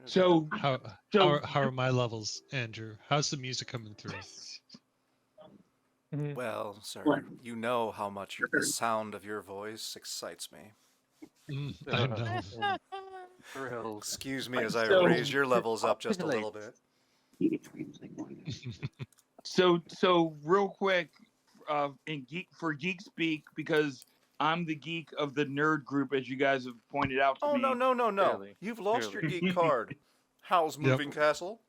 So, How so how are my levels, Andrew? How's the music coming through? Well, sir, you know how much the sound of your voice excites me. I know. Thrills. Excuse me as I So- raise your levels up just a little bit. so real quick, for geek speak, because I'm the geek of the nerd group, as you guys have pointed out to Oh, me. no. Clearly. You've lost your Clearly. geek card. How's Yep. Moving Castle?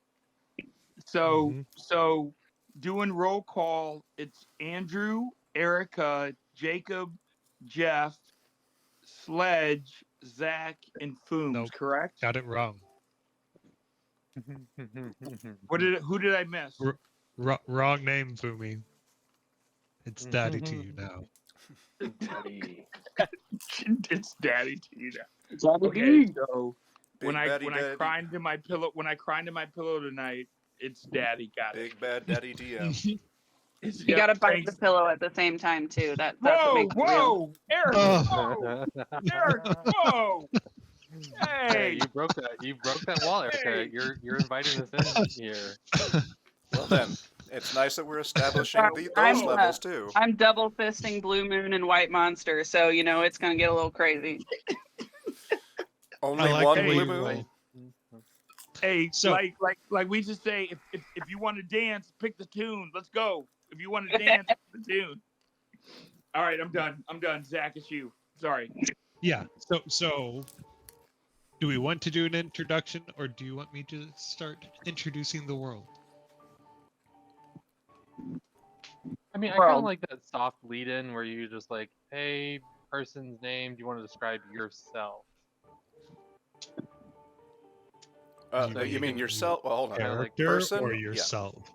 So Mhm. so doing roll call, it's Andrew, Erica, Jacob, Jeff, Sledge, Zach, and Fooms, Nope. correct? Got it wrong. Who did I miss? Wrong name, Fumi. It's daddy to you now. Daddy. It's daddy to you now. Daddy Okay, D. so when Big I Daddy when I Daddy. cry into my pillow tonight, it's daddy. Got it. Big Bad Daddy DM. It's, You gotta bite thanks. the pillow at the same time too. That's what makes it real. Whoa, Eric! Oh. Whoa, Eric! Whoa! Hey, Hey! you broke that wall, Erica. Hey. You're inviting us in here. Well then, it's nice that we're establishing those I'm, levels too. I'm double fisting Blue Moon and White Monster, so you know it's gonna get a little crazy. Only I like one the way blue you moon. roll. Hey, So- like we just say, if you want to dance, pick the tune. Let's go. If you want to dance, pick the tune. All right, I'm done. Zach, it's you. Sorry. Yeah. So do we want to do an introduction, or do you want me to start introducing the world? I mean, I kind of World. like that soft lead-in where you just like, hey, person's name. Do you want to describe yourself? You mean yourself? Well, hold on. Kinda like Character person? or Yeah. yourself?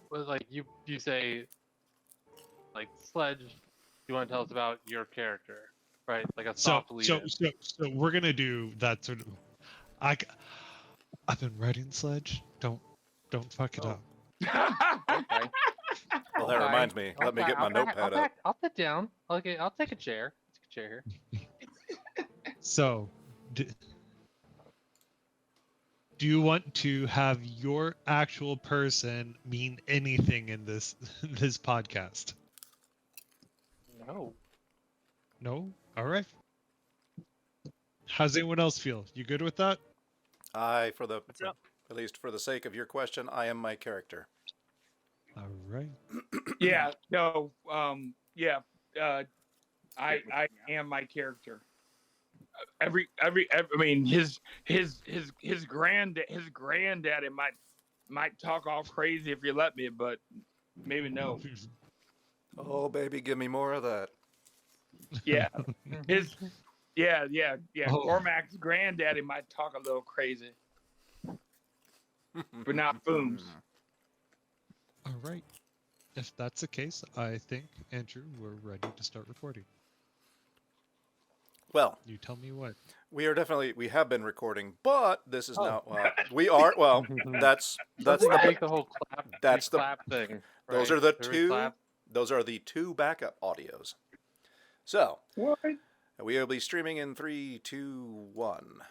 Well, like you say, like Sledge. Do you want to tell us about your character, right? Like a So soft lead-in. so we're gonna do that sort of. I've been writing Sledge. Don't fuck it Oh. up. Okay. Well, that Okay. reminds me. Let me get my notepad up. I'll sit down. Okay, I'll take a chair. Take a chair here. So, do you want to have your actual person mean anything in this this podcast? No. No? All right. How's anyone else feel? You good with that? At least for the sake of your question, I am my character. All right. Yeah. No. Yeah. I am my character. I mean, his granddaddy might talk all crazy if you let me, but maybe no. Oh, baby, give me more of that. Yeah. Yeah. Oh. Cormac's granddaddy might talk a little crazy, but not Booms. All right. If that's the case, I think, Andrew, we're ready to start recording. Well, You tell me what. we have been recording, but this is Oh. now. We are. Well, that's Doesn't the. make the whole clap. That's the- clap thing. Those right? are the Every two. clap. Those are the two backup audios. So What? we will be streaming in 3, 2, 1.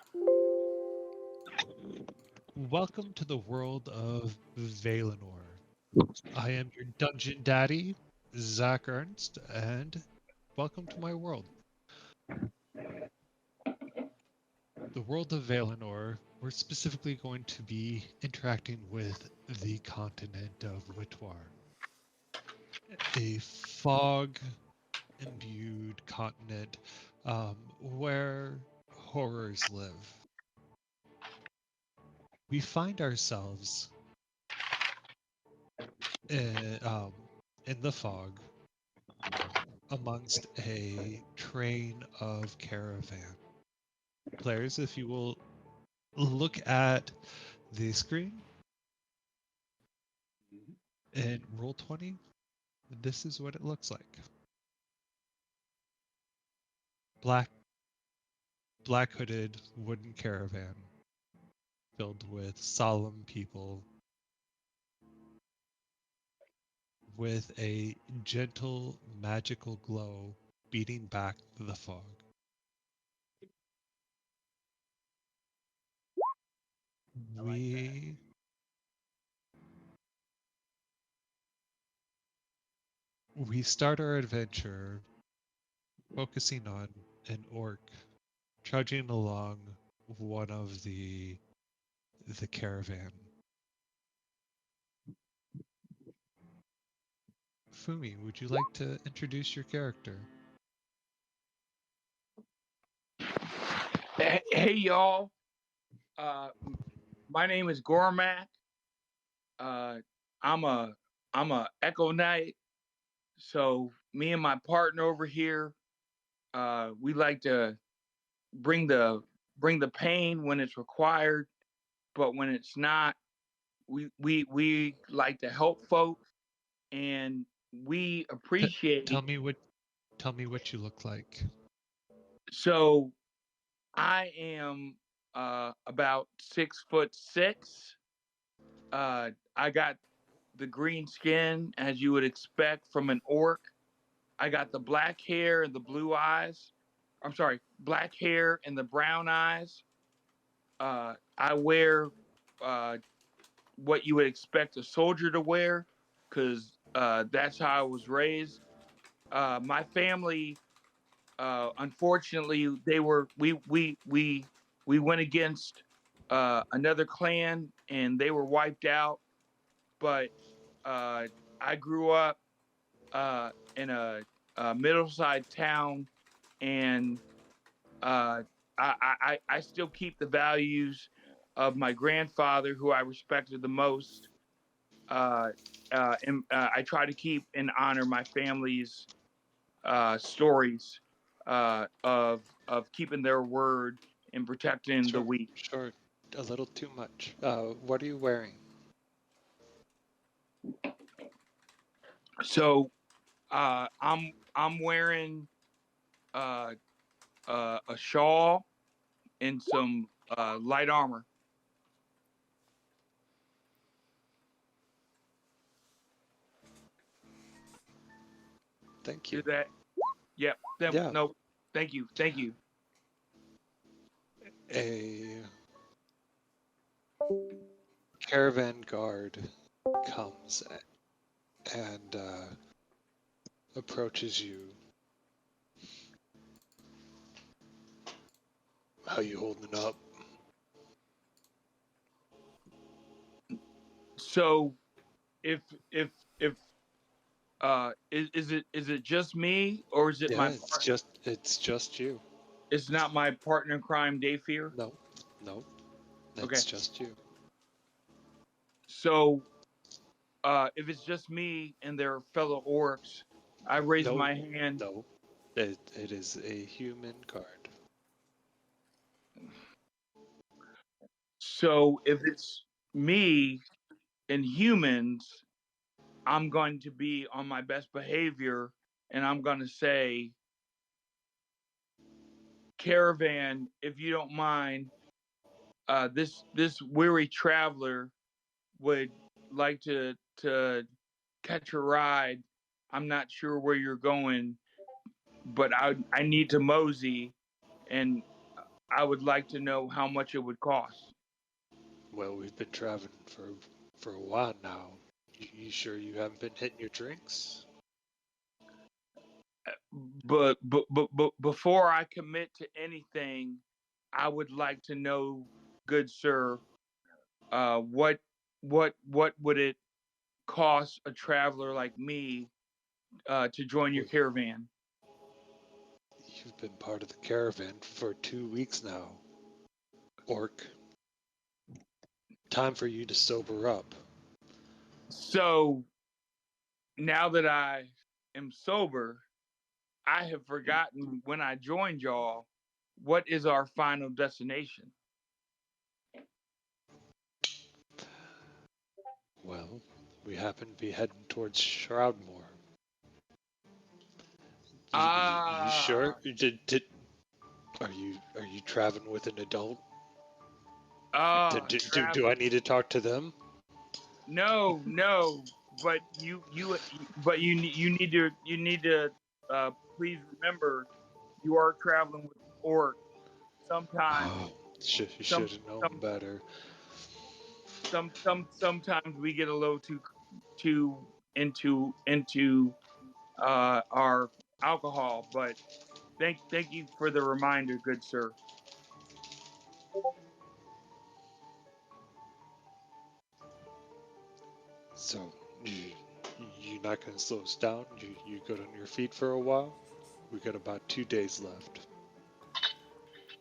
Welcome to the world of Valinor. I am your dungeon daddy, Zach Ernst, and welcome to my world. The world of Valinor, we're specifically going to be interacting with the continent of Wihtwara, a fog-imbued continent where horrors live. We find ourselves in the fog amongst a train of caravan. Players, if you will look at the screen and roll 20, this is what it looks like. Black hooded wooden caravan filled with solemn people with a gentle magical glow beating back the fog. We start our adventure focusing on an orc trudging along one of the caravan. Fumi, would you like to introduce your character? Hey y'all. My name is Gormac. I'm a Echo Knight. So me and my partner over here, we like to bring the pain when it's required, but when it's not, we like to help folks, and we appreciate. Tell me what you look like. So I am about 6'6". I got the green skin as you would expect from an orc. I got the black hair and the blue eyes. I'm sorry, black hair and the brown eyes. I wear what you would expect a soldier to wear, because that's how I was raised. My family, unfortunately, we went against another clan and they were wiped out. But I grew up in a middle-sized town, and I still keep the values of my grandfather, who I respected the most. And I try to keep and honor my family's stories of keeping their word and protecting the weak. Sure, a little too much. What are you wearing? So I'm wearing a shawl and some light armor. Thank you. Is that? Yep. Yeah. No. Thank you. Thank you. A caravan guard comes and approaches you. How you holding up? So, if is it just me, or is it Yeah, my? it's just you. It's not my partner in crime, Dayfear. No, it's Okay. just you. So, if it's just me and their fellow orcs, I raise my hand. No, it is a human guard. So, if it's me and humans, I'm going to be on my best behavior, and I'm going to say, "Caravan, if you don't mind, this weary traveler would like to catch a ride. I'm not sure where you're going, but I need to mosey, and I would like to know how much it would cost." Well, we've been traveling for a while now. You sure you haven't been hitting your drinks? But before I commit to anything, I would like to know, good sir, what would it cost a traveler like me to join your caravan? You've been part of the caravan for 2 weeks now, orc. Time for you to sober up. So now that I am sober, I have forgotten when I joined y'all. What is our final destination? Well, we happen to be heading towards Shroudmore. You sure? Are you traveling with an adult? Do I need to talk to them? No. But you need to please remember, you are traveling with orc. Sometimes Oh, you should have known better. sometimes we get a little too into our alcohol, but thank you for the reminder, good sir. So, you're not going to slow us down? You good on your feet for a while? We got about 2 days left.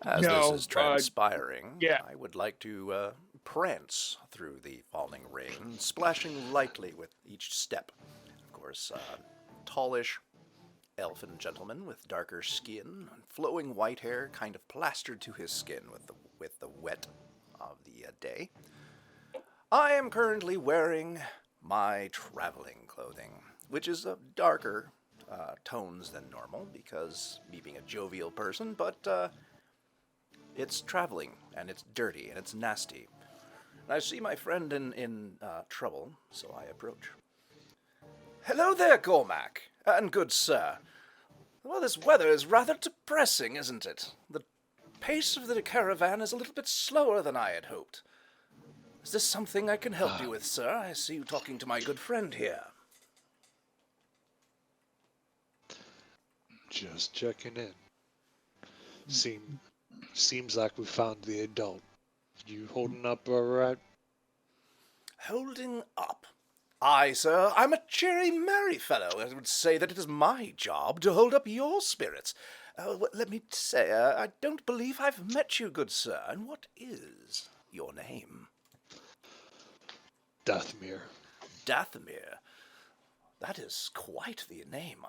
As No, this is transpiring, yeah. I would like to prance through the falling rain, splashing lightly with each step. Of course, tallish, elfin gentleman with darker skin, flowing white hair, kind of plastered to his skin with the wet of the day. I am currently wearing my traveling clothing, which is of darker tones than normal, because me being a jovial person, but it's traveling, and it's dirty, and it's nasty. And I see my friend in trouble, so I approach. Hello there, Cormac, and good sir. Well, this weather is rather depressing, isn't it? The pace of the caravan is a little bit slower than I had hoped. Is this something I can help you with, sir? I see you talking to my good friend here. Just checking in. Seems like we found the adult. You holding up all right? Holding up? Aye, sir, I'm a cheery, merry fellow. I would say that it is my job to hold up your spirits. Let me say, I don't believe I've met you, good sir. And what is your name? Dathomir. Dathomir. That is quite the name.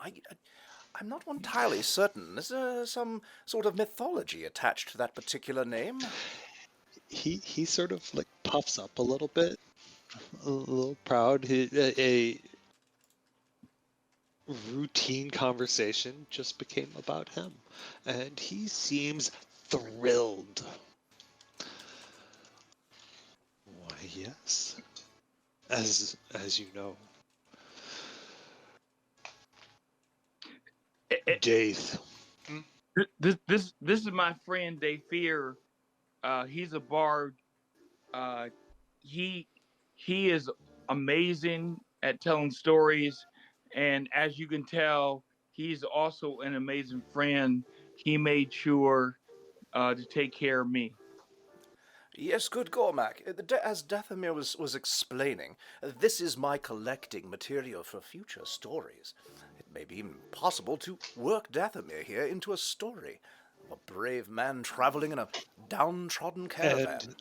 I'm not entirely certain. Is there some sort of mythology attached to that particular name? He sort of like puffs up a little bit, a little proud. A routine conversation just became about him, and he seems thrilled. Why, yes. As you know, Daith. This is my friend Dayfear. He's a bard. He is amazing at telling stories, and as you can tell, he's also an amazing friend. He made sure to take care of me. Yes, good Cormac. As Dathomir was explaining, this is my collecting material for future stories. It may be possible to work Dathomir here into a story of a brave man traveling in a downtrodden caravan. And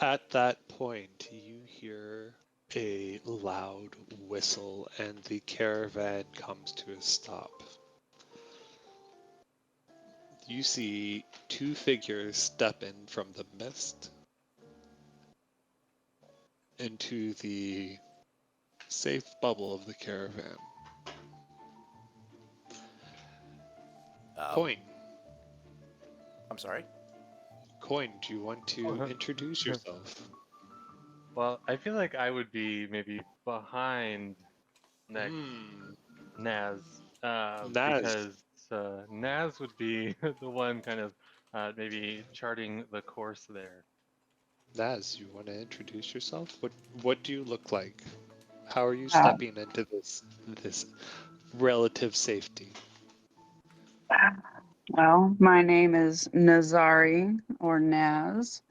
at that point, you hear a loud whistle, and the caravan comes to a stop. You see 2 figures step in from the mist into the safe bubble of the caravan. Coin. I'm sorry? Coin, do you want to introduce yourself? Well, I feel like I would be maybe behind Naz, Naz. because Naz would be the one kind of maybe charting the course there. Naz, you want to introduce yourself? What do you look like? How are you stepping into this relative safety? Well, my name is Nazari, or Naz.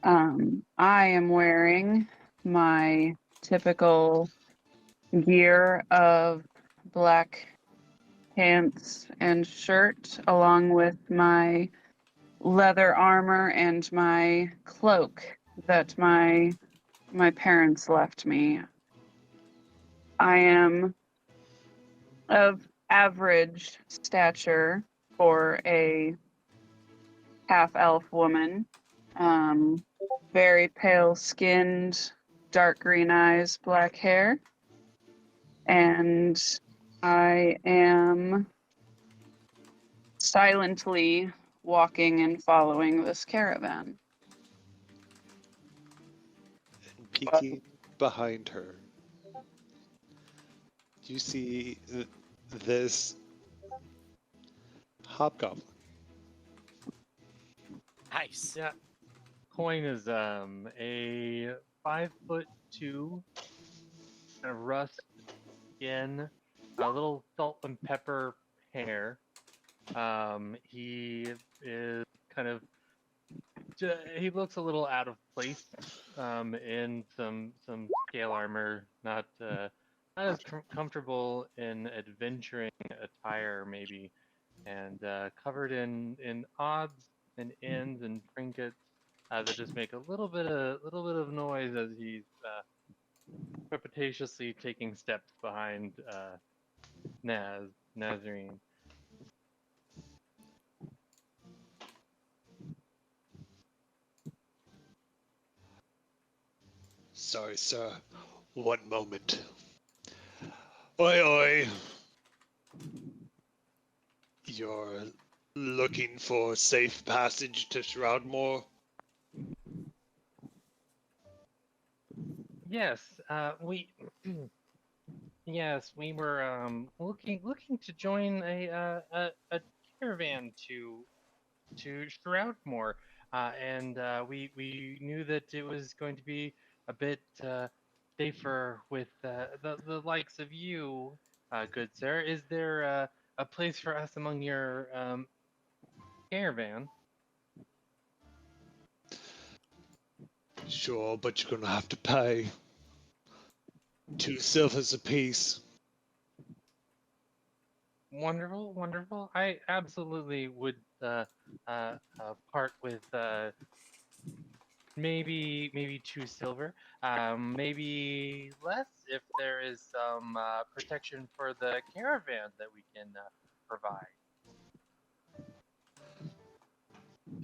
I am wearing my typical gear of black pants and shirt, along with my leather armor and my cloak that my parents left me. I am of average stature for a half-elf woman. Very pale-skinned, dark green eyes, black hair. And I am silently walking and following this caravan. And peeking behind her, you see this hobgoblin. Nice. Yeah. Coin is a 5'2", kind of rust skin, a little salt and pepper hair. He is kind of he looks a little out of place in some scale armor, not as comfortable in adventuring attire maybe, and covered in odds and ends and trinkets that just make a little bit of noise as he's trepidatiously taking steps behind Nazarene. Sorry, sir. One moment. Oi, oi. You're looking for safe passage to Shroudmore? Yes, we yes, we were looking to join a caravan to Shroudmore, and we knew that it was going to be a bit safer with the likes of you, good sir. Is there a place for us among your caravan? Sure, but you're gonna have to pay 2 silvers apiece. Wonderful, wonderful. I absolutely would part with maybe 2 silver, maybe less if there is some protection for the caravan that we can provide.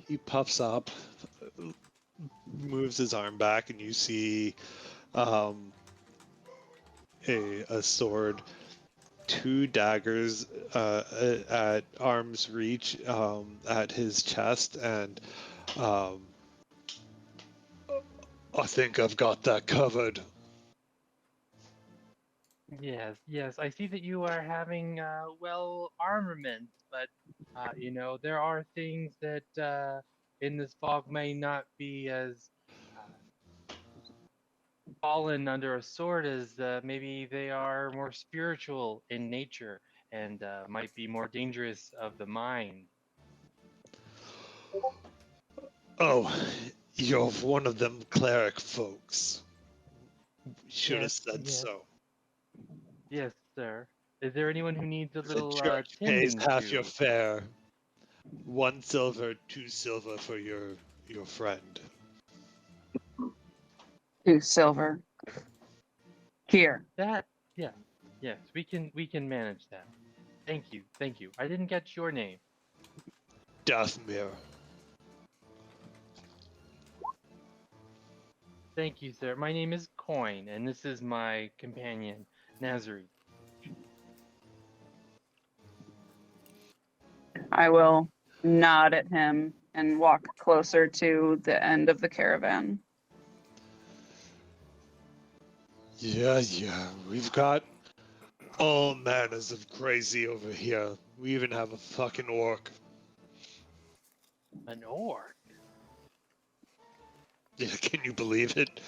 He puffs up, moves his arm back, and you see a sword, 2 daggers at arm's reach at his chest, and I think I've got that covered. Yes, yes. I see that you are having well armament, but you know there are things that in this fog may not be as fallen under a sword as maybe they are more spiritual in nature and might be more dangerous of the mind. Oh, you're one of them cleric folks. Should have Yes, said yes, so. yes, sir. Is there anyone who needs a The little church pays tending half your to? fare. 1 silver, 2 silver for your friend. 2 silver. Here. That, yes, yes, we can manage that. Thank you, thank you. I didn't get your name. Dathmir. Thank you, sir. My name is Coin, and this is my companion, Nazarene. I will nod at him and walk closer to the end of the caravan. Yeah, we've got all manners of crazy over here. We even have a fucking orc. An orc? Yeah, can you believe it?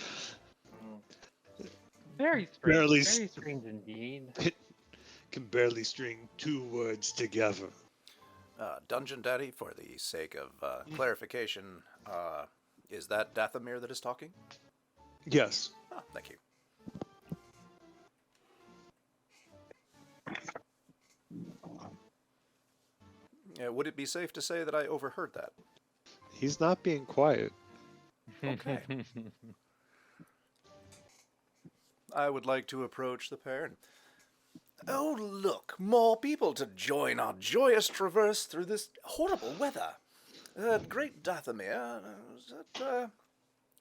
Very strange indeed. Can barely string 2 words together. Dungeon Daddy, for the sake of clarification, is that Dathomir that is talking? Yes. Ah, thank you. Would it be safe to say that I overheard that? He's not being quiet. Okay. I would like to approach the pair and... Oh, look, more people to join our joyous traverse through this horrible weather. Great Dathomir,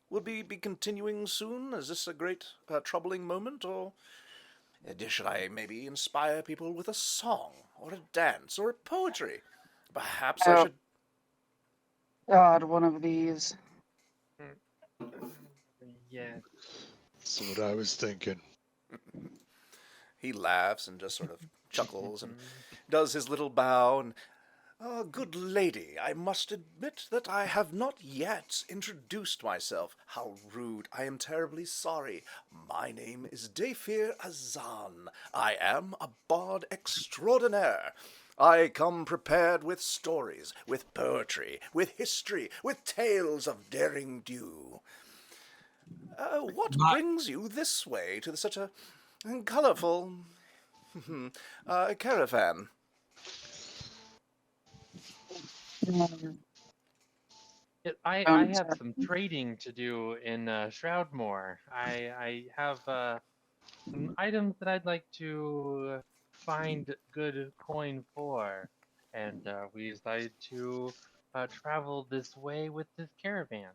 will be continuing soon? Is this a great troubling moment, or should I maybe inspire people with a song, or a dance, or a poetry? Perhaps I should... God, one of these. Yes. That's what I was thinking. He laughs and just sort of chuckles and does his little bow and Good lady, I must admit that I have not yet introduced myself. How rude. I am terribly sorry. My name is Defir Azan. I am a bard extraordinaire. I come prepared with stories, with poetry, with history, with tales of daring do. What My, brings you this way to such a colorful caravan? I have some trading to do in Shroudmore. I have some items that I'd like to find good coin for, and we decided to travel this way with this caravan.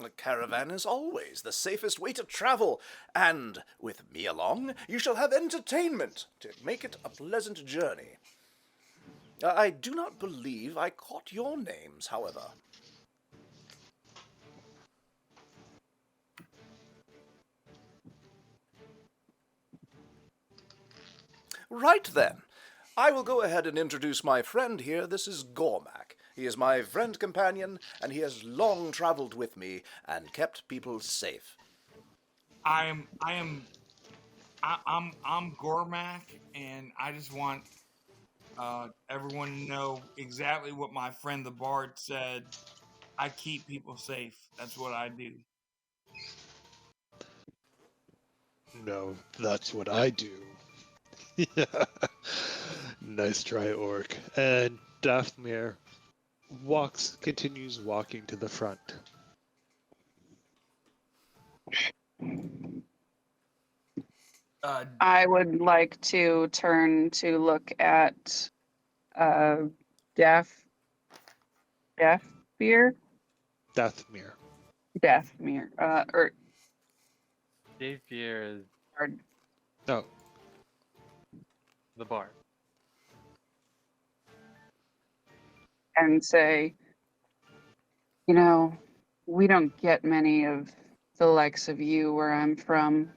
A caravan is always the safest way to travel, and with me along, you shall have entertainment to make it a pleasant journey. I do not believe I caught your names, however. Right then, I will go ahead and introduce my friend here. This is Gormac. He is my friend companion, and he has long traveled with me and kept people safe. I'm Gormac, and I just want everyone to know exactly what my friend the Bard said. I keep people safe. That's what I do. No, that's what I do. Nice try, Orc. And Daphmir continues walking to the front. I would like to turn to look at Daphmir. Dathmir. Daphmir. Or Dave Fear is No, the bard. and say, you know, we don't get many of the likes of you where I'm from.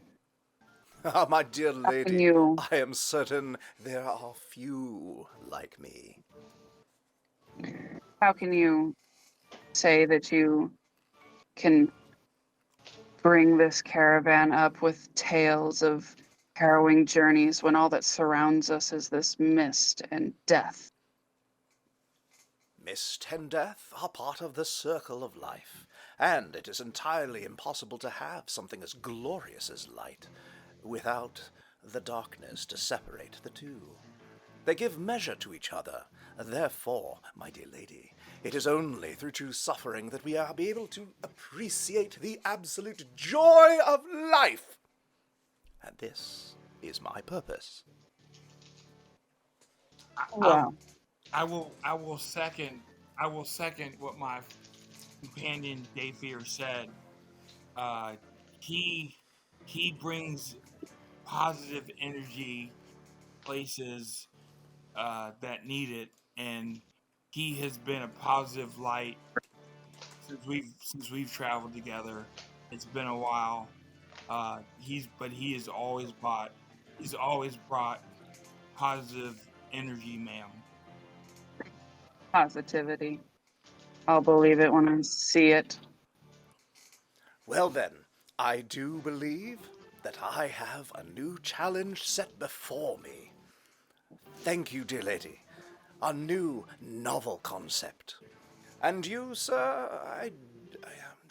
Ah, my dear Can lady, you I am certain there are few like me. how can you say that you can bring this caravan up with tales of harrowing journeys when all that surrounds us is this mist and death? Mist and death are part of the circle of life, and it is entirely impossible to have something as glorious as light without the darkness to separate the two. They give measure to each other. Therefore, my dear lady, it is only through true suffering that we are able to appreciate the absolute joy of life. And this is my purpose. Wow. I will second what my companion Dayfear said. He brings positive energy places that need it, and he has been a positive light since we've traveled together. It's been a while. He's always brought positive energy, ma'am. Positivity. I'll believe it when I see it. Well then, I do believe that I have a new challenge set before me. Thank you, dear lady. A new, novel concept. And you, sir,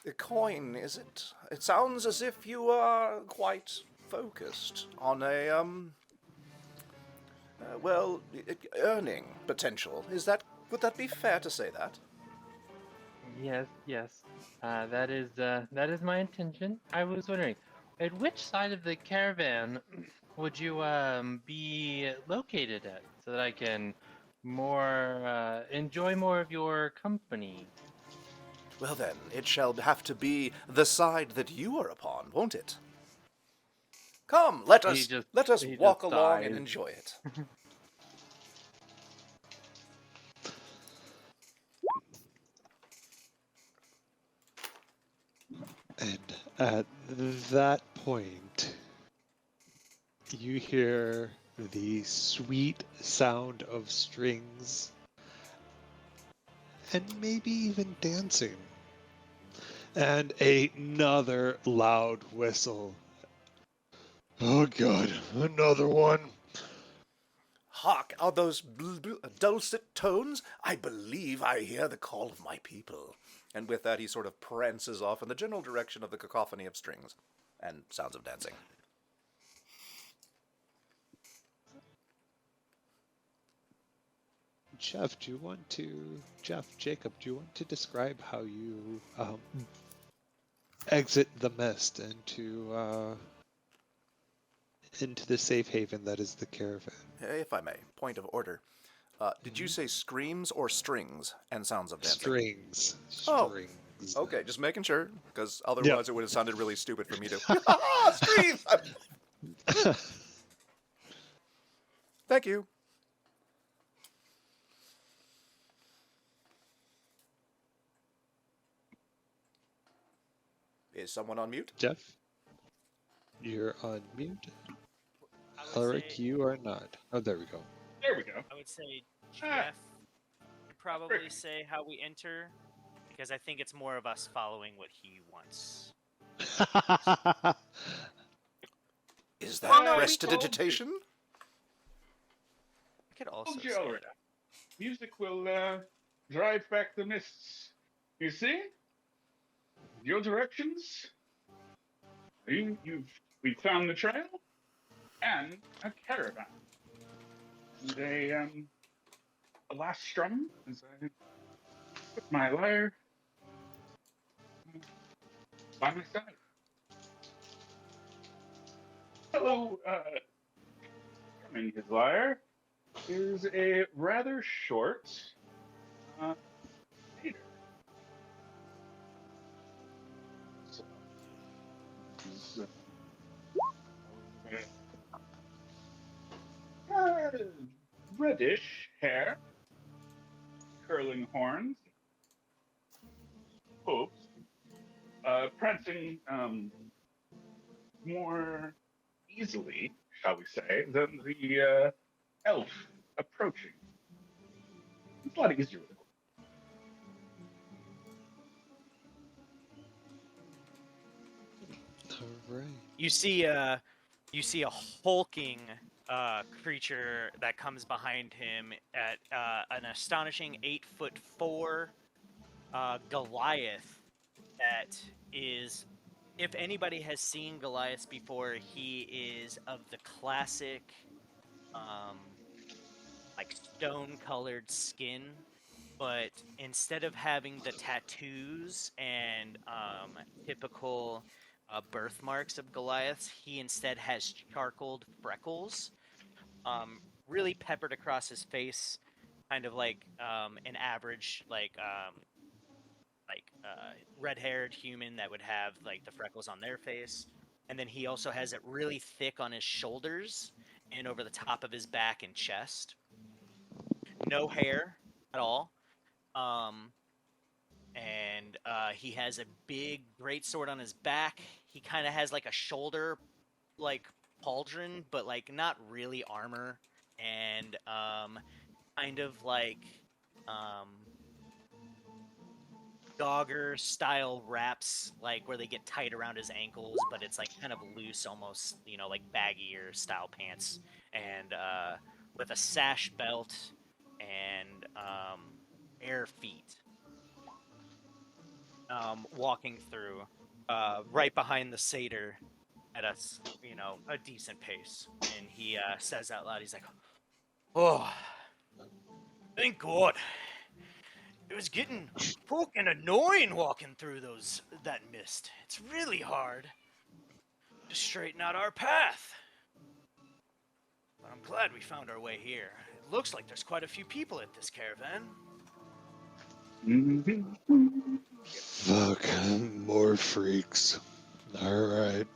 a coin, is it? It sounds as if you are quite focused on earning potential. Would that be fair to say that? Yes. That is my intention. I was wondering, at which side of the caravan would you be located at, so that I can enjoy more of your company? Well then, it shall have to be the side that you are upon, won't it? Come, let us He walk just along and sighs. enjoy it. and at that point, you hear the sweet sound of strings and maybe even dancing. And another loud whistle. Oh god, another one. Hark, are those dulcet tones? I believe I hear the call of my people. And with that, he sort of prances off in the general direction of the cacophony of strings and sounds of dancing. Jacob, do you want to describe how you exit the mist into the safe haven that is the caravan? If I may, point of order. Did you say screams or strings and sounds of dancing? Strings. Oh. Strings. Okay, just making sure, because otherwise Yep. it would have sounded really stupid for me to scream. Thank you. Is someone on mute? Jeff, you're on mute. I would Ulrich, say, you are not. Oh, there we go. There we go. I would say Jeff would probably say how we enter, because I think it's more of us following what he wants. Is Oh, that no, we prestidigitation? I could also Told say you already. Music will drive back the mists. You see? Your directions. We found the trail and a caravan. And a last strum as I put my lyre by my side. Hello, strumming his lyre is a rather short theater. So, he's, reddish hair, curling horns, hooves, prancing more easily, shall we say, than the elf approaching. It's a lot easier with a All right. you see a hulking creature that comes behind him at an astonishing 8'4" Goliath that is, if anybody has seen Goliath before, he is of the classic like stone-colored skin, but instead of having the tattoos and typical birthmarks of Goliaths, he instead has charcoaled freckles, really peppered across his face, kind of like an average red-haired human that would have like the freckles on their face. And then he also has it really thick on his shoulders and over the top of his back and chest. No hair at all. And he has a big greatsword on his back. He kind of has like a shoulder like pauldron, but like not really armor, and kind of like dogger style wraps, like where they get tight around his ankles, but it's like kind of loose, almost, you know, like baggier style pants, and with a sash belt and air feet. Walking through, right behind the satyr at a decent pace, and he says out loud, he's like, "Oh, thank God! It was getting fucking annoying walking through that mist. It's really hard to straighten out our path. But I'm glad we found our way here. It looks like there's quite a few people at this caravan." Fuck, more freaks. Alright.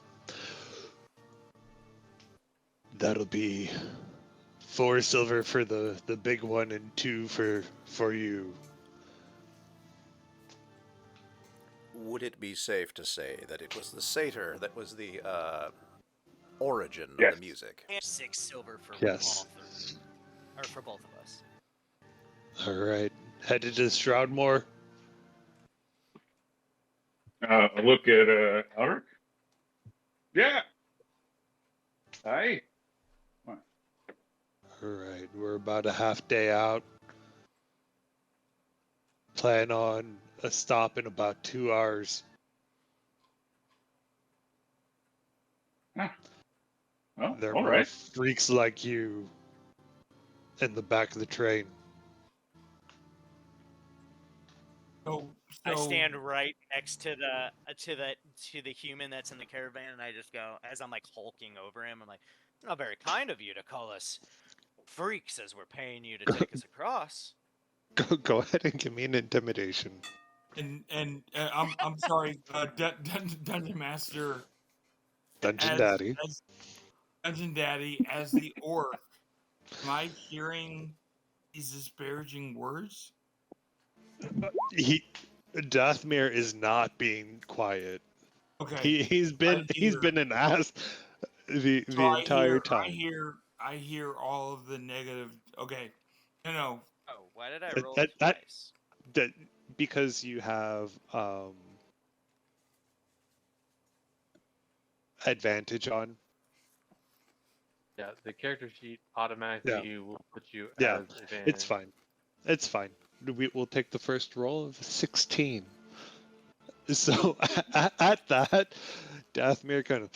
That'll be 4 silver for the big one and 2 for you. Would it be safe to say that it was the satyr that was the origin Yes. of the music? 6 silver for Yes. all three, or for both of us. Alright. Headed to Shroudmore. Look at Ulrich. Yeah. Aye. All right, we're about a half day out. Plan on a stop in about 2 hours. Oh, There are all more right. freaks like you in the back of the train. I stand right next to the human that's in the caravan, and I just go, as I'm like hulking over him, I'm like, "Not very kind of you to call us freaks as we're paying you to take us across." Go ahead and give me an intimidation. And I'm sorry, Dungeon Master, Dungeon as Daddy. as Dungeon Daddy, as the orc. Am I hearing these disparaging words? Dathmir is not being quiet. Okay. He's been an ass the entire time. I hear all of the negative. Okay. No. Oh, why did I roll That- twice? that because you have advantage on. Yeah, the character sheet automatically will put you Yeah, as advantage. it's fine. It's fine. We'll take the first roll of 16. So at that, Dathmir kind of,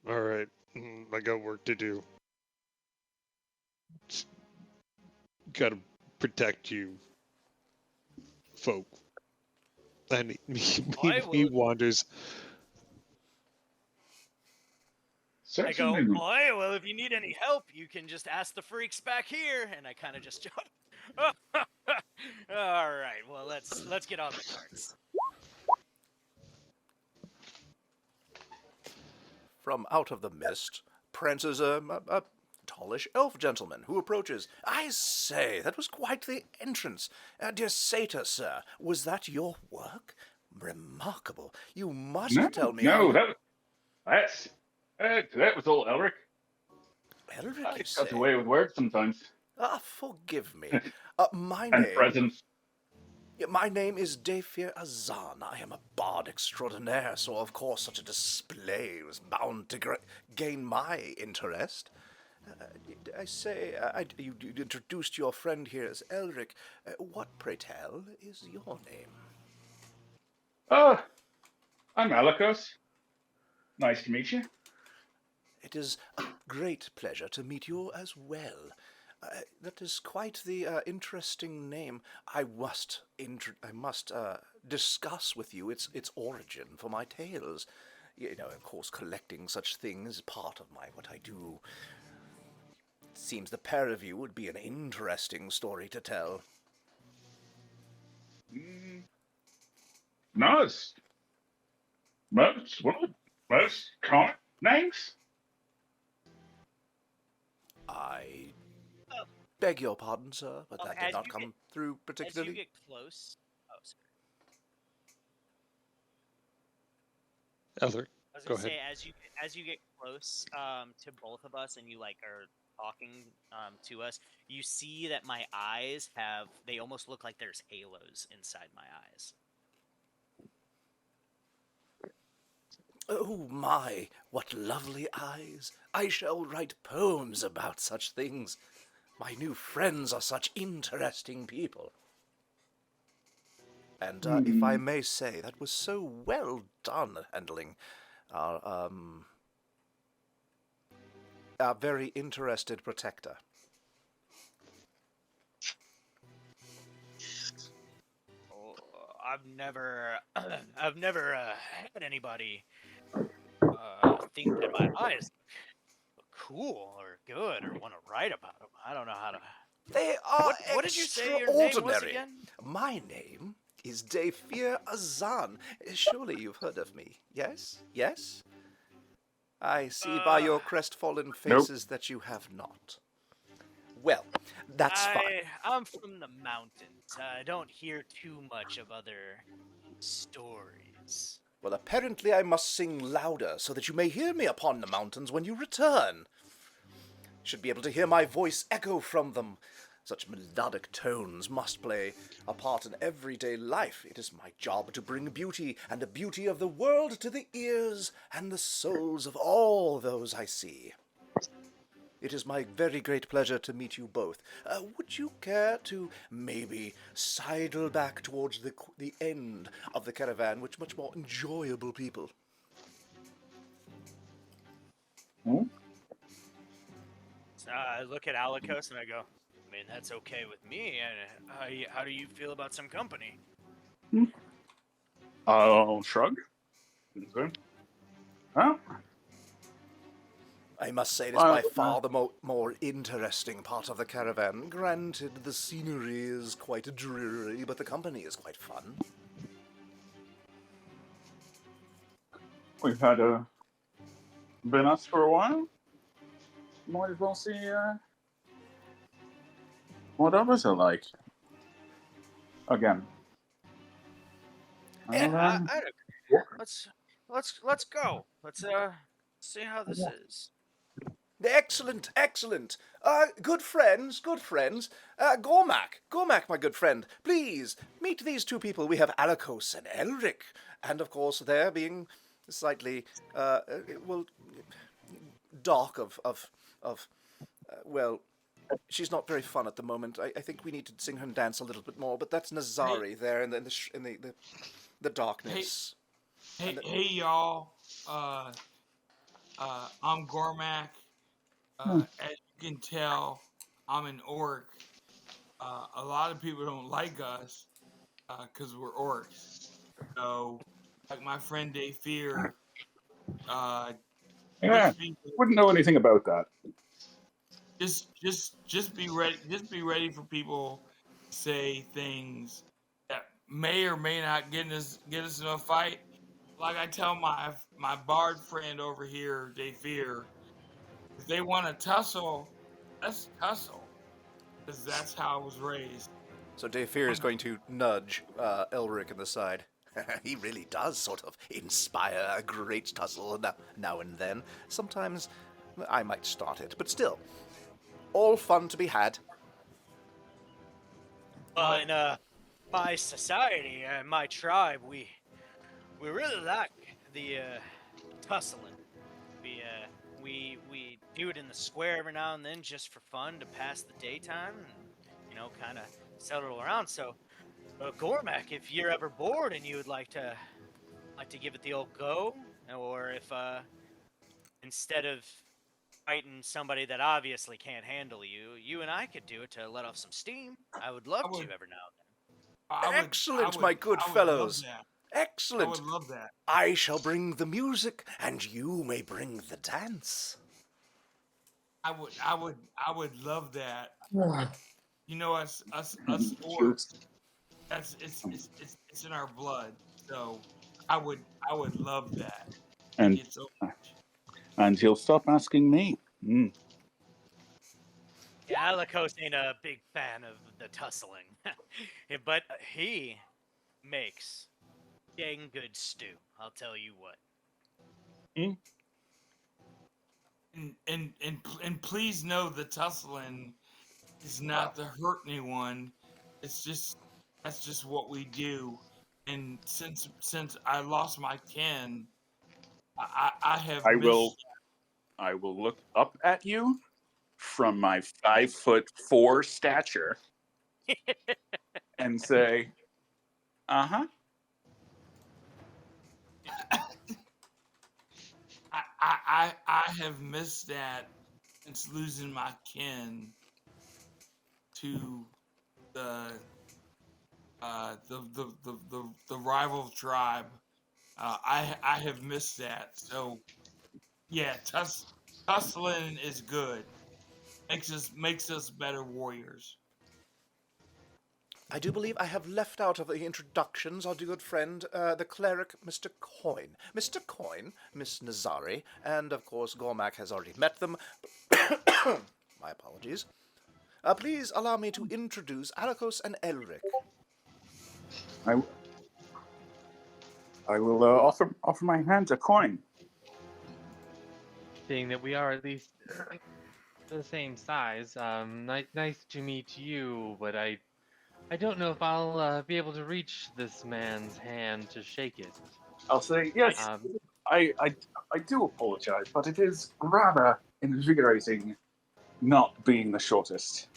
all right, I got work to do. Got to protect you, folk. And he wanders. I go, Certainly. "Oi, well, if you need any help, you can just ask the freaks back here." And I kind of just jump. All right, well, let's get on the carts. From out of the mist prances a tallish elf gentleman who approaches. I say, that was quite the entrance. Dear Satyr, sir, was that your work? Remarkable. You must tell me. No, that was old Elric. Elric, I you got say? away with words sometimes. Forgive me. My And name. presents. My name is Defir Azan. I am a bard extraordinaire, so of course such a display was bound to gain my interest. I say, you introduced your friend here as Elric. What, pray tell, is your name? I'm Alikos. Nice to meet you. It is a great pleasure to meet you as well. That is quite the interesting name. I must discuss with you its origin for my tales. You know, of course, collecting such things is part of what I do. It seems the pair of you would be an interesting story to tell. No, it's one of the most common names. I beg your pardon, sir, but that did not come through particularly. As you get close, Elric, I was go gonna ahead. say, as you get close to both of us, and you like are talking to us, you see that my eyes they almost look like there's halos inside my eyes. Oh my, what lovely eyes! I shall write poems about such things. My new friends are such interesting people. And if I may say, that was so well done handling our very interested protector. Oh, I've never had anybody think that my eyes look cool or good or want to write about them. I don't know how to. They are What did you say your name was extraordinary. again? My name is Defir Azan. Surely you've heard of me, yes? Yes? I see by your crestfallen faces that you have not. Well, that's fine. I'm from the mountains. I don't hear too much of other stories. Well, apparently I must sing louder so that you may hear me upon the mountains when you return. You should be able to hear my voice echo from them. Such melodic tones must play a part in everyday life. It is my job to bring beauty and the beauty of the world to the ears and the souls of all those I see. It is my very great pleasure to meet you both. Would you care to maybe sidle back towards the end of the caravan with much more enjoyable people? Hmm? So I look at Alikos and I go, I mean, that's okay with me. And how do you feel about some company? I'll shrug. Okay. Well, I must say it is by far the more interesting part of the caravan. Granted, the scenery is quite dreary, but the company is quite fun. we've had been us for a while. Might as well see what others are like. Again. Yeah, Well, I don't yeah. let's go. Let's see how this is. Excellent, excellent. Good friends, good friends. Gormak, my good friend. Please, meet these two people. We have Alikos and Elric. And, of course, they're being slightly, dark well, she's not very fun at the moment. I think we need to sing her and dance a little bit more, but that's Nazari there in the darkness. Hey, y'all. I'm Gormak. As you can tell, I'm an orc. A lot of people don't like us because we're orcs. So, like my friend Dave Fear, Yeah, wouldn't know anything about that. just be ready. Just be ready for people to say things that may or may not get us in a fight. Like I tell my bard friend over here, Dave Fear, if they want to tussle, let's tussle, because that's how I was raised. So Dave Fear is going to nudge Elric in the side. He really does sort of inspire a great tussle now and then. Sometimes I might start it, but still, all fun to be had. Well, in my society, my tribe, we really like the tussling. We do it in the square every now and then just for fun to pass the daytime and kind of settle around. So, Gormak, if you're ever bored and you would like to give it the old go, or if instead of fighting somebody that obviously can't handle you, you and I could do it to let off some steam. I would love to every now and then. Excellent, my good fellows. Excellent. I would love that. I shall bring the music, and you may bring the dance. I would love that. You know, us orcs. It's in our blood. So I would love that. And So and he'll stop asking me. Yeah, Alikos ain't a big fan of the tussling, but he makes dang good stew. I'll tell you what. And please know the tussling is not to hurt anyone. It's just that's just what we do. And since I lost my kin, I have. I will look up at you from my 5'4" stature and say, "Uh-huh." I have missed that since losing my kin to the rival tribe. I have missed that. So yeah, tussling is good. Makes us better warriors. I do believe I have left out of the introductions our good friend, the cleric, Mr. Coin. Mr. Coin, Miss Nazari, and of course Gormak has already met them. My apologies. Please allow me to introduce Alikos and Elric. I will offer my hand a coin. Seeing that we are at least the same size. Nice to meet you, but I don't know if I'll be able to reach this man's hand to shake it. I'll say, yes, Um, I, I, I do apologize, but it is rather invigorating not being the shortest.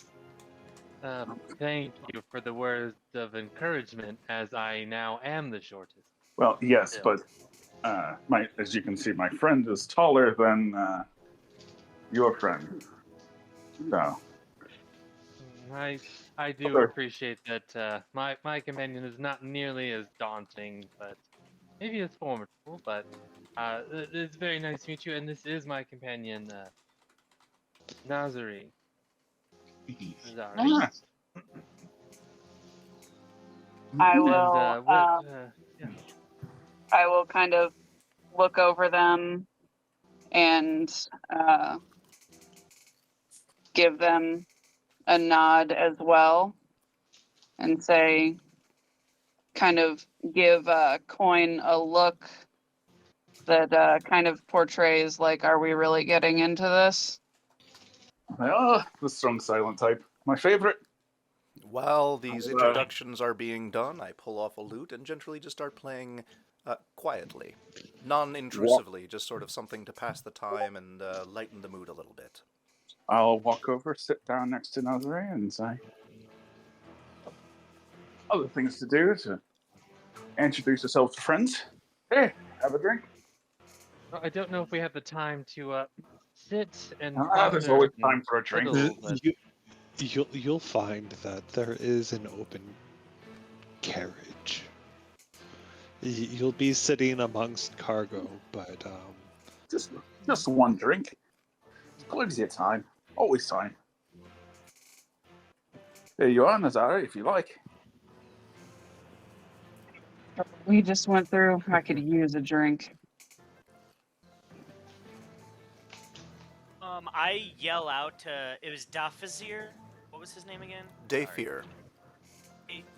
Thank you for the words of encouragement, as I now am the shortest. Well, yes, Still. but as you can see, my friend is taller than your friend. So, I do Okay. appreciate that my companion is not nearly as daunting, but maybe as formidable. But it's very nice to meet you, and this is my companion, Nazari. Nazari. Ah, I And will. yeah. I will kind of look over them and give them a nod as well, and say, kind of give Coin a look that kind of portrays like, are we really getting into this? the strong silent type. My favorite. While these introductions are being done, I pull off a lute and gently just start playing quietly, non-intrusively, just sort of something to pass the time and lighten the mood a little bit. I'll walk over, sit down next to Nazare, and say, other things to do to introduce yourself to friends. Hey, have a drink. I don't know if we have the time to sit and There's ponder always and time for a drink. fiddle, but You'll find that there is an open carriage. You'll be sitting amongst cargo, but Just one drink. Plenty of time. Always time. There you are, Nazare, if you like. We just went through. I could use a drink. I yell out to. It was Dafazir. What was his name again? Dayfear.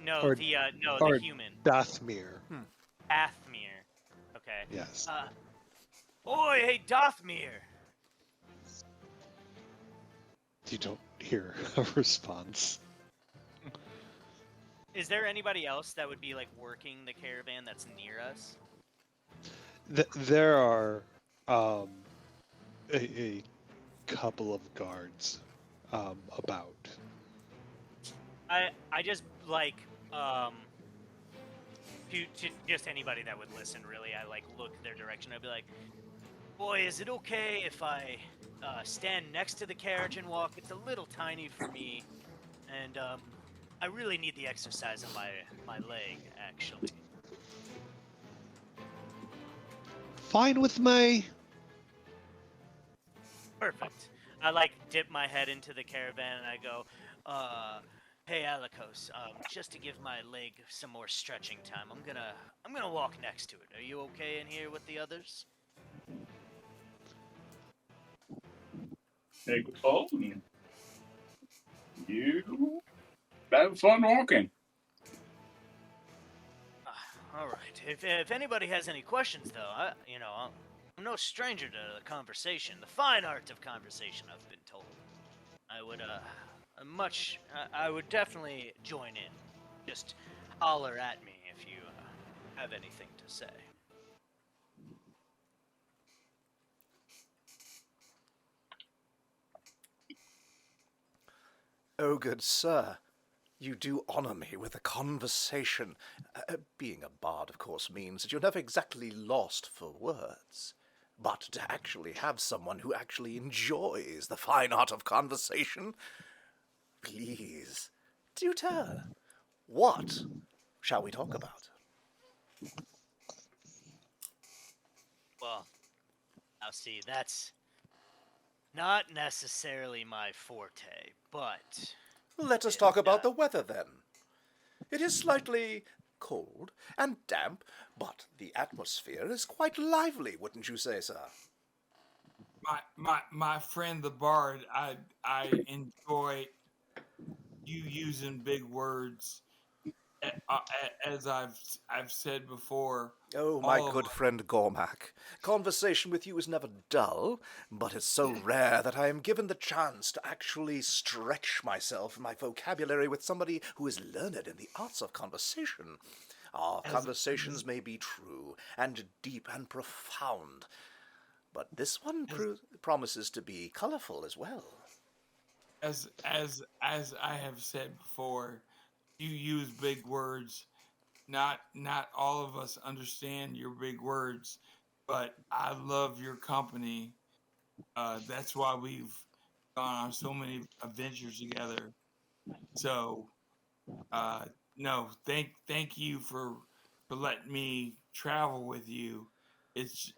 No, Or- the human. Dathmir. Athmir. Okay. Yes. Oi, hey, Dothmir! You don't hear a response. Is there anybody else that would be like working the caravan that's near us? There are a couple of guards about. I just like to just anybody that would listen. Really, I like look their direction. I'd be like, boy, is it okay if I stand next to the carriage and walk? It's a little tiny for me, and I really need the exercise on my leg, actually. Fine with me. Perfect. I like dip my head into the caravan and I go, hey Alikos, just to give my leg some more stretching time, I'm gonna walk next to it. Are you okay in here with the others? Hey, good call. You have fun walking. All right. If anybody has any questions, though, I'm no stranger to the conversation, the fine art of conversation. I've been told. I would definitely join in. Just holler at me if you have anything to say. Oh, good sir, you do honor me with a conversation. Being a bard, of course, means that you're never exactly lost for words. But to actually have someone who actually enjoys the fine art of conversation, please, do tell. What shall we talk about? Well, now see, that's not necessarily my forte, but Let us talk about the weather, then. It is slightly cold and damp, but the atmosphere is quite lively, wouldn't you say, sir? My friend the bard, I enjoy you using big words. As I've said before, Oh, my all of good us. friend Gormac. Conversation with you is never dull, but it's so rare that I am given the chance to actually stretch myself and my vocabulary with somebody who is learned in the arts of conversation. Our conversations may be true and deep and profound, but this one promises to be colorful as well. As I have said before, you use big words. Not all of us understand your big words, but I love your company. That's why we've gone on so many adventures together. So uh, no, thank you for letting me travel with you. It's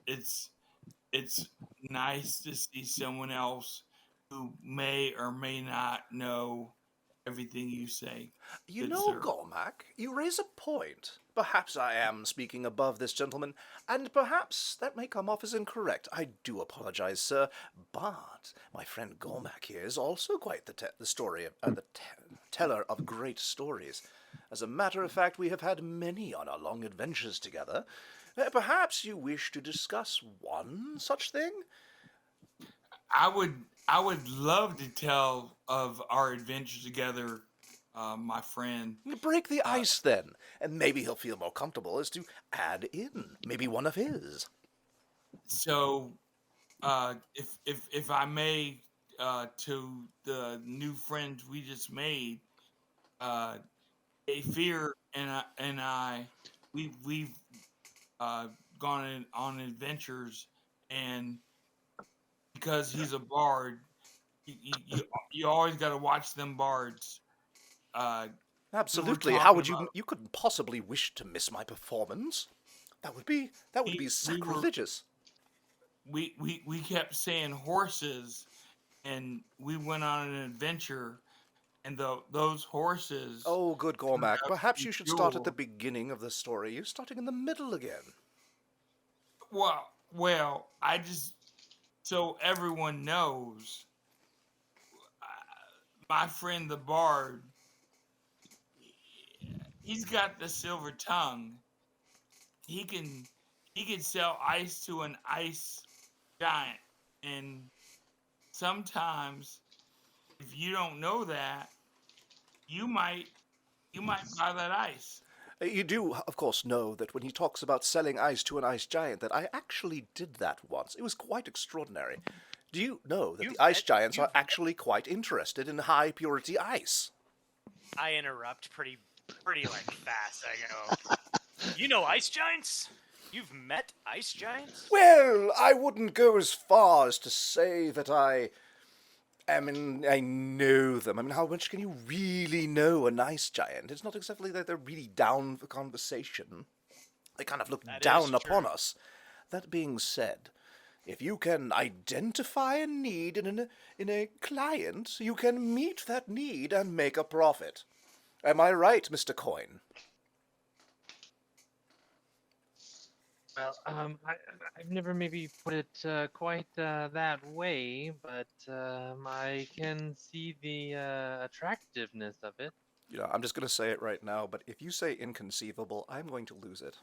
nice to see someone else who may or may not know everything you say. You Good know, sir. Gormac, you raise a point. Perhaps I am speaking above this gentleman, and perhaps that may come off as incorrect. I do apologize, sir, but my friend Gormac here is also quite the story of teller of great stories. As a matter of fact, we have had many on our long adventures together. Perhaps you wish to discuss one such thing? I would love to tell of our adventure together, my friend. Break the Uh, ice, then, and maybe he'll feel more comfortable as to add in maybe one of his. so if I may, to the new friends we just made, uh, Fear and I, we've uh, gone on adventures, and because he's a bard, you always got to watch them bards. Uh, we were Absolutely. How talking would about you? You couldn't possibly wish to miss my performance. That would be we were sacrilegious. we kept saying horses, and we went on an adventure, and those horses Oh, good turned Gormac. out to Perhaps be you should start at the fuel. beginning of the story. You're starting in the middle again. Well, I just so everyone knows, my friend the bard, he's got the silver tongue. He can he can sell ice to an ice giant, and sometimes if you don't know that, you might you might buy that ice. You do, of course, know that when he talks about selling ice to an ice giant, that I actually did that once. It was quite extraordinary. Do you know that the You've ice met. giants are You've. actually quite interested in high purity ice? I interrupt pretty like fast. I go. You know ice giants? You've met ice giants? Well, I wouldn't go as far as to say that I know them. I mean, how much can you really know a nice giant? It's not exactly that they're really down for conversation. They kind of look That is down upon true. us. That being said, if you can identify a need in a client, you can meet that need and make a profit. Am I right, Mr. Coin? Well, I've never maybe put it quite that way, but I can see the attractiveness of it. You know, I'm just going to say it right now, but if you say inconceivable, I'm going to lose it.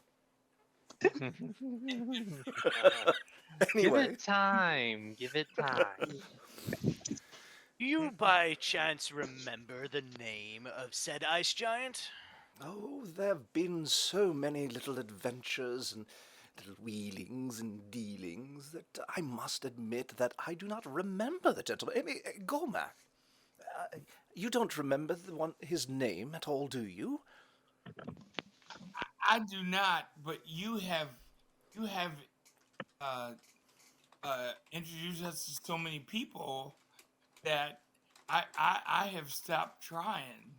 Give Anyway, it time. Give it time. Do you by chance remember the name of said ice giant? oh, there have been so many little adventures and little wheelings and dealings that I must admit that I do not remember the gentleman. I mean, Gormac, you don't remember his name at all, do you? I do not, but you have uh, introduced us to so many people that I have stopped trying.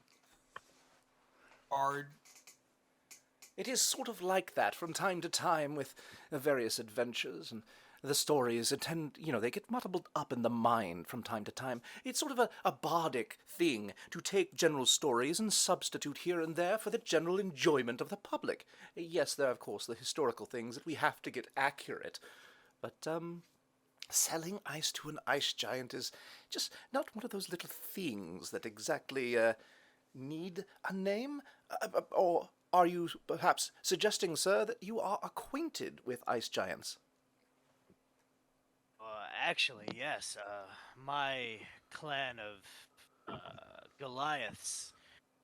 Bard, It is sort of like that from time to time with various adventures, and the stories they get muddled up in the mind from time to time. It's sort of a bardic thing to take general stories and substitute here and there for the general enjoyment of the public. Yes, there are, of course, the historical things that we have to get accurate, but, selling ice to an ice giant is just not one of those little things that exactly, need a name, or Are you perhaps suggesting, sir, that you are acquainted with ice giants? Actually, yes. My clan of Goliaths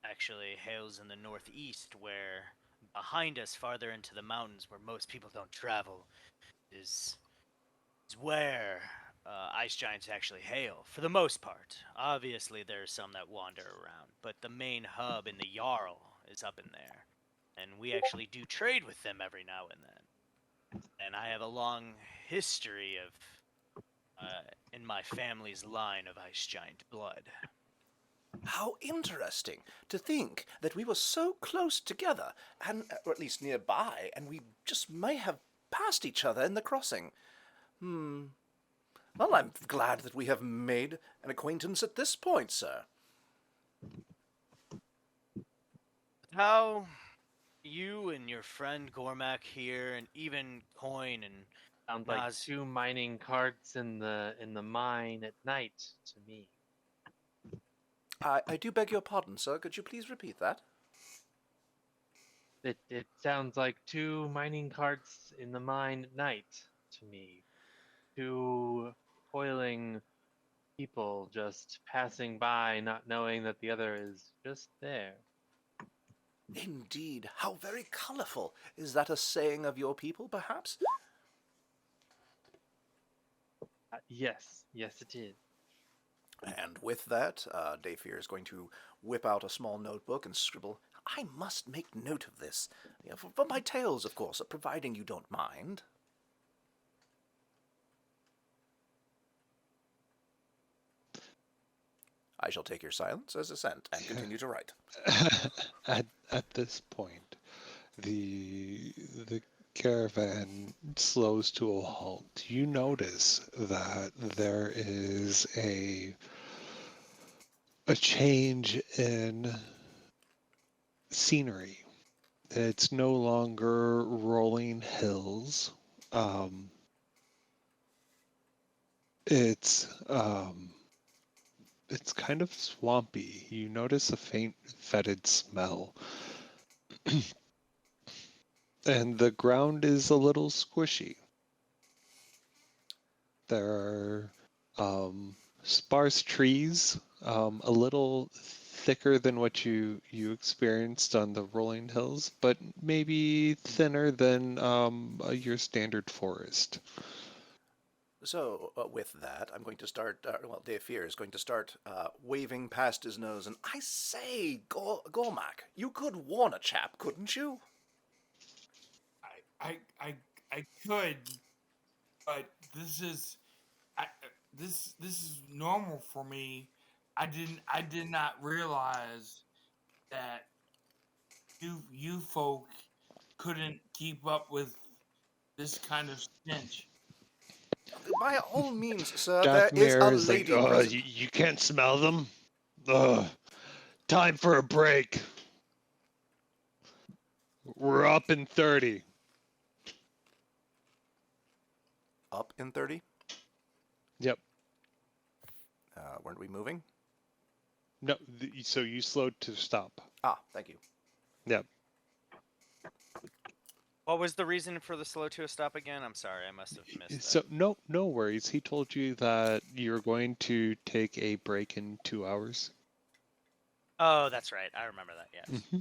actually hails in the northeast, where behind us, farther into the mountains, where most people don't travel, is where ice giants actually hail, for the most part. Obviously, there's some that wander around, but the main hub in the Jarl is up in there, and we actually do trade with them every now and then. And I have a long history of in my family's line of ice giant blood. How interesting to think that we were so close together, and or at least nearby, and we just may have passed each other in the crossing. Well, I'm glad that we have made an acquaintance at this point, sir. How you and your friend Gormak here, and even Coin and Sounds like Nas- 2 mining carts in the mine at night to me. I do beg your pardon, sir. Could you please repeat that? It sounds like 2 mining carts in the mine at night to me. 2 toiling people just passing by, not knowing that the other is just there. Indeed. How very colourful. Is that a saying of your people, perhaps? Yes, it is. And with that, Dayfear is going to whip out a small notebook and scribble, I must make note of this. For my tales, of course, providing you don't mind. I shall take your silence as assent and continue to write. At this point, the caravan slows to a halt. You notice that there is a change in scenery. It's no longer rolling hills. It's kind of swampy. You notice a faint fetid smell. And the ground is a little squishy. There are sparse trees, a little thicker than what you experienced on the rolling hills, but maybe thinner than your standard forest. So, with that, I'm going to start, Dayfear is going to start waving past his nose, and I say, Gormak, you could warn a chap, couldn't you? I could, but this is normal for me. I did not realize that you folk couldn't keep up with this kind of stench. By all means, sir, there is a Dathmir is lady like, present. you can't smell them? Ugh. Time for a break. We're up in 30. Up in 30? Yep. Weren't we moving? No, so you slowed to stop. Ah, thank you. Yep. What was the reason for the slow to a stop again? I'm sorry, I must have missed So that. no worries. He told you that you're going to take a break in 2 hours. Oh, that's right. I remember that, yes. Mm-hmm.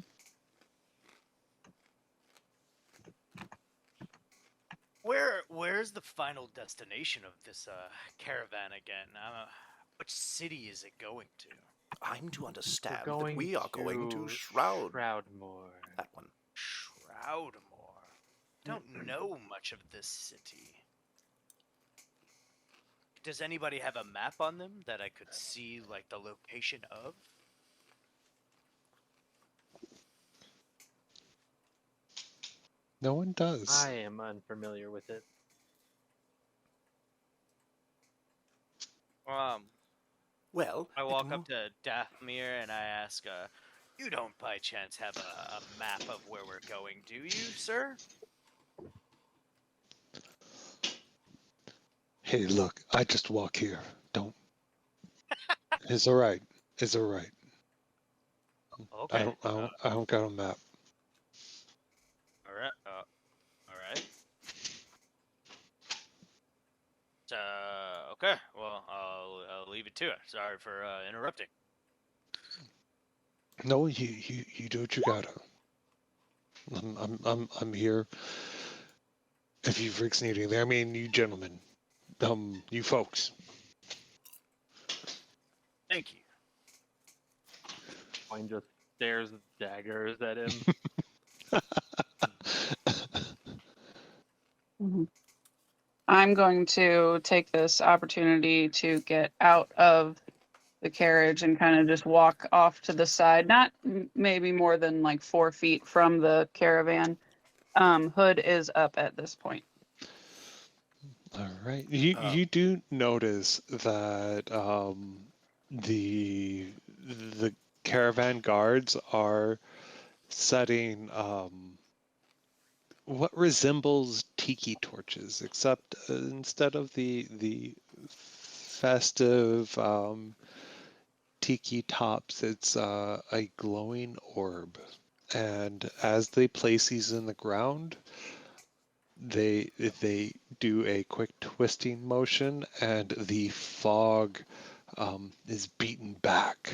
Where's the final destination of this caravan again? Which city is it going to? I'm to understand We're that we are going to Shroudmore. That one. Shroudmore. Don't know much of this city. Does anybody have a map on them that I could see, like, the location of? No one does. I am unfamiliar with it. Well, I walk up to Dathmir and I ask, you don't by chance have a map of where we're going, do you, sir? Hey, look, I just walk here. Don't. It's all right. It's all right. Okay. I don't got a map. Okay. Well, I'll leave it to it. Sorry for interrupting. No, you do what you gotta. I'm here. If you freaks need anything, I mean, you gentlemen, you folks. Thank you. Coin just stares daggers at him. Mhm. I'm going to take this opportunity to get out of the carriage and kind of just walk off to the side, not maybe more than like 4 feet from the caravan. Hood is up at this point. All right. You do notice that the caravan guards are setting what resembles tiki torches, except instead of the festive tiki tops, it's a glowing orb. And as they place these in the ground, they do a quick twisting motion, and the fog is beaten back.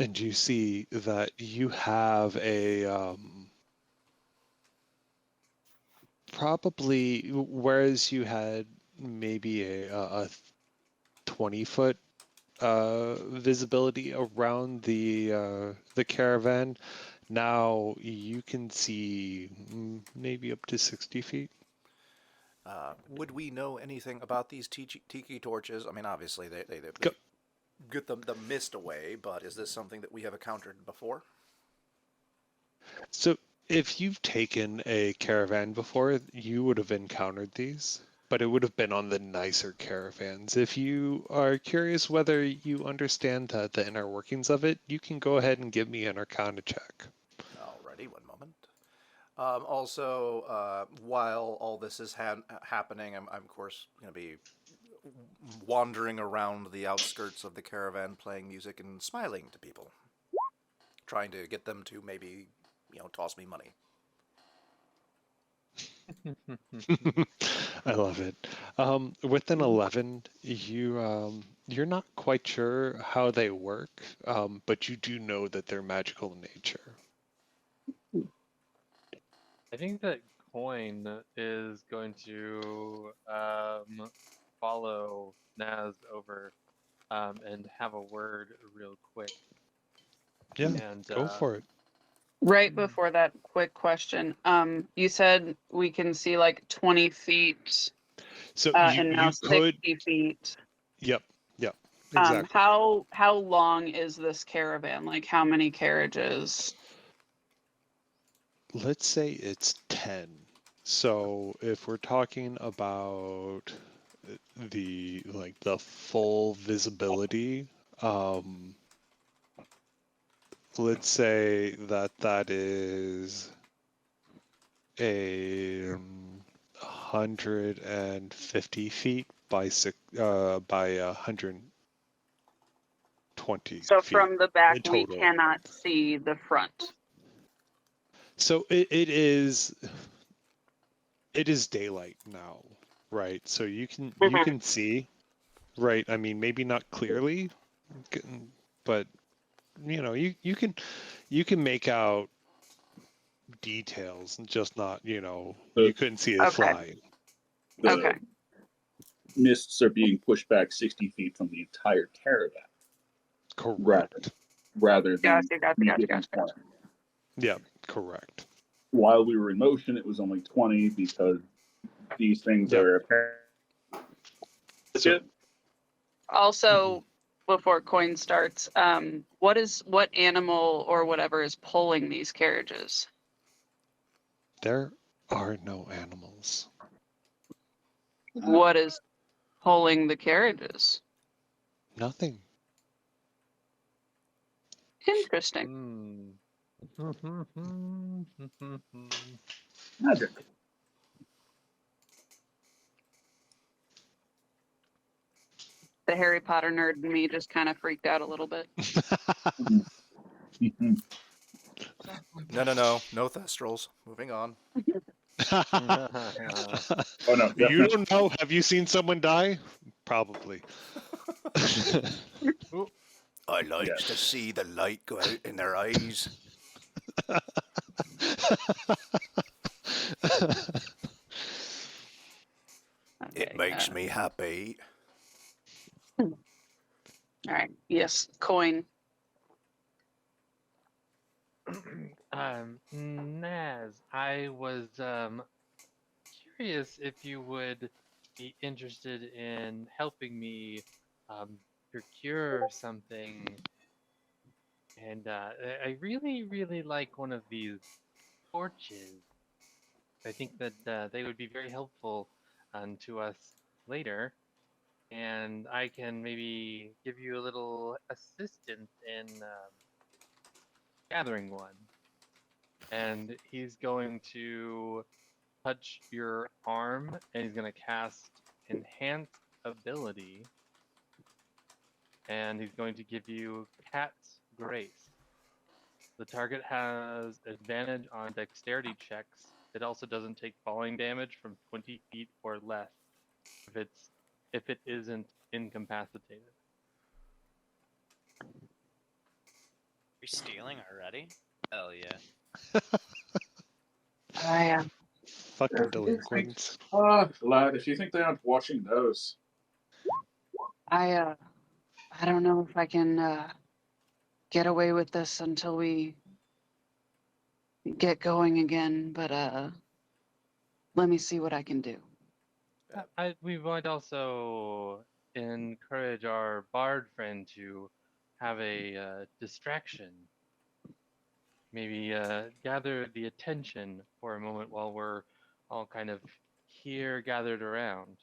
And you see that you have a probably, whereas you had maybe a 20-foot visibility around the caravan, now you can see maybe up to 60 feet. Would we know anything about these tiki torches? I mean, obviously they Go. get the mist away, but is this something that we have encountered before? So if you've taken a caravan before, you would have encountered these, but it would have been on the nicer caravans. If you are curious whether you understand the inner workings of it, you can go ahead and give me an Arcana check. Alrighty, one moment. Also, while all this is happening, I'm of course going to be wandering around the outskirts of the caravan, playing music and smiling to people, trying to get them to maybe, toss me money. I love it. With an 11, you're not quite sure how they work, but you do know that they're magical in nature. I think that Coin is going to follow Naz over and have a word real quick. Yeah, And go for it. Right before that quick question, you said we can see like 20 feet So and now you could, 60 feet. yep, exactly. How long is this caravan? Like how many carriages? Let's say it's 10. So if we're talking about the full visibility, let's say that is a 150 feet by 120 So feet from the back, in we total. cannot see the front. So it is daylight now, right? So you can see, right? I mean, maybe not clearly, but you can make out details, just not you couldn't see it Okay. flying. The Okay. mists are being pushed back 60 feet from the entire caravan, Correct. rather than Gotcha. Yeah, correct. while we were in motion, it was only 20 because these things Yep. are apparent. So, Also, before Coin starts, what animal or whatever is pulling these carriages? there are no animals. What is pulling the carriages? Nothing. Interesting. Magic. The Harry Potter nerd in me just kind of freaked out a little bit. No thestrals. Moving on. Oh no, You definitely. don't know. Have you seen someone die? Probably. Ooh, I like Yes. to see the light go out in their eyes. It Okay, makes me happy. all right. Yes, coin. Naz, I was curious if you would be interested in helping me um, procure something. And I really, really like one of these torches. I think that they would be very helpful to us later. And I can maybe give you a little assistance in gathering one. And he's going to touch your arm and he's going to cast Enhance Ability. And he's going to give you Cat's Grace. The target has advantage on dexterity checks. It also doesn't take falling damage from 20 feet or less if it isn't incapacitated. We stealing already? Hell yeah. I Fucking delinquents. Lad, if you think they aren't watching those. I don't know if I can get away with this until we get going again, but let me see what I can do. We might also encourage our bard friend to have a distraction. Maybe gather the attention for a moment while we're all kind of here gathered around.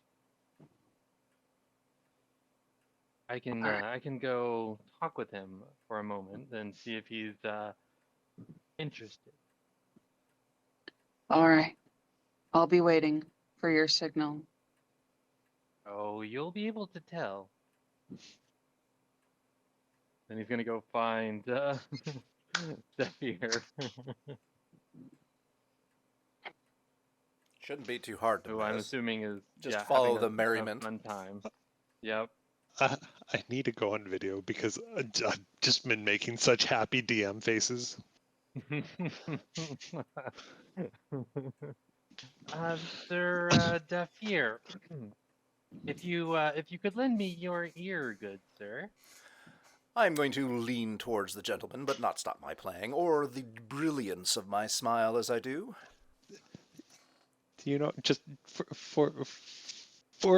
I can go talk with him for a moment and see if he's interested. All right. I'll be waiting for your signal. Oh, you'll be able to tell. Then he's gonna go find Zephyr, Shouldn't be too hard to who I'm miss. assuming is Just having follow a the merriment. fun time. Yep. I need to go on video because I've just been making such happy DM faces. Sir Zephyr, if you could lend me your ear, good sir. I'm going to lean towards the gentleman, but not stop my playing, or the brilliance of my smile as I do. You know, just for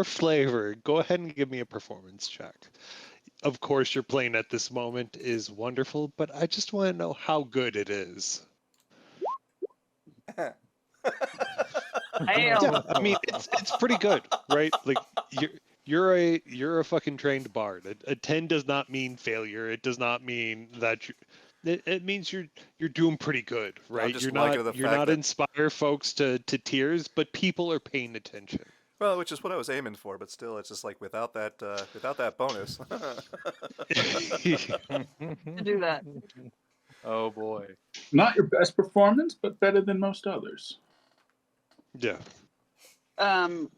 flavor, go ahead and give me a performance check. Of course, your playing at this moment is wonderful, but I just want to know how good it is. Damn. I mean, it's pretty good, right? Like you're a fucking trained bard. A 10 does not mean failure. It does not mean that it means you're doing pretty good, right? just You're liking the you're fact not that- inspire folks to tears, but people are paying attention. Well, which is what I was aiming for, but still, it's just like without that bonus. Do that. Oh boy. Not your best performance, but better than most others. Yeah.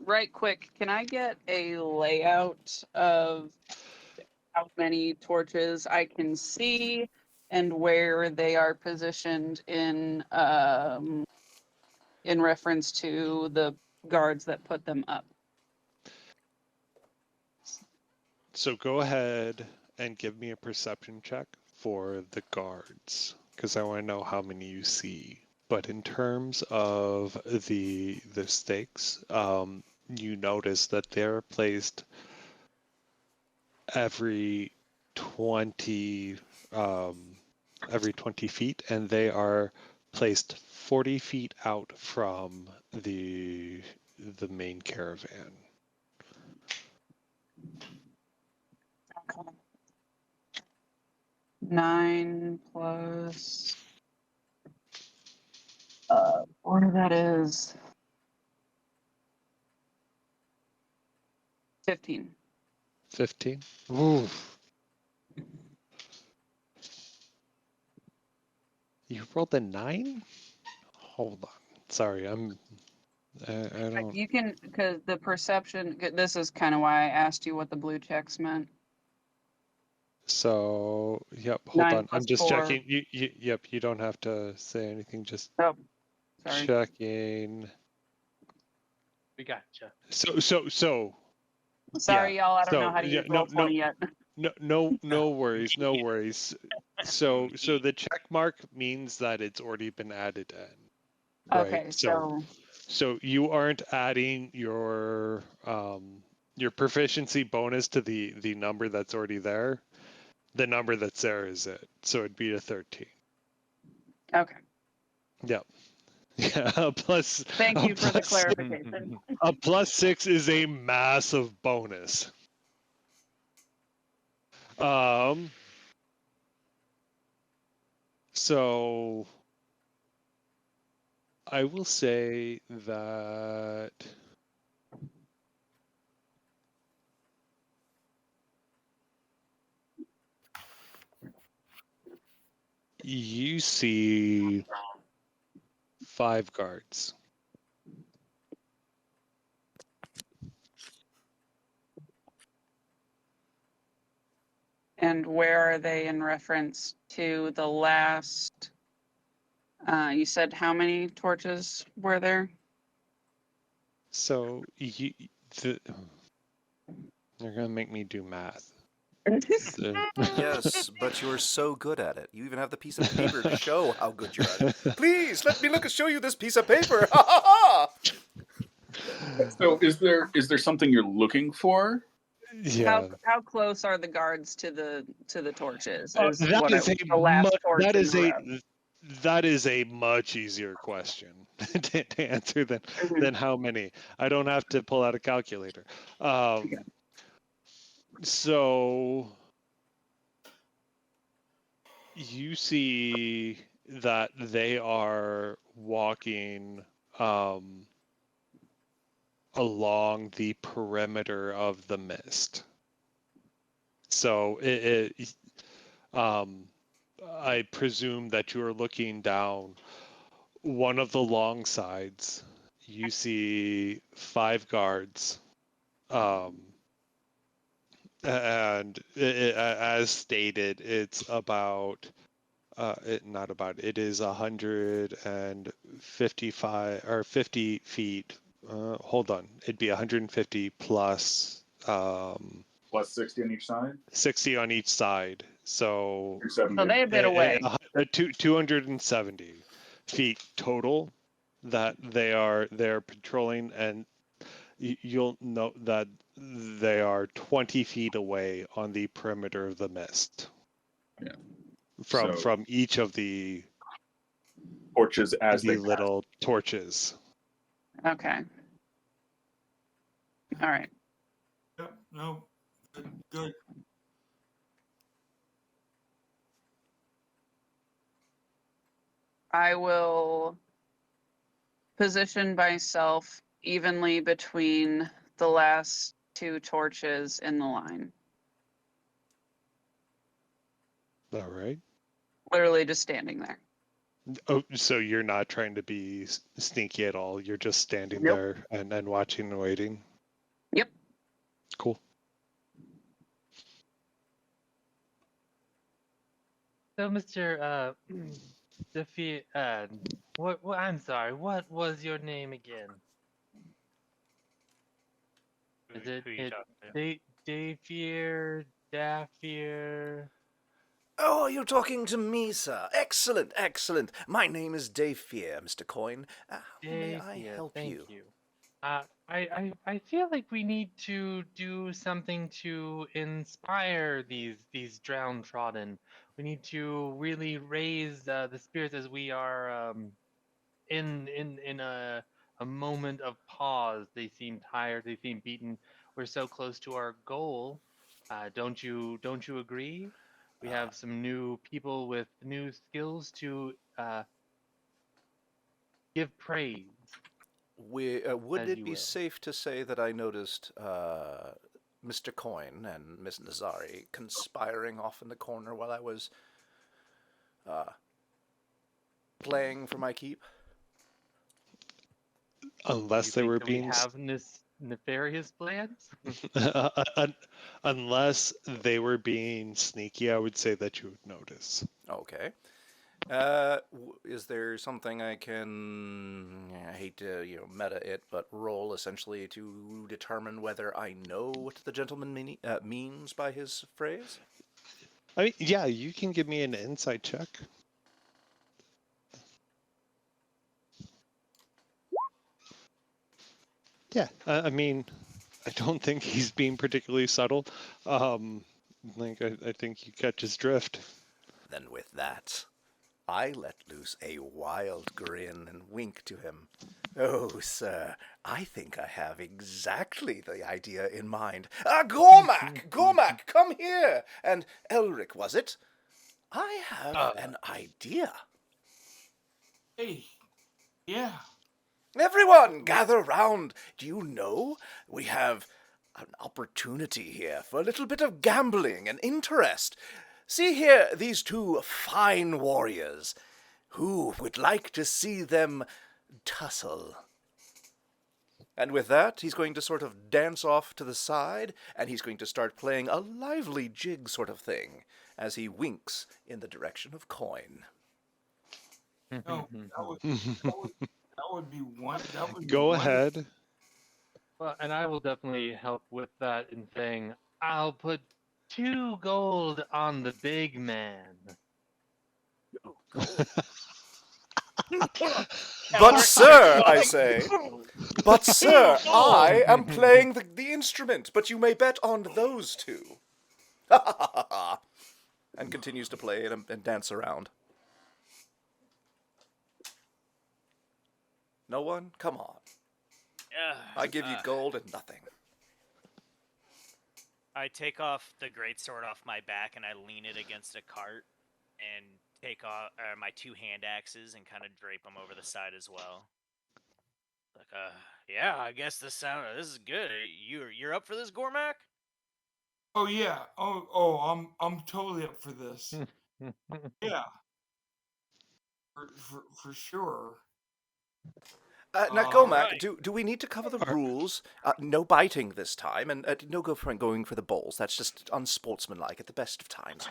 Right quick, can I get a layout of how many torches I can see and where they are positioned in reference to the guards that put them up? So go ahead and give me a perception check for the guards, because I want to know how many you see. But in terms of the stakes, you notice that they're placed every 20 feet, and they are placed 40 feet out from the main caravan. Okay. 9 plus what that is 15. 15? Ooh. You rolled a 9? Hold on. Sorry, I'm I don't. You can, because the perception, this is kind of why I asked you what the blue checks meant. So, yep, hold 9 on. I'm plus just 4. checking. Yep, you don't have to say anything. Just Oh, sorry. checking. We gotcha. So, Sorry, yeah. y'all. I don't know So, how to yeah, use Roll20 yet. no worries, no worries. So the check mark means that it's already been added in, right? Okay, so So you aren't adding your proficiency bonus to the number that's already there. The number that's there is it. So it'd be a 13. okay. Yep. Yeah. Thank you for the plus clarification. a +6 is a massive bonus. So I will say that you see 5 guards. And where are they in reference to the last? You said how many torches were there? So you're gonna make me do math. Yes, but you're so good at it. You even have the piece of paper to show how good you're at it. Please, let me show you this piece of paper. Ha ha ha! So is there something you're looking for? Yeah. How close are the guards to the torches? Is That what is the last torch in the row. that is a much easier question to answer Mhm. than how many. I don't have to pull out a calculator. So you see that they are walking along the perimeter of the mist. So I presume that you are looking down one of the long sides. You see 5 guards, and as stated, it's about it is 155 or 50 feet. Hold on, it'd be 150 plus Plus 60 on each side? 60 on each side. So 270. So they're a bit away. 270 feet total that they're patrolling, and you'll note that they are 20 feet away on the perimeter of the mist. Yeah. From each of the Torches as they pass. little torches. Okay. All right. Yep, no, good. I will position myself evenly between the last 2 torches in the line. All right. Literally just standing there. Oh, so you're not trying to be sneaky at all. You're just standing Nope. there and watching and waiting. Yep. Cool. So, Mr. Defeat, what? I'm sorry. What was your name again? Is it Dafier, Dafier? Oh, you're talking to me, sir. Excellent, excellent. My name is Dafier, Mr. Coin. How may I help Thank you? I feel like we need to do something to inspire these downtrodden. We need to really raise the spirits as we are in a moment of pause. They seem tired. They seem beaten. We're so close to our goal. Don't you agree? We have some new people with new skills to give praise. Would As it you be will. safe to say that I noticed Mr. Coin and Miss Nazari conspiring off in the corner while I was playing for my keep? Unless You they think were that we being have nefarious plans? unless they were being sneaky, I would say that you would notice. Okay. Is there something I can? I hate to meta it, but roll essentially to determine whether I know what the gentleman means by his phrase? I mean, yeah, you can give me an insight check. Yeah, I mean, I don't think he's being particularly subtle. I think you catch his drift. Then with that, I let loose a wild grin and wink to him. Oh, sir, I think I have exactly the idea in mind. Gormac! Gormac, come here! And Elric, was it? I have an idea. Hey, yeah. Everyone, gather round. Do you know we have an opportunity here for a little bit of gambling and interest? See here these two fine warriors. Who would like to see them tussle? And with that, he's going to sort of dance off to the side, and he's going to start playing a lively jig sort of thing as he winks in the direction of coin. No, that would be one. That would be Go wonderful. ahead. Well, and I will definitely help with that in saying I'll put 2 gold on the big man. But sir, I say, but sir, I am playing the instrument, but you may bet on those two. And continues to play and dance around. No one? Come on. I give you gold and nothing. I take off the greatsword off my back and I lean it against a cart and take off my 2 hand axes and kind of drape them over the side as well. Like, yeah, I guess this is good. You're up for this, Gormac? Oh yeah. Oh, I'm totally up for this. Yeah. For sure. Now, Gomac, Right. do we need to cover the rules? No biting this time, and no going for the balls. That's just unsportsmanlike at the best of times.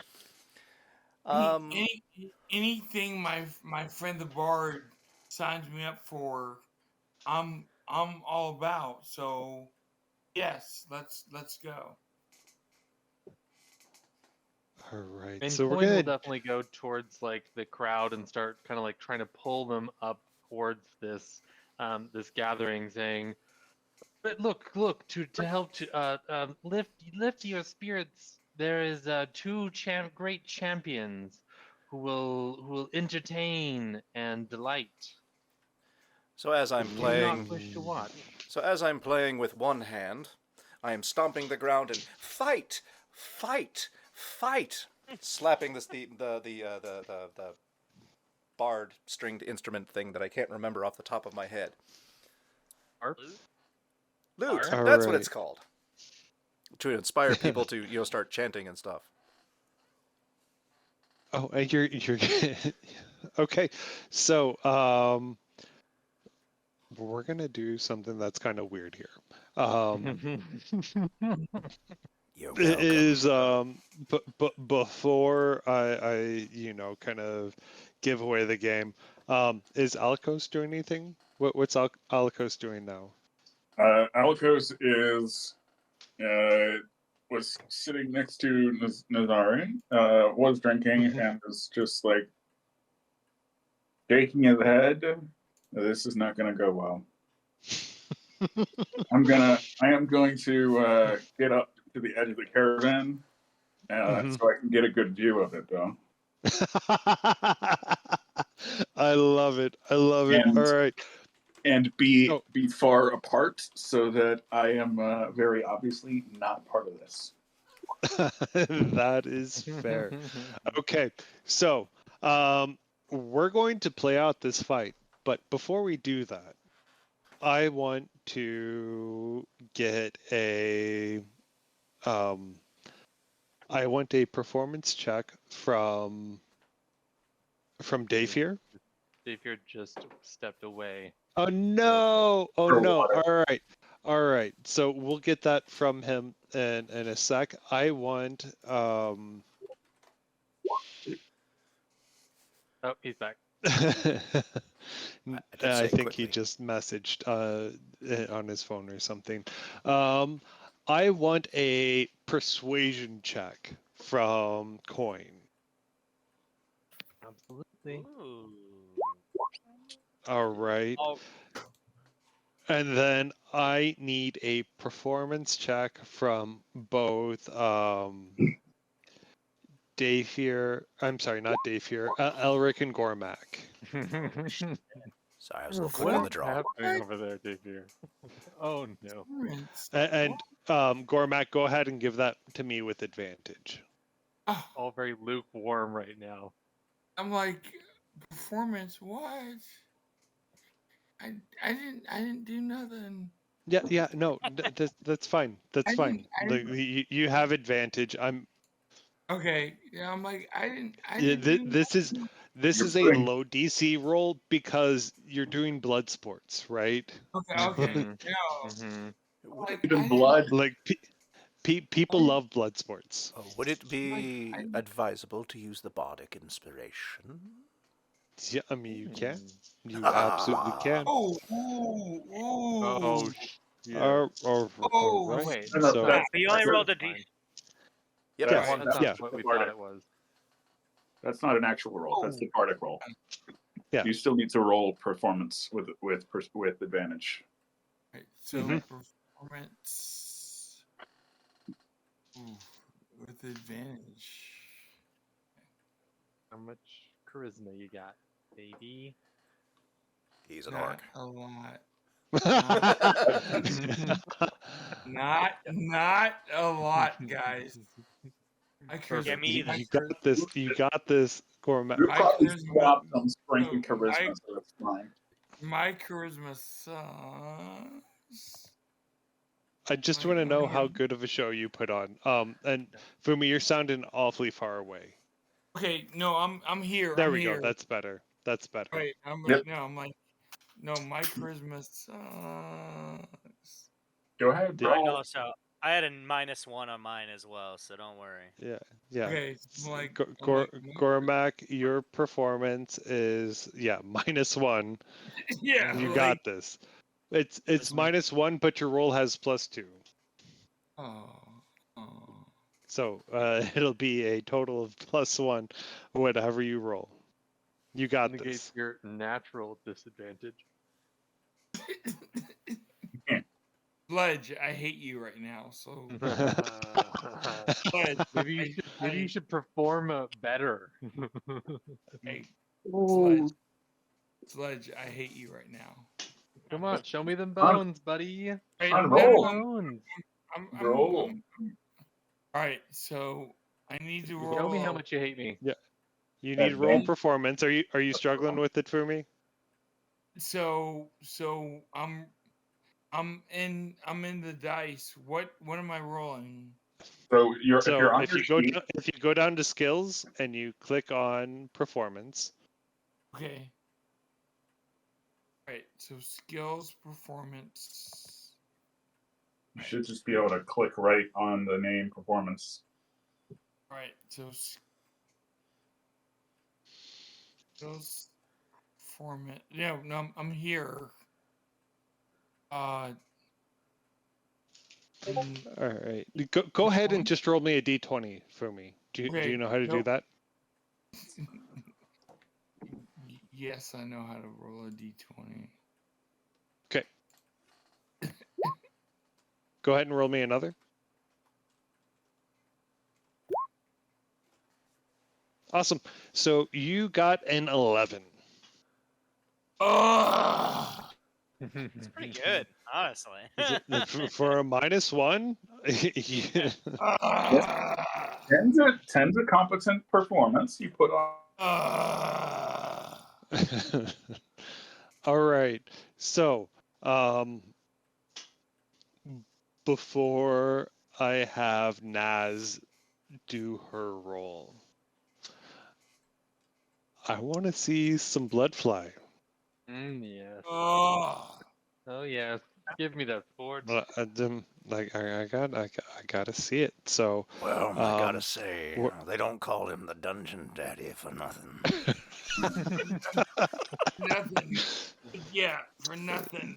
Anything my friend the bard signs me up for, I'm all about. So yes, let's go. All right, And so Coin we're will gonna. definitely go towards like the crowd and start kind of like trying to pull them up towards this this gathering, saying, "But look to help to lift your spirits. There is 2 great champions who will entertain and delight. So as I'm If you do not playing, wish to watch." with one hand, I am stomping the ground and fight, fight, fight, slapping the bard stringed instrument thing that I can't remember off the top of my head. Harp? Lute. All That's what right. it's called. To inspire people to start chanting and stuff. Oh, and you're okay. So we're gonna do something that's kind of weird here. You're It welcome. is but before I kind of give away the game. Is Alikos doing anything? What's Alikos doing now? Alikos is was sitting next to Nazari, was drinking, and is just like shaking his head. This is not going to go well. I am going to get up to the edge of the caravan, so I can get a good view of it, though. I love it. I love it. And- All right. And be far apart so that I am very obviously not part of this. That is fair. Okay, so we're going to play out this fight, but before we do that, I want to get a performance check from Dafier. Xavier just stepped away. Oh no! Oh For no! water. All right. So we'll get that from him in a sec. I want Oh, he's back. I did I say think he quickly. just messaged on his phone or something. I want a persuasion check from Coin. Absolutely. Ooh. All right. Oh, And then I need a performance check from both Dave here. I'm sorry, not Dave here. Elric and Gormak. Sorry, I was a little quick What on is the draw. happening over there, Davey? Oh no. And Gormak, go ahead and give that to me with advantage. Oh, All very lukewarm right now. I'm like, performance? What? I didn't do nothing. Yeah, no, that's fine. That's I fine. didn't. You have advantage. Okay, yeah, I'm like, I Yeah, didn't do this is nothing. a low DC roll because you're doing blood sports, right? Okay, Mhm. no, Mhm. Would it, like I Even didn't. blood. Like people love blood sports. would it Like, be advisable to use the bardic inspiration? Yeah, I mean you can. Hmm. You absolutely can. oh, ooh, Oh ooh, yeah. All oh, right. Wait. No, no, So that's, but you only that's, rolled a Fine. D. Yep. yes, Right. That's not yeah, what we Bardic. thought it was. That's not an actual roll. That's the bardic roll. yeah. You still need to roll performance with advantage. right, so Mhm. performance ooh, with advantage. How much charisma you got, baby? He's an Not orc. a lot. You, Not a lot, guys. My Yeah, charisma. me either. you got this. You got this, Gourmet. You My probably charisma. swapped on strength No, and charisma, so that's fine. my charisma sucks. I just Like, want to know okay. how good of a show you put on. And Fumi, you're sounding awfully far away. Okay, no, I'm here. There I'm we here. go. That's better. That's better. Right, Yep. I'm like, no, my charisma sucks. Go ahead, Yeah. I roll. know, so I had a -1 on mine as well, so don't worry. Yeah. Yeah. Okay, I'm like, Gormac, your performance is -1. yeah, You like, got this. It's -1, but your roll has +2. oh. So it'll be a total of +1, whatever you roll. You got Negate this. your natural disadvantage. Sledge, I hate you right now. So Maybe you should perform better. hey, Sledge, I hate you right now. Come on, show me them bones, buddy. Hey, On no, roll. Bones. Roll. All right, so I need to roll. Show me how much you hate me. You need roll Advantage. performance. Are you struggling with it for me? So I'm in the dice. What am I rolling? So if you're So on if your you go sheet, if you go down to skills and you click on performance, Okay. All right, so skills, performance. you should just be able to click right on the name performance. All right, so skills, performance. No, I'm here. all right. Go ahead and just roll me a d20 for me. Do you know how to do that? Yes, I know how to roll a d20. Okay. Go ahead and roll me another. Awesome. So you got an 11. Oh, It's pretty good, honestly. For a -1? Yeah. Ten's a competent performance. You put on. All right. So, before I have Naz do her roll, I want to see some blood fly. Yes. Oh, Oh yes. Give me that sword. Like I gotta see it. So Well, I gotta Um, say, wh- they don't call him the Dungeon Daddy for nothing. nothing. Yeah, for nothing.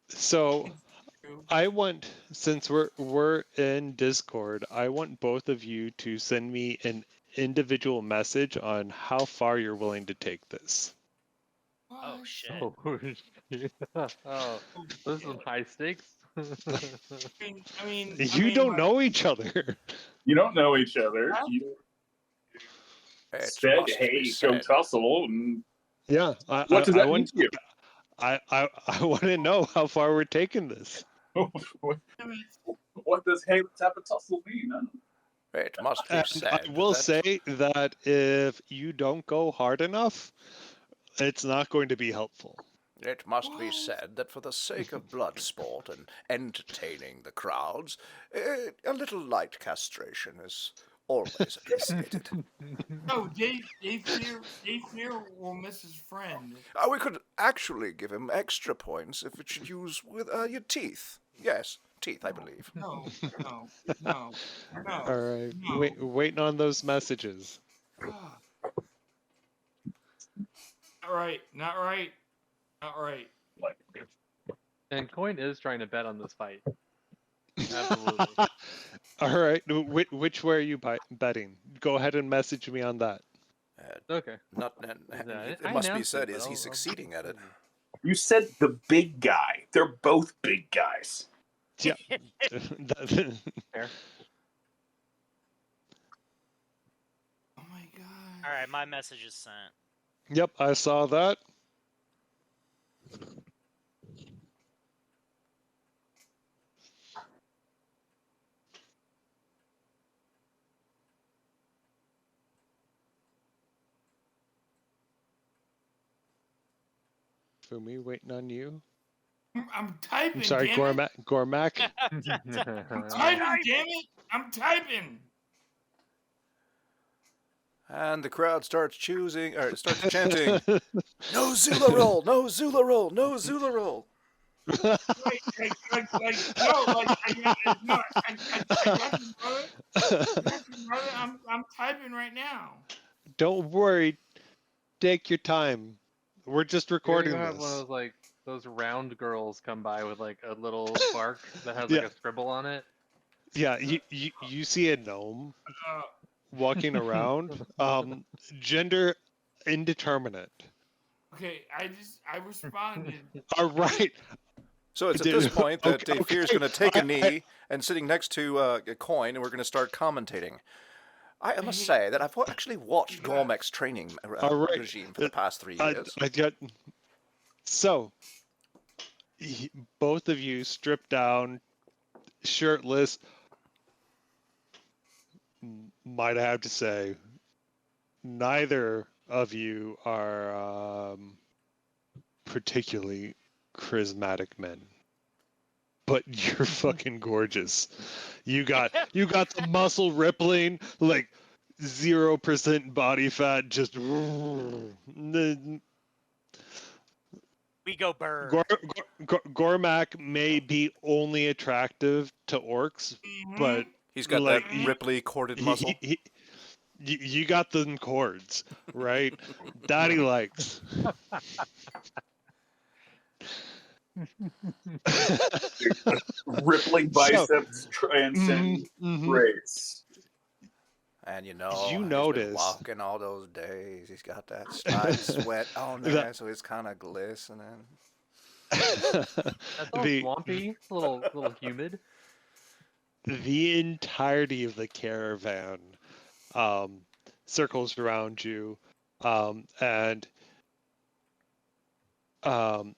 so It's true. I want, since we're in Discord, I want both of you to send me an individual message on how far you're willing to take this. Oh What? shit. Oh, shit. Oh, this is high stakes. You don't know each other. You don't know each other. Huh? You It said, must be "Hey, go said. tussle," and Yeah, what does I that mean want to you? I want to know how far we're taking this. I mean, What does "Hey, let's have a tussle" mean? I don't know. It must be And said I will that say that if you don't go hard enough, it's not going to be helpful. it must be what? said that for the sake of blood sport and entertaining the crowds, a little light castration is always appreciated. No, they fear will miss his friend. We could actually give him extra points if it should use with your teeth. Yes, teeth, I believe. No, no, no, no, All right, no. waiting on those messages. Ah. Not right, not right, not right. Like, And Coin is trying to bet on this fight. Absolutely. All right, which way are you betting? Go ahead and message me on that. Okay. It I must be announced said, it, but is he I'll succeeding at it? you said the big guy. They're both big guys. Yeah. Fair. Oh my god. All right, my message is sent. Yep, I saw that. Fumi, waiting on you. I'm typing, I'm sorry, damn it. Gormac. I'm typing, damn it. I'm typing. And the crowd starts starts chanting, "No Zula roll! No Zula roll! No Zula roll!" No, I got you, brother. I got you, brother. I'm typing right now. Don't worry. Take your time. We're just You're gonna recording go have one of this. those like those round girls come by with like a little bark that has Yeah. like a scribble on it. Yeah, you see a gnome Uh, walking around. Gender indeterminate. okay, I responded. All right. So it's at this point that Okay, Dave Fear's okay. going to take a knee and sitting next to a coin, and we're going to start commentating. I must say that I've actually watched Gormek's training All right. regime for the past 3 I years. got. So, both of you stripped down, shirtless. Might I have to say, neither of you are particularly charismatic men, but you're fucking gorgeous. You got the muscle rippling, like 0% body fat, just We go burr. Gormac may be only attractive to orcs, but He's got like that Ripley corded muscle. you got them cords, right? Daddy likes. Rippling biceps transcend race. And You he's been notice. walking all those days. He's got that slight sweat on there, so it's kind of glistening. That's all swampy, a little humid. The entirety of the caravan circles around you, and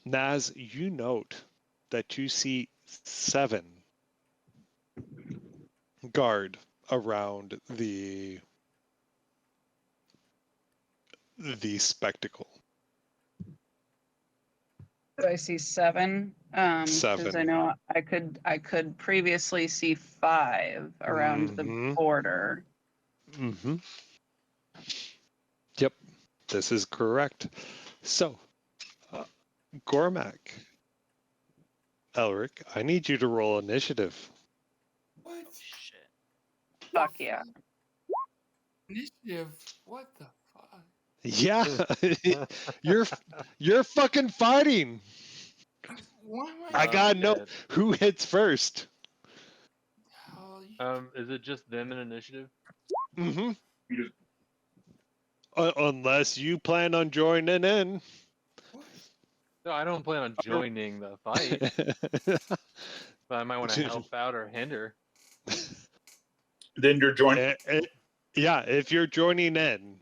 Naz, you note that you see 7 guard around the spectacle. I see 7. Because 7. I know I could previously see 5 around the border. Yep, this is correct. So, Gormak. Elric, I need you to roll initiative. What? Shit. Fuck yeah. Initiative? What the fuck? Yeah, you're fucking fighting. Why am I? I gotta know Shit. who hits first. Hell, you- Is it just them in initiative? Mm-hmm. You just- Unless you plan on joining in. what? No, I don't plan on joining the fight, but I might want to help out or hinder. Then you're joining. Yeah, if you're joining in.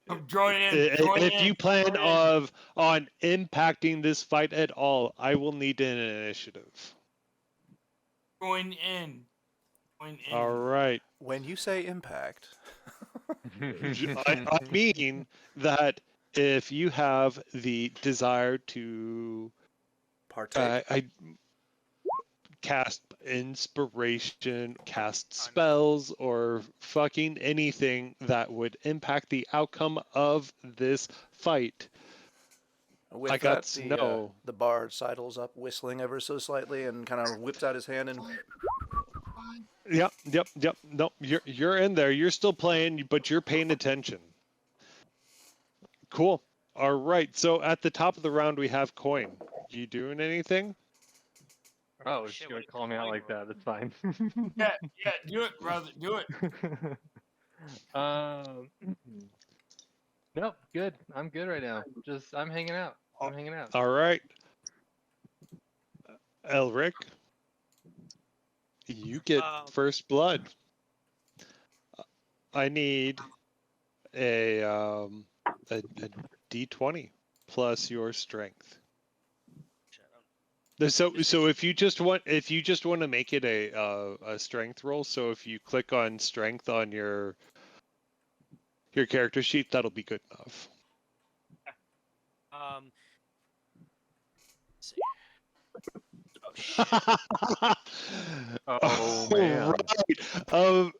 I'm joining in. Join If in, you plan join in. on impacting this fight at all, I will need an initiative. Join in. Join in. All right. When you say impact, I mean that if you have the desire to partake. I cast inspiration, cast spells, or fucking anything that would impact the outcome of this fight. With I got that, snow. the bard sidles up, whistling ever so slightly, and kind of whips out his hand and Yep. No, you're in there. You're still playing, but you're paying attention. Cool. All right. So at the top of the round, we have coin. You doing anything? Oh, Shit, she's what gonna is call me out coin like roll? that. That's fine. Yeah, do it, brother. Do it. Nope, good. I'm good right now. I'm hanging out. I'm hanging out. All right. Elric, you get first blood. I need a D20 plus your strength. So if you just want to make it a strength roll, so if you click on strength on your character sheet, that'll be good enough. Let's see. Oh shit. Oh man. Right.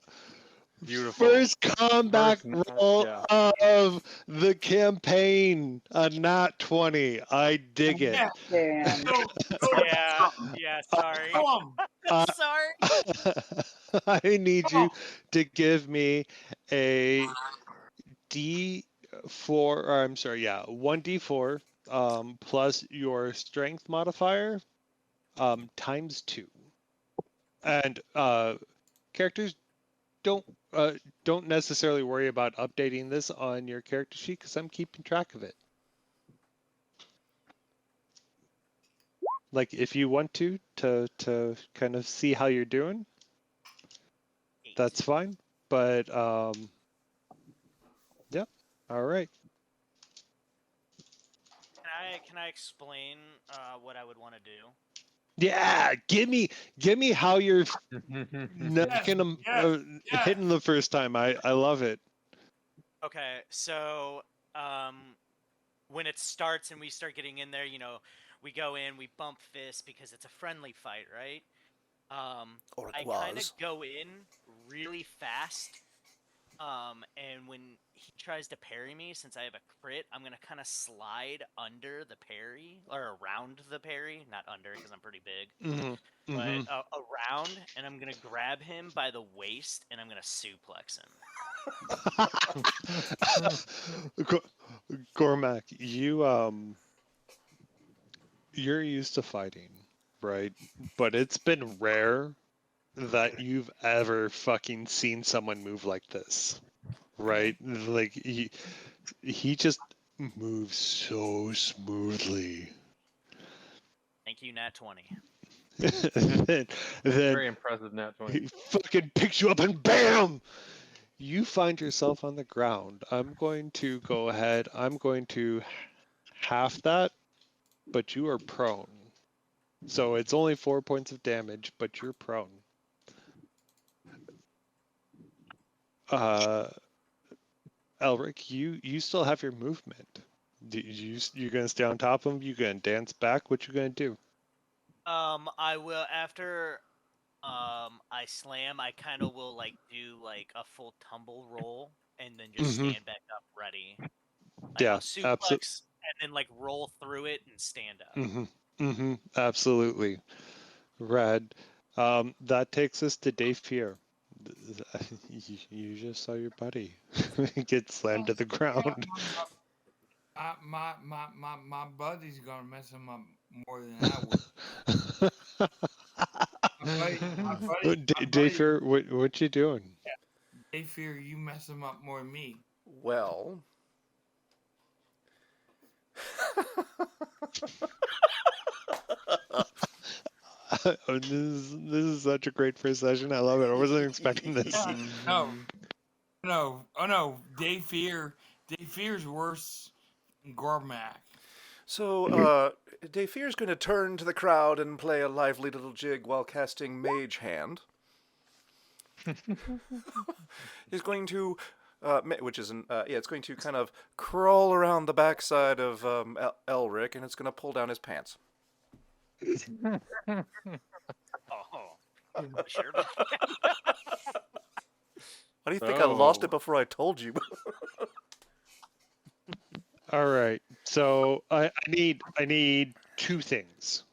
Beautiful. First combat First roll yeah. of the campaign, a nat 20. I dig it. Yeah. Damn. Go, go. Yeah, sorry. Go on. Sorry. I need Come on. you to give me a D4, or I'm sorry, yeah, 1D4 plus your strength modifier times 2. And characters don't necessarily worry about updating this on your character sheet because I'm keeping track of it. Like if you want to kind of see how you're doing, 8. that's fine. But yep. All right. Can I explain what I would want to do? Yeah, give me how you're knocking them, yes. hitting the first time. I love it. Okay, so when it starts and we start getting in there, we go in, we bump fists because it's a friendly fight, right? or I kind of go in really fast, and when he tries to parry me, since I have a crit, I'm gonna kind of slide under the parry, or around the parry, not under because I'm pretty big, but around, and I'm gonna grab him by the waist and I'm gonna suplex him. Gormak, you're used to fighting, right? But it's been rare that you've ever fucking seen someone move like this, right? Like he just moves so smoothly. Thank you, Nat 20. then Very impressive nat 20. he fucking picks you up and BAM! You find yourself on the ground. I'm going to go ahead. I'm going to half that, but you are prone. So it's only 4 points of damage, but you're prone. Elric, you still have your movement. You're gonna stay on top of him. You gonna dance back? What you gonna do? I will after I slam. I kind of will do a full tumble roll and then just stand back up ready. Yeah, I'll suplex then like roll through it and stand up. Absolutely. Rad. That takes us to day fear. You just saw your buddy get slammed to the ground. My buddy's gonna mess him up more than I would. Day fear, what you doing? They fear you mess him up more than me. Well. This is such a great first session. I love it. I wasn't expecting this. No. Oh no. Day fear's worse than Gormac. So, Dayfear's going to turn to the crowd and play a lively little jig while casting Mage Hand. He's going to, it's going to kind of crawl around the backside of Elric, and it's going to pull down his pants. Oh, sure. About that? Why do you think I lost it before I told you? All right. So I need two things.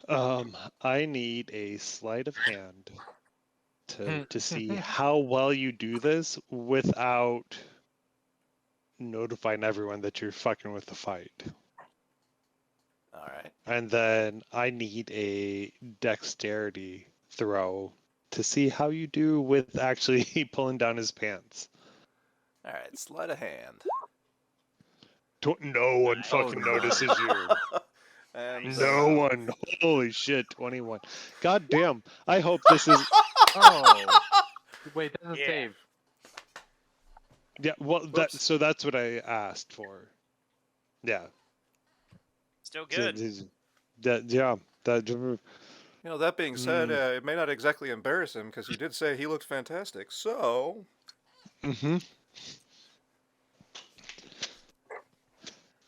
I need a sleight of hand to see how well you do this without notifying everyone that you're fucking with the fight. All right. And then I need a dexterity throw to see how you do with actually pulling down his pants. All right, sleight of hand. No one fucking notices you. And, No one. Holy shit, 21. God damn. I hope this is... Oh. Wait, that's a Yeah. save. Yeah, well, so that's what I asked for. Yeah. Still good. You know, that being said, it may not exactly embarrass him because you did say he looked fantastic. So,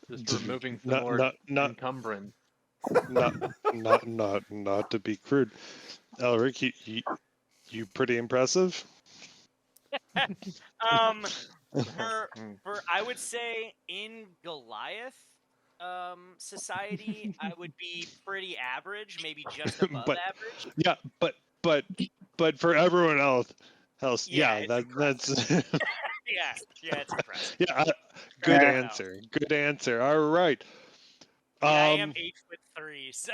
Just removing some more encumbrance. Not to be crude. Elric, you pretty impressive. For I would say in Goliath society, I would be pretty average, maybe just above average. Yeah, but for everyone else, Yeah, that's yeah, it's impressive. yeah. Good answer. Good answer. All right. I am 8'3", so.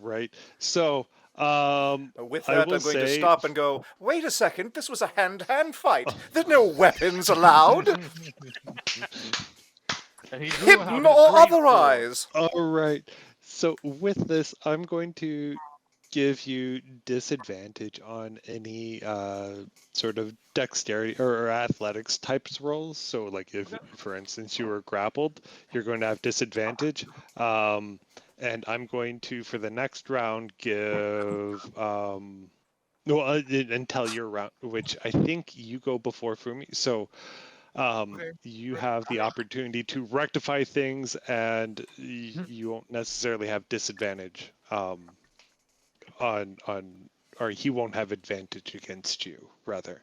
Right. So, with that, I'm going to stop and go, wait a second, this was a hand-to-hand fight. There's no weapons allowed. Hidden or otherwise. All right. So with this, I'm going to give you disadvantage on any sort of dexterity or athletics types rolls. So like if, for instance, you were grappled, you're going to have disadvantage. And I'm going to, for the next round, give until your round, which I think you go before Fumi. So you have the opportunity to rectify things, and you won't necessarily have disadvantage or he won't have advantage against you, rather.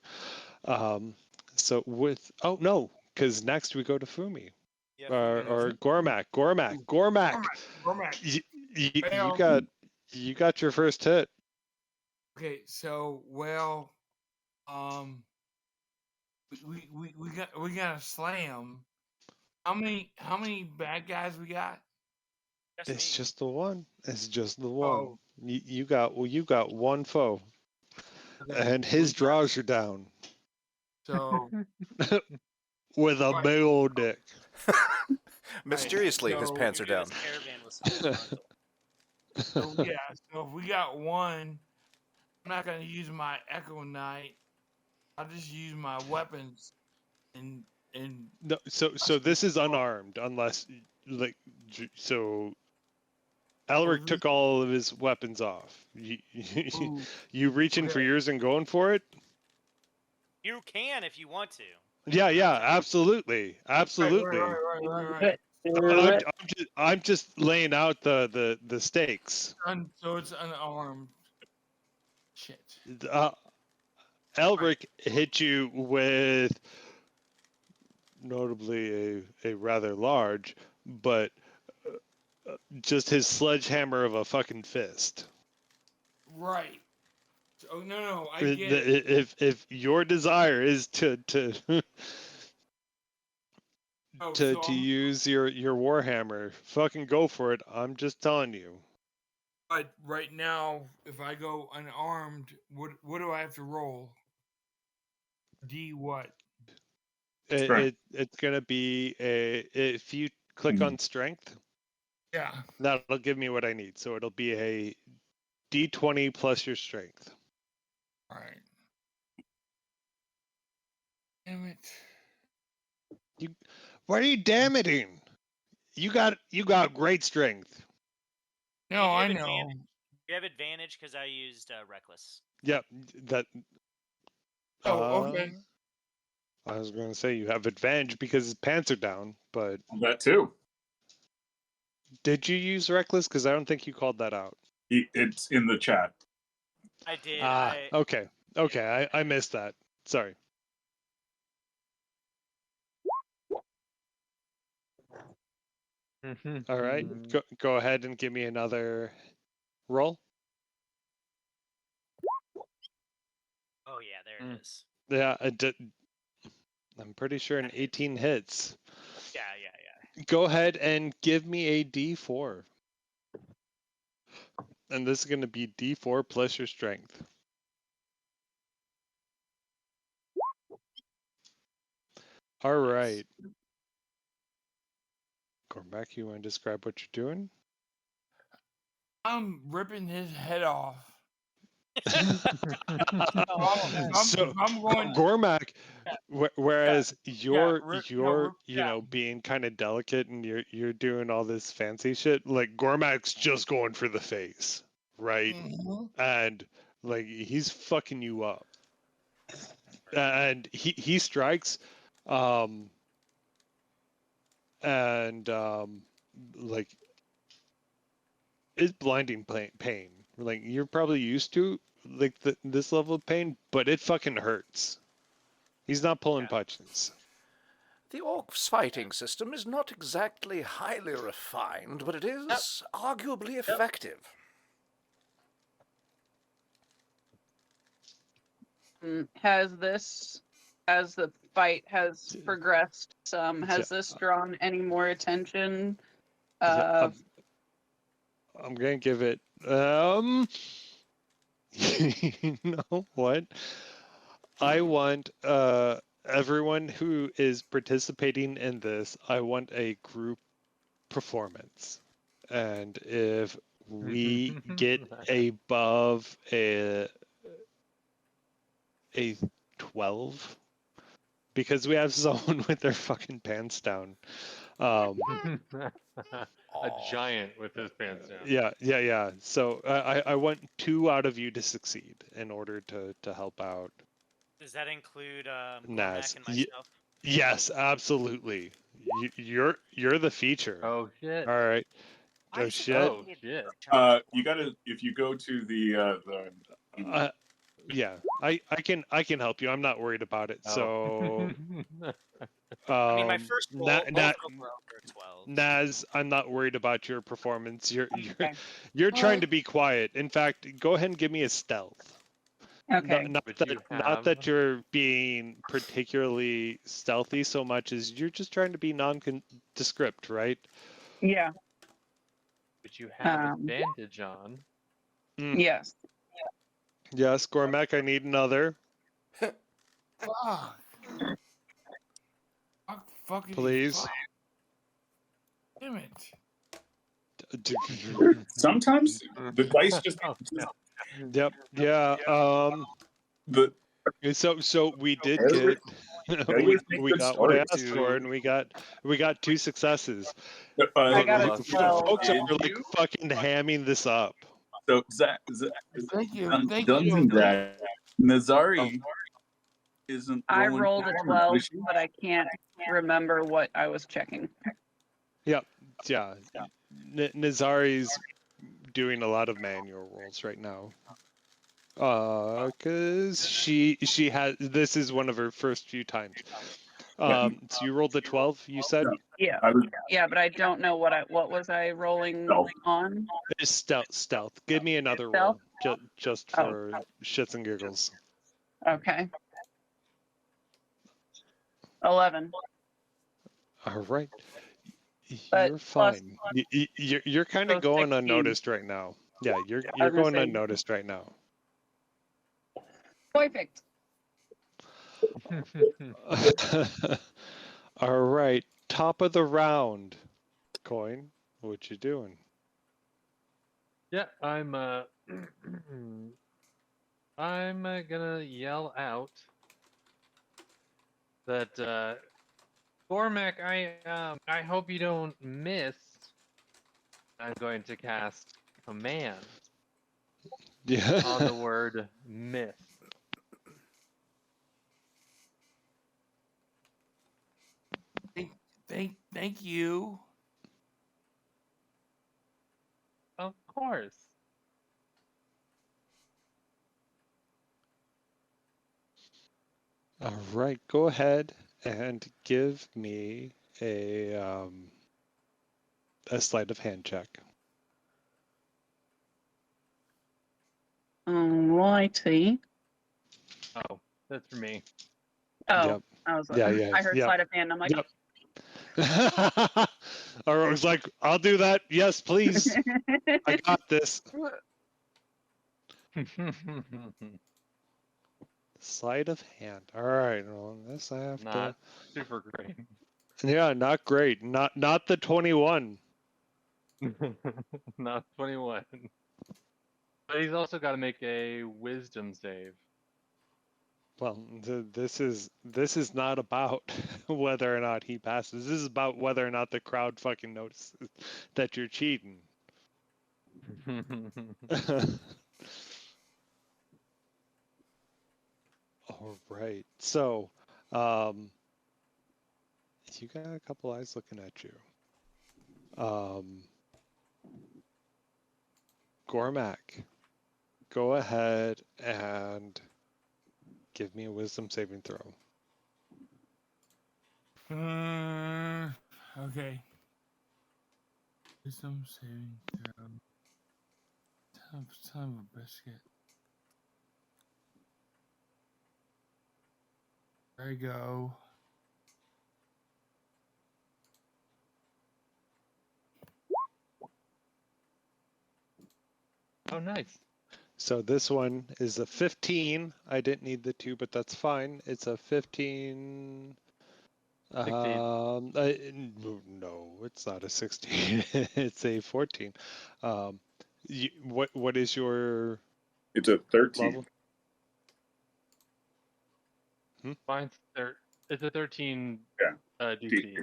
So with because next we go to Fumi. Yeah, Or Gormac. You got your first hit. Okay, so we got a slam. How many bad guys we got? It's just the one. It's just the one. Oh. You got one foe, and his draws are down. So with a big old dick. Mysteriously, his pants are down. So if we got one, I'm not gonna use my Echo Knight. I'll just use my weapons and no. So this is unarmed, unless Elric took all of his weapons off. You reaching for yours and going for it? You can if you want to. Yeah, absolutely. Right. I'm just laying out the stakes. So it's unarmed. Shit. Elric hit you with notably a rather large, but just his sledgehammer of a fucking fist. Right. Oh no, I get it. If your desire is to Oh, to so to I'm, use your warhammer, fucking go for it. I'm just telling you. but right now, if I go unarmed, what do I have to roll? D what? Strength. It's gonna be if you click on strength, Yeah. that'll give me what I need. So it'll be a D20 plus your strength. All right. Damn it. Why are you damaging? You got great strength. No, you I have know. You have advantage because I used reckless. Yep, that. Oh, okay. I was going to say you have advantage because his pants are down, but That too. did you use reckless? Because I don't think you called that out. It's in the chat. I did. Okay, I missed that. Sorry. All right, go ahead and give me another roll. Oh yeah, there it is. Yeah, I'm pretty sure an 18 hits. Yeah. Go ahead and give me a D4. And this is going to be D4 plus your strength. All right. Cormac, you want to describe what you're doing? I'm ripping his head off. So, I'm going. Gormac, whereas you're rip- being kind of delicate and you're doing all this fancy shit, like Gormac's just going for the face, right? Mhm. And like he's fucking you up, and he strikes, and like it's blinding pain. Like you're probably used to like this level of pain, but it fucking hurts. He's not pulling punches. The Orc's fighting system is not exactly highly refined, but it is arguably effective. Has this, as the fight has progressed some, has this drawn any more attention? I'm gonna give it. You know what? I want everyone who is participating in this. I want a group performance, and if we get above a 12, because we have someone with their fucking pants down. A giant with his pants down. Yeah. So I want 2 out of you to succeed in order to help out. Does that include Nas. Cormac and myself? Yes, absolutely. You're the feature. Oh shit. All right. Oh shit. Oh shit. You gotta, if you go to the Yeah, I can help you. I'm not worried about it. So I mean, my first roll, both of them were over 12. Naz, I'm not worried about your performance. You're Okay. you're trying to be quiet. In fact, go ahead and give me a stealth. Okay. Not that you're being particularly stealthy so much as you're just trying to be nondescript, right? Yeah. But you have advantage on. Yes. Yes, Cormac, I need another. Fuck. Fucking. Please. Fuck. Damn it. sometimes the dice just Yep. Yeah. the So we did get we got what I asked for, and we got 2 successes. I got a 12. Folks are like fucking hamming this up. So Thank you. Duns and Dragons, Nazari isn't. I rolling rolled a performance, 12, is she? but I can't remember what I was checking. Yeah. Nazari's doing a lot of manual rolls right now. Cause she has, this is one of her first few times. So you rolled the 12, you said? Yeah. I was Yeah, but I don't know what was I rolling Stealth. on? It's stealth. Give me another Stealth? roll, just Oh. for shits and giggles. Okay. 11. All right. But You're plus- fine. You're kind of so going 16. unnoticed right now. Yeah, you're I was gonna going say- unnoticed right now. Perfect. All right, top of the round. Coin, what you doing? Yeah, I'm I'm gonna yell out that Gormac, I hope you don't miss. I'm going to cast command Yeah. on the word miss. Thank you. Of course. All right, go ahead and give me a sleight of hand check. Alrighty. Oh, that's for me. Oh, Yep. I was. Yeah. I heard sleight of hand. I'm like, Yep. I was like, I'll do that. Yes, please. I got this. Sleight of hand. All right. Well, this I have Not super great. to. Yeah, not great. Not the 21. Not 21. But he's also got to make a wisdom save. Well, this is not about whether or not he passes. This is about whether or not the crowd fucking notices that you're cheating. All right. So, you got a couple eyes looking at you. Gormac, go ahead and give me a wisdom saving throw. Okay. Wisdom saving throw. Son of a biscuit. There you go. Oh, nice. So this one is a 15. I didn't need the 2, but that's fine. It's a 15. 16. No, it's not a 16. It's a 14. What is your It's a 13. level? Mine's it's a 13 Yeah. DC.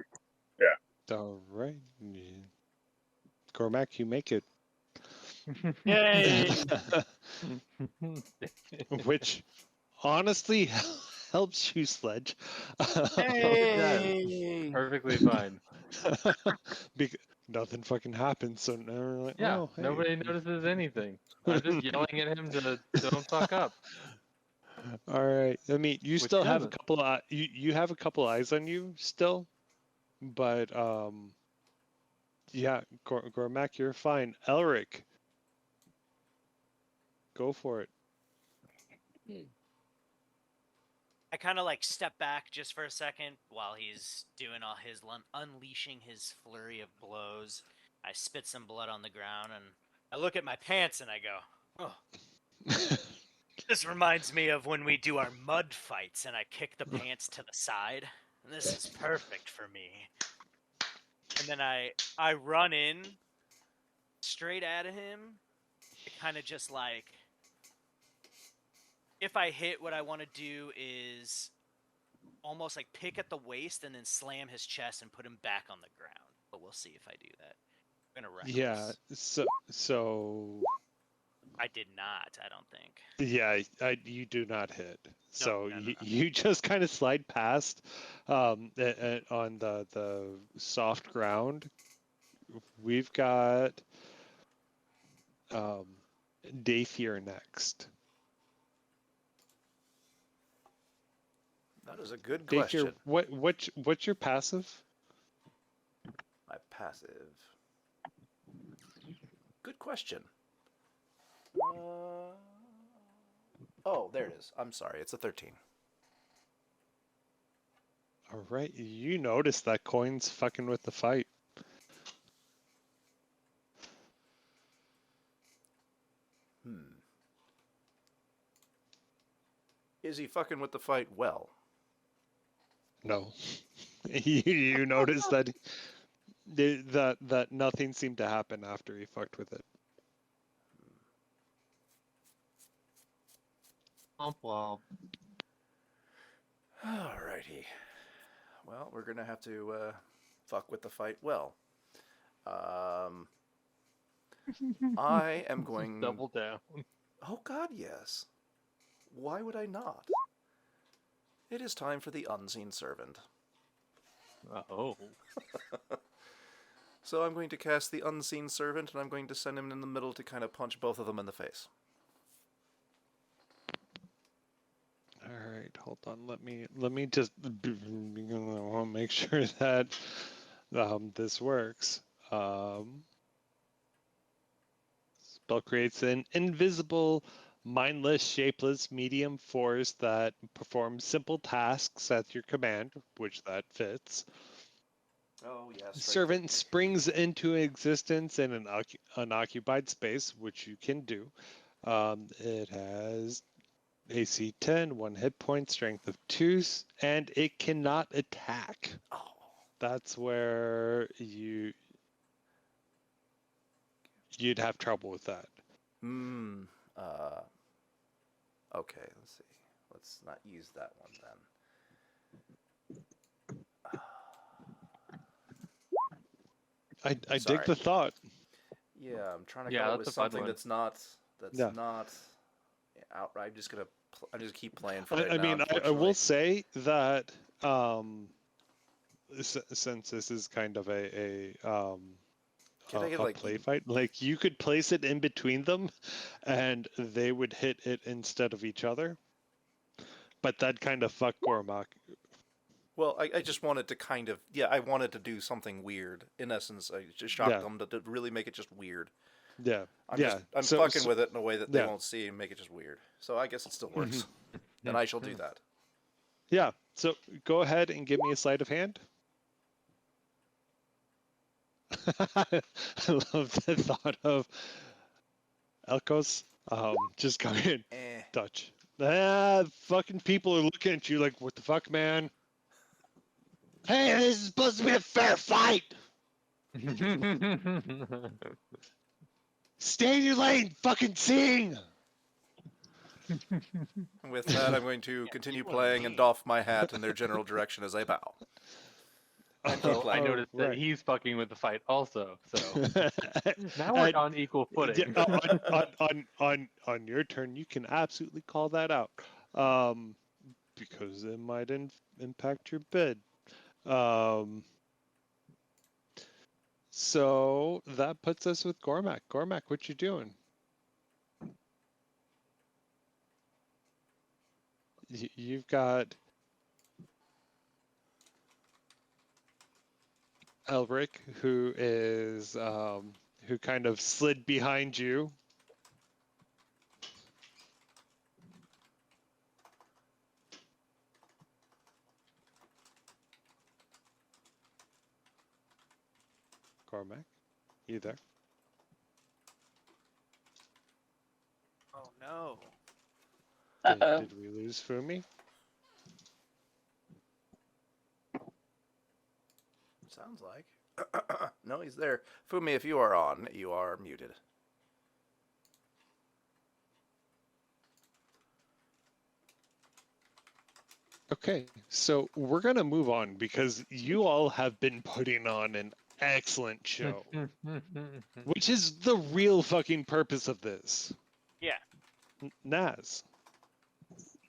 All right. Cormac, you make it. Yay! Which honestly helps you, Sledge. Yay! Perfectly fine. Because nothing fucking happens, so now we're like, Yeah, oh, hey. nobody notices anything. I'm just yelling at him to don't fuck up. All right. I mean, you Which still he have a doesn't. couple of you have a couple eyes on you still, but yeah, Gormac, you're fine. Elric, go for it. I kind of like step back just for a second while he's doing all his unleashing his flurry of blows. I spit some blood on the ground and I look at my pants and I go, "Oh, this reminds me of when we do our mud fights and I kick the pants to the side. And this is perfect for me." And then I run in straight at him. Kind of just like, if I hit, what I want to do is almost like pick at the waist and then slam his chest and put him back on the ground. But we'll see if I do that. I'm gonna reckless. Yeah. So. I did not. I don't think. Yeah, you do not hit. So no. you just kind of slide past on the soft ground. We've got Dafier next. That is a good Daycare, question. what's your passive? My passive. Good question. Oh, there it is. I'm sorry. It's a 13. All right, you notice that coin's fucking with the fight. Is he fucking with the fight well? No, you notice that that nothing seemed to happen after he fucked with it. Womp womp. Alrighty. Well, we're gonna have to fuck with the fight well. I am going. Double down. Oh God, yes. Why would I not? It is time for the unseen servant. Oh. So I'm going to cast the unseen servant, and I'm going to send him in the middle to kind of punch both of them in the face. All right, hold on. Let me just make sure that this works. Spell creates an invisible, mindless, shapeless medium force that performs simple tasks at your command, which that fits. Oh yes. Servant springs into existence in an unoccupied space, which you can do. It has AC 10, 1 hit point, strength of 2, and it cannot attack. Oh. That's where you'd have trouble with that. Okay, let's see. Let's not use that one then. I dig the thought. Yeah, I'm trying to Yeah, come up that's with a fun something one. that's not outright. I'm just keep playing for it. I now, mean, I unfortunately. will say that since this is kind of a play fight, like you could place it in between them, and they would hit it instead of each other. But that kind of fuck Gormak. Well, I just wanted to kind of I wanted to do something weird. In essence, I just shocked them to really make it just weird. Yeah, I'm fucking with it in a way that they won't see and make it just weird. So I guess it still works. And I shall do that. Yeah. So go ahead and give me a sleight of hand. I love the thought of Elkos just coming Dutch. Fucking people are looking at you like, what the fuck, man? Hey, this is supposed to be a fair fight. Stay in your lane, fucking sing. With that, I'm going to continue playing and doff my hat in their general direction as I bow. So I noticed that he's fucking with the fight also. So now we're on equal footing. On your turn, you can absolutely call that out, because it might impact your bid. So that puts us with Gormak. Gormak, what you doing? You've got Elric, who is who kind of slid behind you. Cormac, you there? Oh no. Did we lose Fumi? Sounds like. No, he's there. Fumi, if you are on, you are muted. Okay, so we're going to move on because you all have been putting on an excellent show, which is the real fucking purpose of this. Yeah. Naz.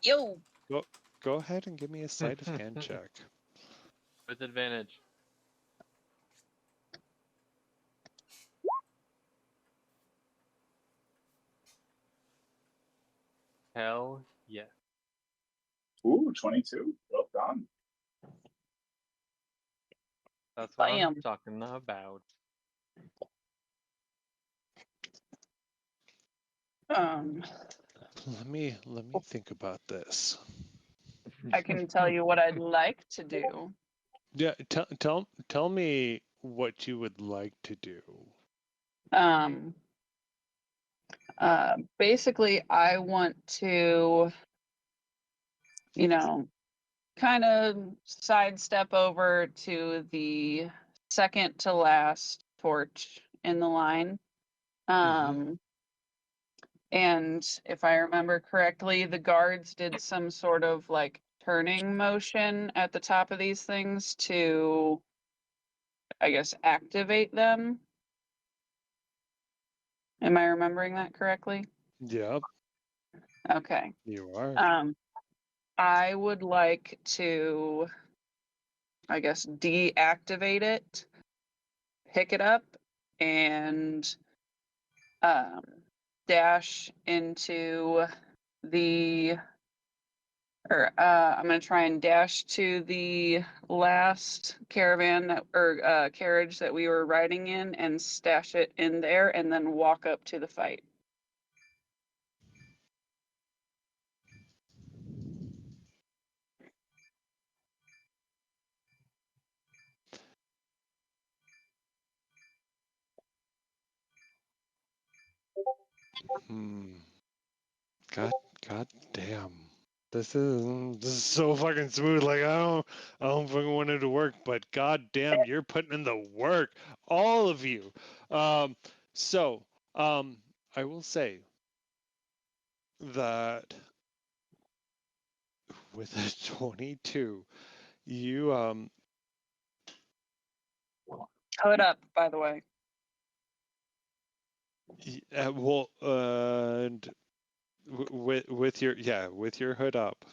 Yo. Go ahead and give me a sleight of hand check. With advantage. Hell yeah. Ooh, 22. Well done. That's what I'm Bam. talking about. Let me think about this. I can tell you what I'd like to do. Yeah, tell me what you would like to do. Basically, I want to, kind of sidestep over to the second to last torch in the line. And if I remember correctly, the guards did some sort of like turning motion at the top of these things to, I guess, activate them. Am I remembering that correctly? Yep, Okay. you are. I would like to, I guess, deactivate it, pick it up, and dash into the, I'm going to try and dash to the last caravan or carriage that we were riding in and stash it in there and then walk up to the fight. Hmm. God damn. This is so fucking smooth. Like I don't fucking want it to work, but god damn, you're putting in the work, all of you. So I will say that with a 22, you Hood up, by the way. well and with your hood up,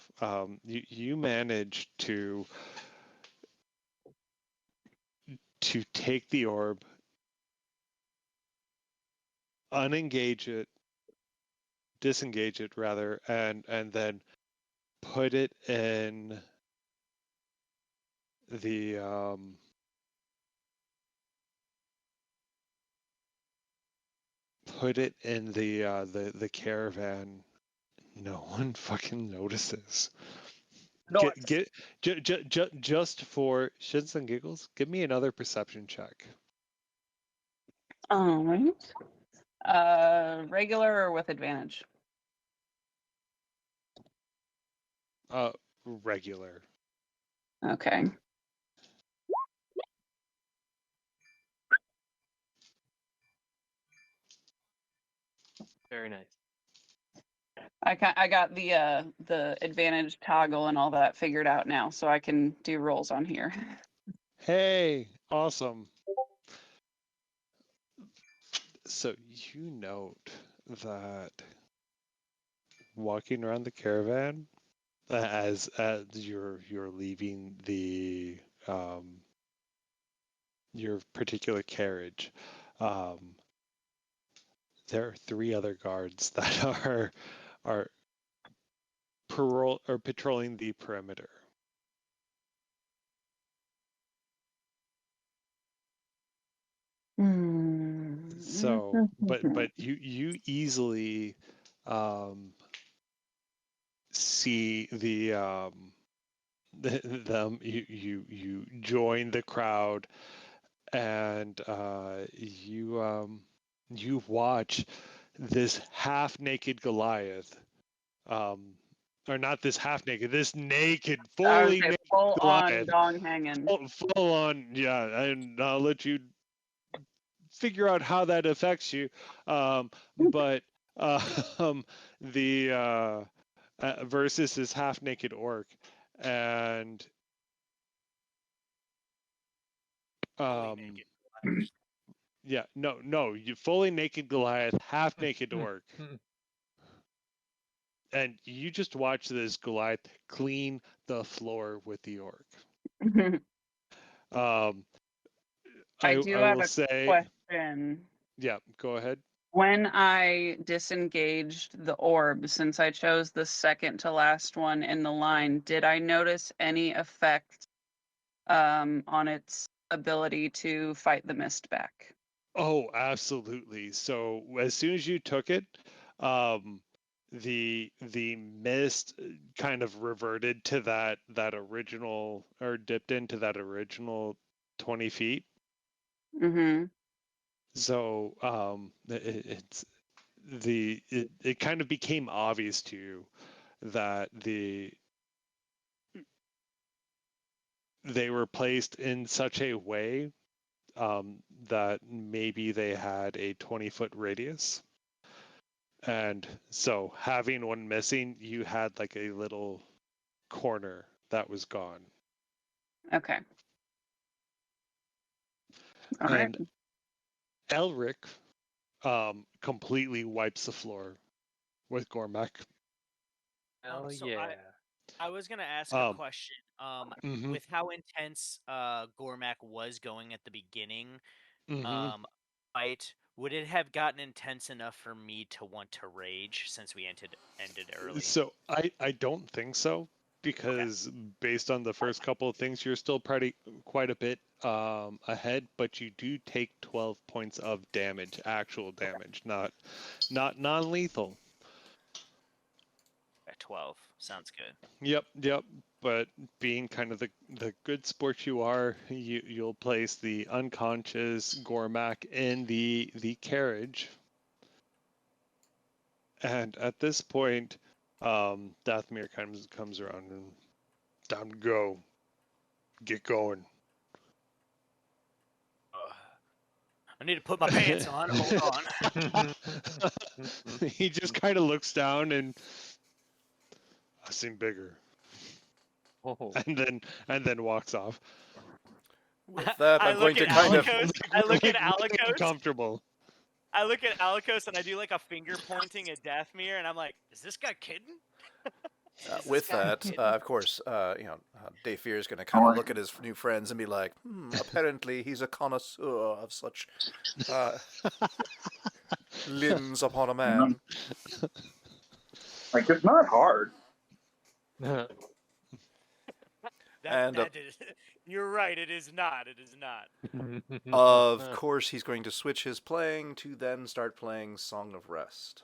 you manage to take the orb, unengage it, disengage it rather, and then put it in the the caravan. No one fucking notices. Just for shits and giggles, give me another perception check. All right. Regular or with advantage? Regular. Okay. Very nice. I got the advantage toggle and all that figured out now, so I can do rolls on here. Hey, awesome. So you note that walking around the caravan as you're leaving the your particular carriage, there are 3 other guards that are patrolling the perimeter. So, but you easily see them. You join the crowd, and you watch this half-naked Goliath, or not this half-naked, this naked, I would fully say naked full on Goliath, dong hanging. full on, yeah, and I'll let you figure out how that affects you. But the versus his half-naked orc, and Fully naked. yeah, no, you fully naked Goliath, half-naked orc, and you just watch this Goliath clean the floor with the orc. I do I have will a say, question. yeah, go ahead. When I disengaged the orb, since I chose the second to last one in the line, did I notice any effect on its ability to fight the mist back? Oh, absolutely. So as soon as you took it, the mist kind of reverted to that original, or dipped into that original 20 feet. Mm-hmm. So it kind of became obvious to you that they were placed in such a way that maybe they had a 20-foot radius. And so having one missing, you had like a little corner that was gone. Okay. All right. And Elric completely wipes the floor with Gormak. Hell So yeah. I was gonna ask a question. Mhm. With how intense Gormak was going at the beginning, Mhm. fight, would it have gotten intense enough for me to want to rage since we ended early? So I don't think so, because based on the first couple of things, you're still quite a bit ahead, but you do take 12 points of damage, actual damage, not non-lethal. At 12, sounds good. Yep. But being kind of the good sport you are, you'll place the unconscious Gormak in the carriage. And at this point, Dathmir comes around and time to go. Get going. I need to put my pants on. Hold on. He just kind of looks down and I seem bigger, Oh. and then walks off. With that, I I'm going look to at kind of. Alikos. I look at Really Alikos. uncomfortable. I look at Alikos and I do like a finger pointing at Dathmir, and I'm like, "Is this guy kidding?" Is With this guy that, kidding? of course, Dayfear is going to kind of look at his new friends and be like, apparently he's a connoisseur of such limbs upon a man. Like, it's not hard. You're right. It is not. It is not. Of course, he's going to switch his playing to then start playing Song of Rest.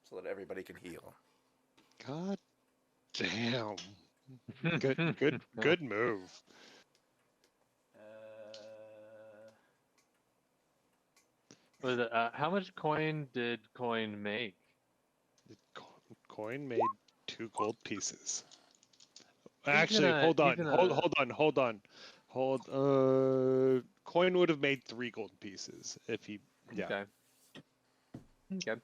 So that everybody can heal. God damn. Good move. Was it, how much coin did coin make? Coin made 2 gold pieces. Actually, hold on. Coin would have made 3 gold pieces if he. Yeah. Okay.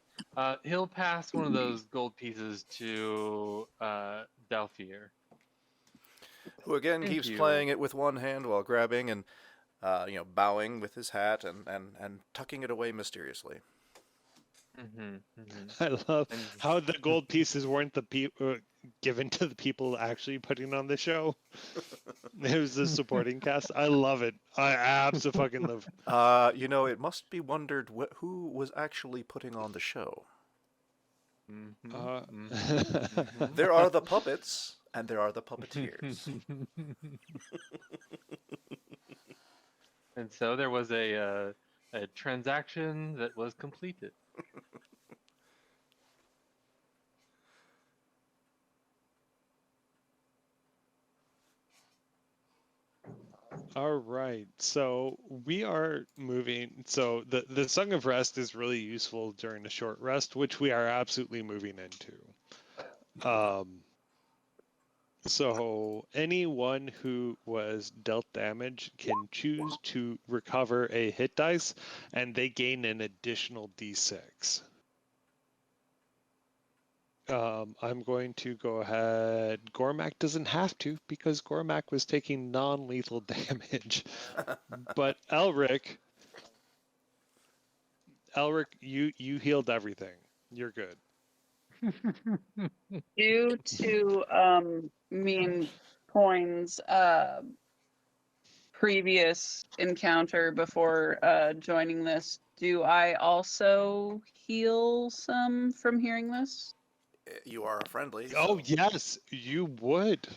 He'll pass one of those gold pieces to Delphier. Who again Thank keeps you. playing it with one hand while grabbing and bowing with his hat and tucking it away mysteriously. I love how the gold pieces weren't given to the people actually putting on the show. It was the supporting cast. I love it. I absolutely love. It must be wondered who was actually putting on the show. There are the puppets, and there are the puppeteers. And so there was a transaction that was completed. All right, so we are moving. So the Song of Rest is really useful during a short rest, which we are absolutely moving into. So anyone who was dealt damage can choose to recover a hit dice, and they gain an additional d6. I'm going to go ahead. Gormak doesn't have to because Gormak was taking non-lethal damage. But Elric, you healed everything. You're good. Due to mean coins previous encounter before joining this, do I also heal some from hearing this? You are a friendly. Oh so- yes, you would.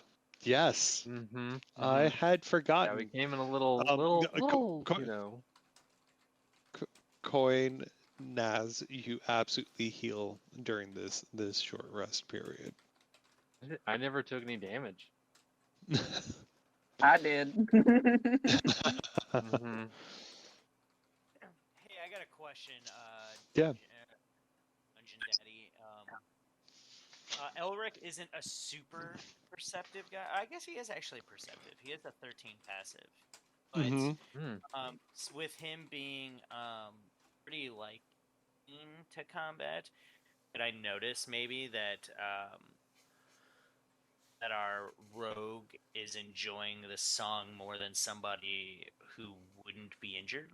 Yes, Mm-hmm. I had Yeah, forgotten. we came in a little, Um, you know. Coin Naz, you absolutely heal during this short rest period. I never took any damage. I did. Mm-hmm. Hey, I got a question. Yeah. Dungeon Daddy. Elric isn't a super perceptive guy. I guess he is actually perceptive. He is a 13 passive. But Mm-hmm. with him being pretty like into combat, did I notice maybe that that our rogue is enjoying the song more than somebody who wouldn't be injured?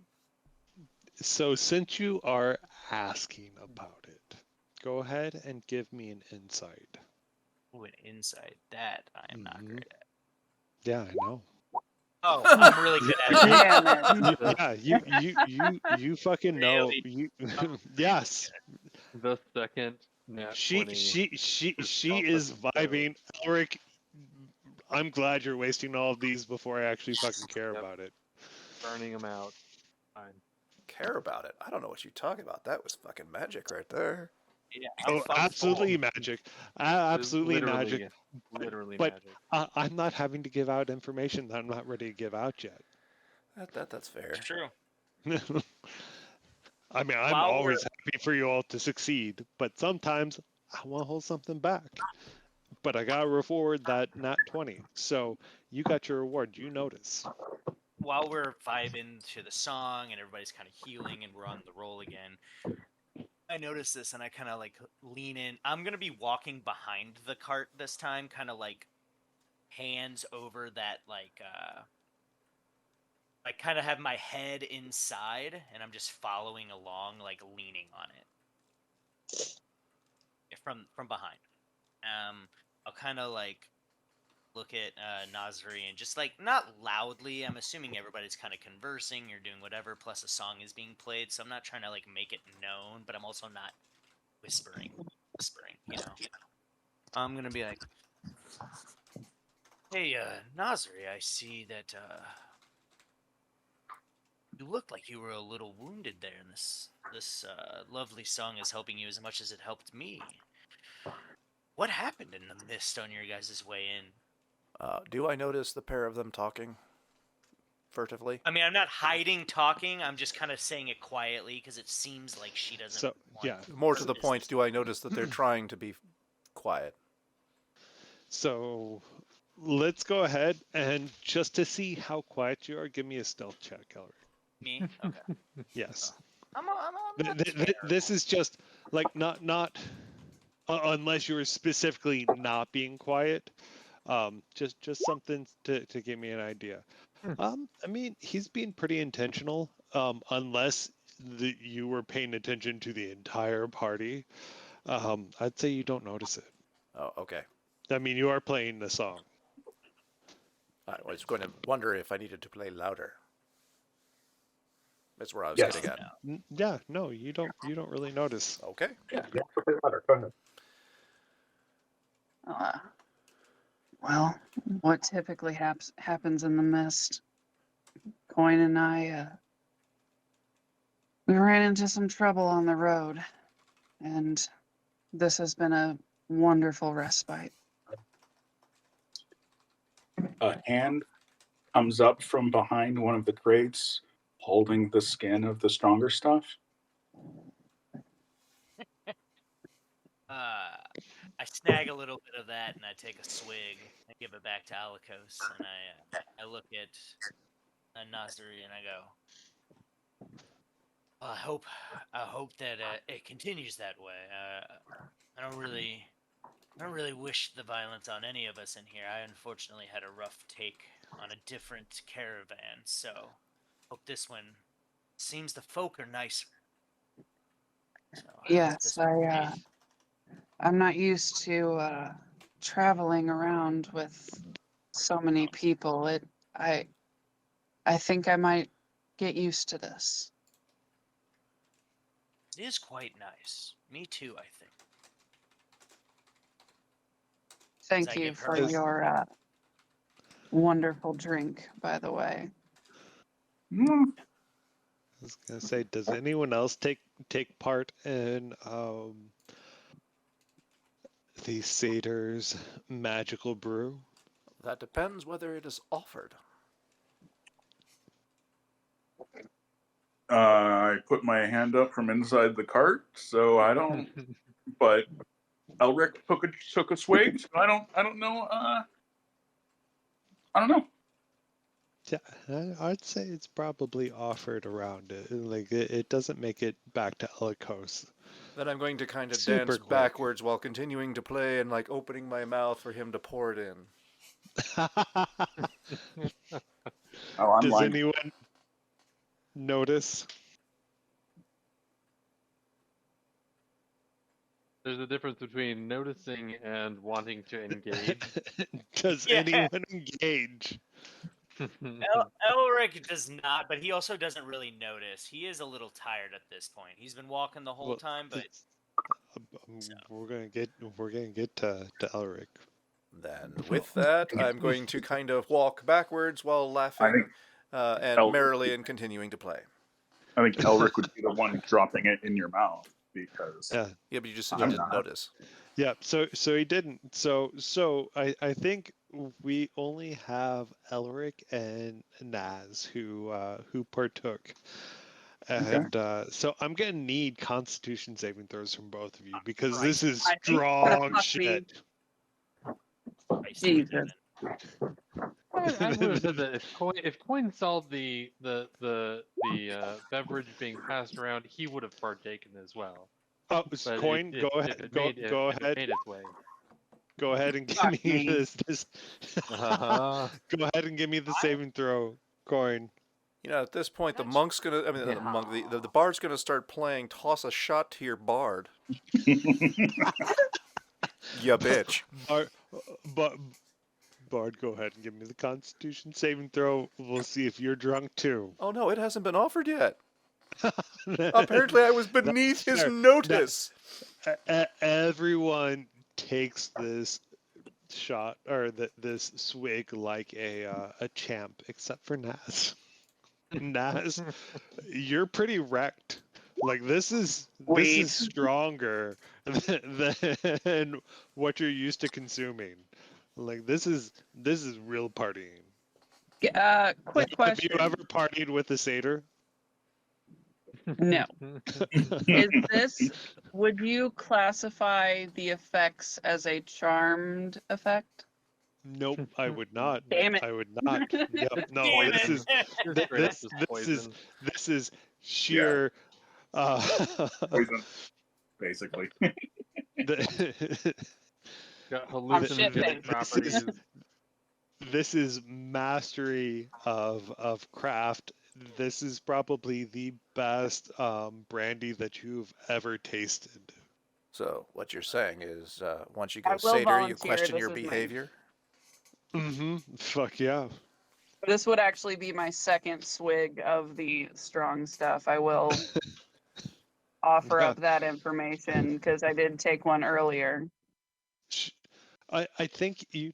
So since you are asking about it, go ahead and give me an insight. Ooh, an insight. That I am not Mhm. great at. Yeah, I know. Oh, I'm really good at it. Damn it. You fucking know. Really? You I'm yes. The second nat She 20 is vibing. Elric, I'm glad you're wasting all of these before I actually fucking care Yep. about it. burning them out. Fine. Care about it? I don't know what you talk about. That was fucking magic right there. Yeah, I'm Oh, fucking absolutely full. magic. Absolutely Literally, magic. literally But magic. I'm not having to give out information that I'm not ready to give out yet. That's fair. It's true. I mean, I'm While always happy for you all to succeed, but sometimes I want to hold something back. But I gotta reward that nat 20. So you got your reward. You notice. While we're vibing to the song and everybody's kind of healing and we're on the roll again, I notice this and I kind of like lean in. I'm gonna be walking behind the cart this time, kind of like hands over that I kind of have my head inside and I'm just following along, like leaning on it from behind. I'll kind of like look at Nasri and just like not loudly. I'm assuming everybody's kind of conversing or doing whatever. Plus, a song is being played, so I'm not trying to like make it known, but I'm also not whispering. You know. I'm gonna be like, "Hey, Nasri, I see that you look like you were a little wounded there, and this lovely song is helping you as much as it helped me. What happened in the mist on your guys' way in?" Do I notice the pair of them talking furtively? I mean, I'm not hiding talking. I'm just kind of saying it quietly because it seems like she doesn't So want yeah. More to the point, do I notice that they're trying to be quiet? So let's go ahead and just to see how quiet you are, give me a stealth check, Elric. Me? Okay. Yes. I'm not This is just like not unless you were specifically not being quiet. Just something to give me an idea. I mean, he's being pretty intentional. Unless you were paying attention to the entire party, I'd say you don't notice it. Oh, okay. I mean, you are playing the song. I was going to wonder if I needed to play louder. That's where I was Yes. getting at. Yeah, no, you don't really notice. Okay. Yeah, play louder. Go ahead. Well, what typically happens in the mist? Coin and I, we ran into some trouble on the road, and this has been a wonderful respite. A hand comes up from behind one of the crates, holding the skin of the stronger stuff. I snag a little bit of that and I take a swig and give it back to Alikos and I look at Nasri and I go, well, I hope that it continues that way. I don't really wish the violence on any of us in here. I unfortunately had a rough take on a different caravan, so hope this one seems the folk are nicer. So I hope Yes, this one stays. I'm not used to traveling around with so many people. I think I might get used to this. It is quite nice. Me too, I think. Thank I you give for her- your wonderful drink, by the way. Mm, I was gonna say, does anyone else take part in the satyr's magical brew? That depends whether it is offered. I put my hand up from inside the cart, so I don't. But Elric took a swig, so I don't know. I don't know. Yeah, I'd say it's probably offered around it. Like it doesn't make it back to Elikos. Then I'm going to kind of Super dance quick. backwards while continuing to play and like opening my mouth for him to pour it in. Oh, I'm Does lying. anyone notice? There's a difference between noticing and wanting to engage. Does Yeah. anyone engage? Elric does not, but he also doesn't really notice. He is a little tired at this point. He's been walking the whole Well, time, but so. we're gonna get to Elric. Then, with that, I'm going to kind of walk backwards while I laughing think and Elric- merrily and continuing to play. I think Elric would be the one dropping it in your mouth because Yeah. Yeah, but you just said you I'm didn't not. notice. Yeah, so he didn't. So I think we only have Elric and Naz who partook. And so I'm gonna need Constitution saving throws from both of you because this is I think strong that shit. Jesus. I would have said that if Coin saw the beverage being passed around, he would have partaken as well. Oh, But Coin, if go it ahead, made its way. go ahead and give Fuck me me. this. Uh-huh. Go ahead and give me the saving throw, Coin. You know, at this point, the monk's gonna. I mean, not the monk. The bard's gonna start playing. Toss a shot to your bard. Ya bitch. Bard, go ahead and give me the Constitution saving throw. We'll see if you're drunk too. Oh no, it hasn't been offered yet. Apparently, I was beneath his fair. notice. Everyone takes this shot or this swig like a champ, except for Naz. Naz, you're pretty wrecked. Like this is Wait. stronger than what you're used to consuming. Like this is real partying. Quick Have question. you ever partied with a satyr? No. Is this, would you classify the effects as a charmed effect? Nope, I would not. Damn it. I would not. Yep, no, Damn this it. is It's straight up just this is sheer poison, basically. Got I'm shifting. hallucinogenic properties. This is mastery of craft. This is probably the best brandy that you've ever tasted. So what you're saying is, once you I go will satyr, you volunteer, question this your is mine. behavior. Mm-hmm. Fuck yeah. This would actually be my second swig of the strong stuff. I will offer up that information because I did take one earlier. I think he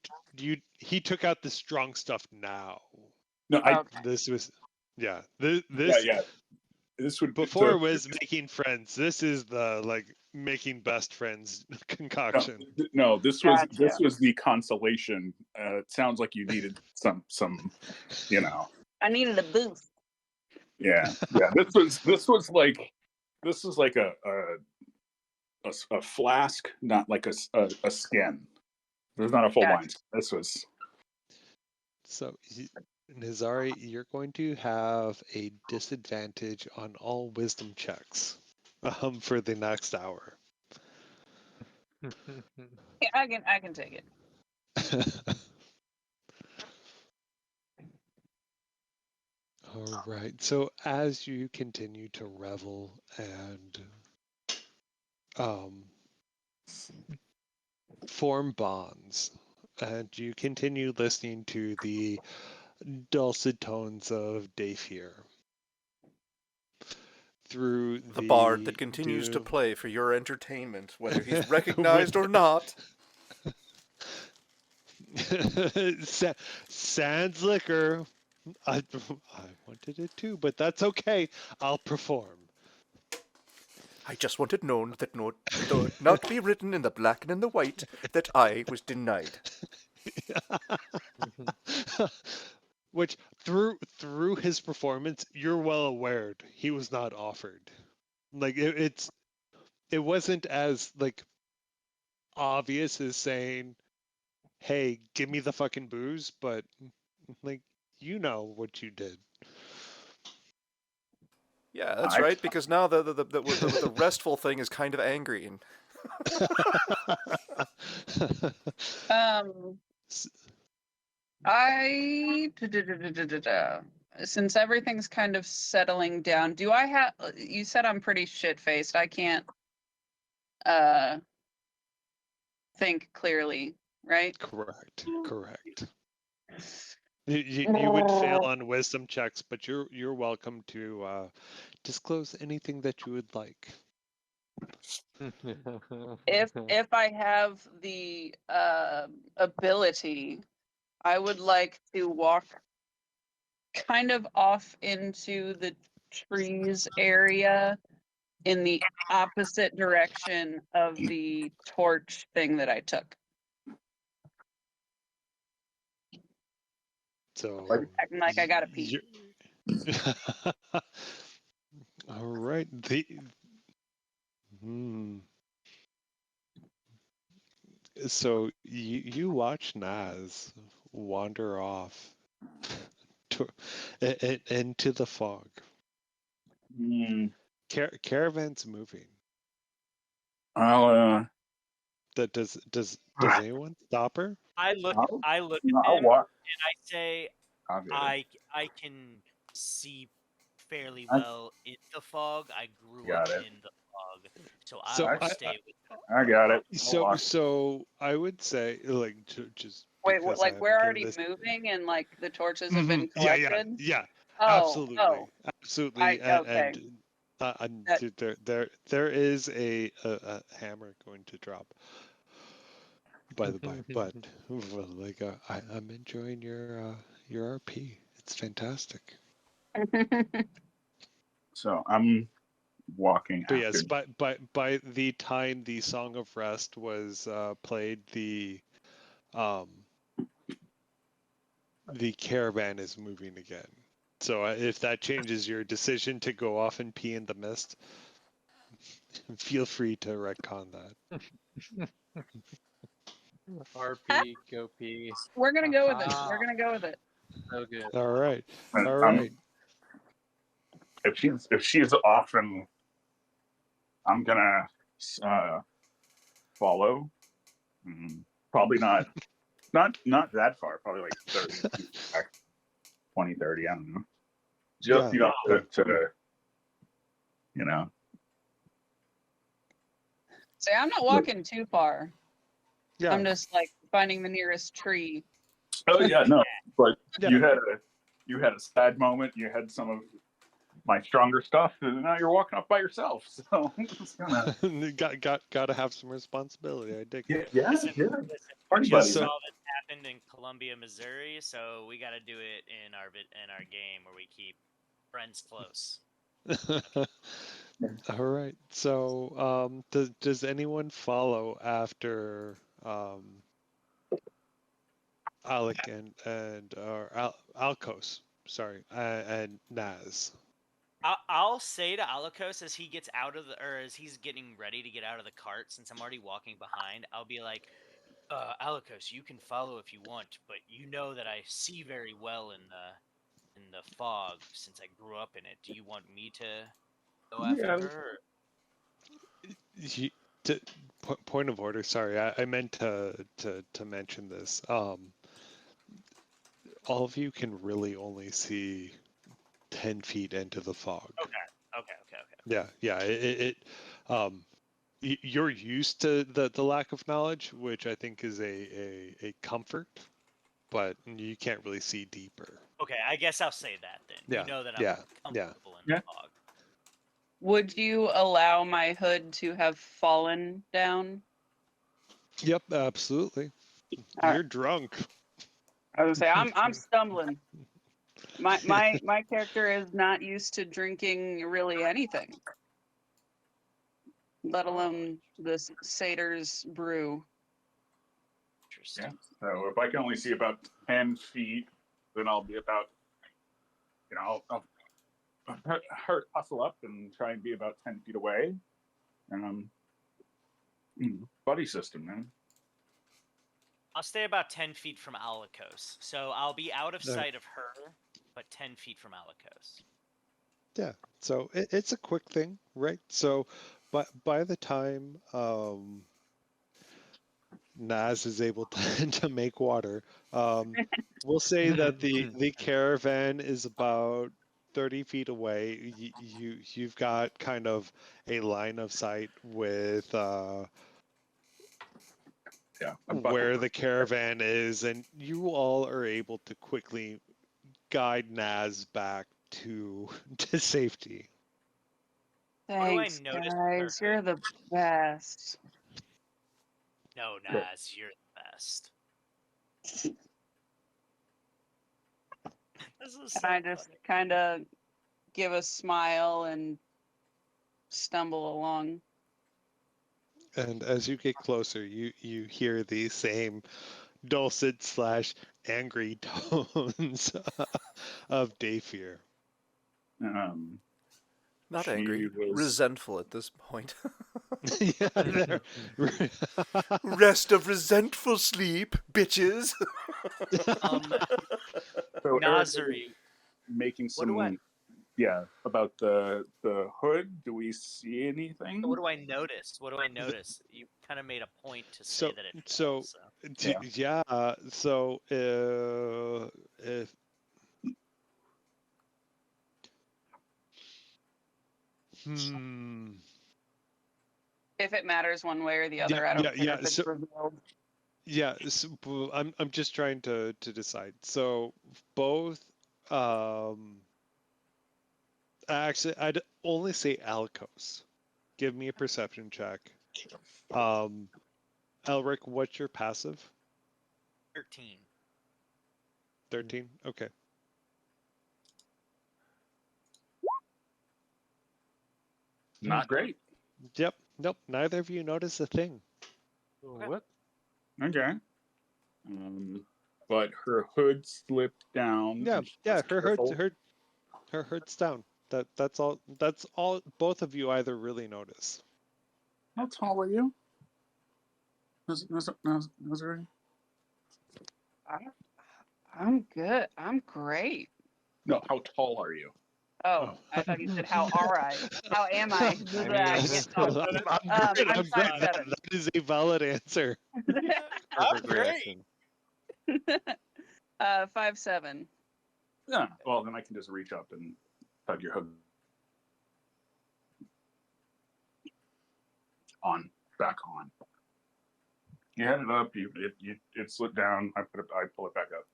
took out the strong stuff now. No, Okay. This was this yeah. This would before it was making friends. This is the like making best friends concoction. No, this Gotcha. was the consolation. It sounds like you needed some, I needed a boost. yeah. This was like a flask, not like a skin. There's not a full Gotcha. wine. This was So Nizari, you're going to have a disadvantage on all wisdom checks for the next hour. Yeah, I can take it. All right. So as you continue to revel and form bonds, and you continue listening to the dulcet tones of Dayfear. Through The bard that the continues to doom. play for your entertainment, whether he's recognized or not. Sans liquor. I wanted it too, but that's okay. I'll perform. I just want it known that not be written in the black and in the white that I was denied. Which through his performance, you're well aware he was not offered. Like it wasn't as like obvious as saying, "Hey, give me the fucking booze," but like you know what you did. Yeah, that's right. Because now the restful thing is kind of angry. And Since everything's kind of settling down, do I have? You said I'm pretty shit-faced. I can't think clearly, right? Correct. You would fail on wisdom checks, but you're welcome to disclose anything that you would like. If I have the ability, I would like to walk kind of off into the trees area in the opposite direction of the torch thing that I took. So Acting like I gotta pee. All right. So you watch Naz wander off into the fog. Caravan's moving. I'll Does anyone stop her? I look I'll at him walk. and I say, I can see fairly well in the fog. I grew up in the fog, so I will stay with them. I got it. So I would say like just Wait, because like I we're haven't already given this- moving and like the torches have been collected? Yeah. Oh, Absolutely. okay. And there is a hammer going to drop. By the by, but well, like I'm enjoying your RP. It's fantastic. So I'm walking But after. yes, by the time the Song of Rest was played, the caravan is moving again. So if that changes your decision to go off and pee in the mist, feel free to retcon that. RP, go pee. We're gonna go with it. We're gonna go with it. So good. All right. If she's off, and I'm gonna follow. Probably not that far. Probably like 30, back, 20, 30. I don't know. Just enough to you know. See, I'm not walking too far. Yeah. I'm just like finding the nearest tree. Oh yeah, no. But you had a sad moment. You had some of my stronger stuff, and now you're walking up by yourself. So it's gonna gotta have some responsibility. I dig it. Yeah. Listen, Party we buddies. saw that happened in Columbia, Missouri, so we got to do it in our game where we keep friends close. All right. So, does anyone follow after Alec and Alcos? Sorry, and Naz. I'll say to Alikos as he gets as he's getting ready to get out of the cart, since I'm already walking behind, I'll be like, Alikos, you can follow if you want, but you know that I see very well in the fog since I grew up in it. Do you want me to go after her? Point of order. Sorry, I meant to mention this. All of you can really only see 10 feet into the fog. Okay. Yeah. You're used to the lack of knowledge, which I think is a comfort. but you can't really see deeper. Okay, I guess I'll say that then. Yeah, You know that I'm yeah, comfortable in yeah. the fog. Would you allow my hood to have fallen down? Yep, absolutely. All You're drunk. I was gonna say I'm stumbling. My character is not used to drinking really anything, let alone this satyr's brew. Interesting. Yeah. So if I can only see about 10 feet, then I'll be about, I'll hustle up and try and be about 10 feet away. Buddy system, man. I'll stay about 10 feet from Alikos. So I'll be out of sight of her, but 10 feet from Alikos. Yeah, so it's a quick thing, right? So, but by the time Naz is able to make water, we'll say that the caravan is about 30 feet away. You've got kind of a line of sight with where the caravan is, and you all are able to quickly guide Naz back to safety. Thanks, do I notice guys. her? You're the best. No, Naz, you're the best. This is so And I just funny. kind of give a smile and stumble along. And as you get closer, you hear the same dulcet / angry tones of Dayfear. Not She angry, was- resentful at this point. Yeah, Rest of resentful sleep, bitches. So Eric Nazari, making what do some, about the hood. Do we see anything? what do I notice? What do I notice? You kind of made a point to say So- that it so- falls, yeah. So if If it matters one way or the other, I don't care if it's revealed. yeah, so I'm just trying to decide. So both actually I'd only say Alikos. Give me a perception check. Elric, what's your passive? 13. 13? Okay. Not great. Yep. Nope. Neither of you notice a thing. What? Okay. But her hood slipped down. Yeah. and she Yeah. was careful. Her hood's down. That's all. That's all. Both of you either really notice. How tall are you? Nazari? I'm good. I'm great. No, how tall are you? Oh, I thought you said, how are I? How am I? mean, I'm great. I'm I'm great. 5'7". That is a valid answer. I'm great. 5'7". Yeah. Well, then I can just reach up and tug your hood back on. You had it up. It slipped down. I pull it back up.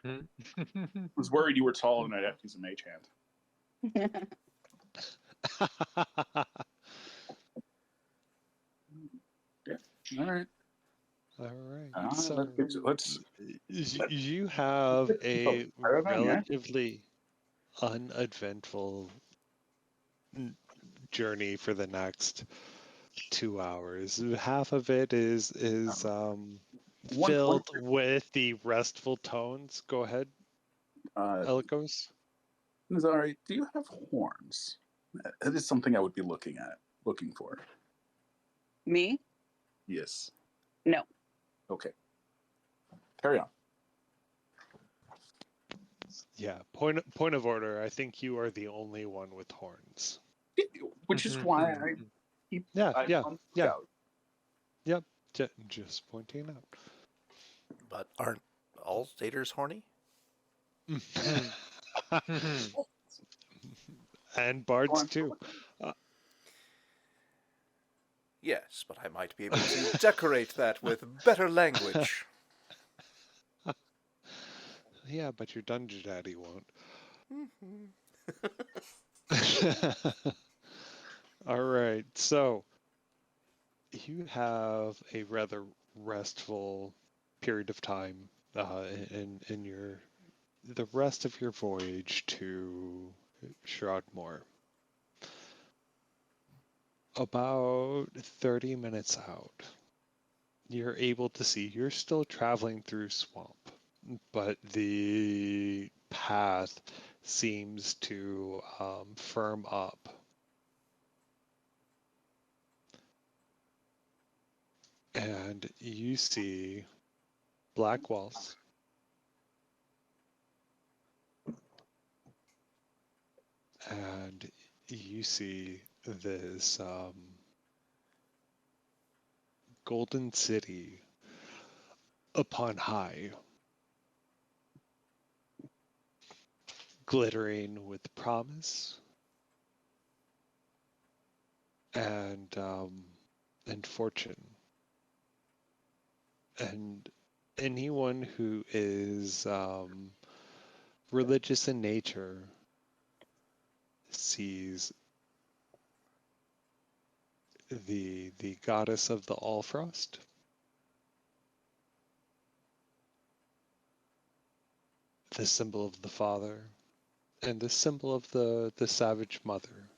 I was worried you were tall and I'd have to use a mage hand. Yeah. All right. All right. So Let's you have a caravan, yeah? relatively uneventful journey for the next 2 hours. Half of it is filled with the restful tones. Go ahead, Elikos. Nazari, do you have horns? That is something I would be looking for. Me? Yes. No. Okay. Carry on. Yeah. Point of order. I think you are the only one with horns. Which is why I keep. Yeah. I'm Yeah. on the Yeah. lookout. Yep. Just pointing out. But aren't all satyrs horny? And bards too. Yes, but I might be able to decorate that with better language. Yeah, but your Dungeon Daddy won't. All right, so you have a rather restful period of time in your the rest of your voyage to Shroudmore. About 30 minutes out, you're able to see you're still traveling through swamp, but the path seems to firm up. And you see black walls. And you see this golden city upon high, glittering with promise and fortune. And anyone who is religious in nature sees the goddess of the Allfrost, the symbol of the father, and the symbol of the savage mother.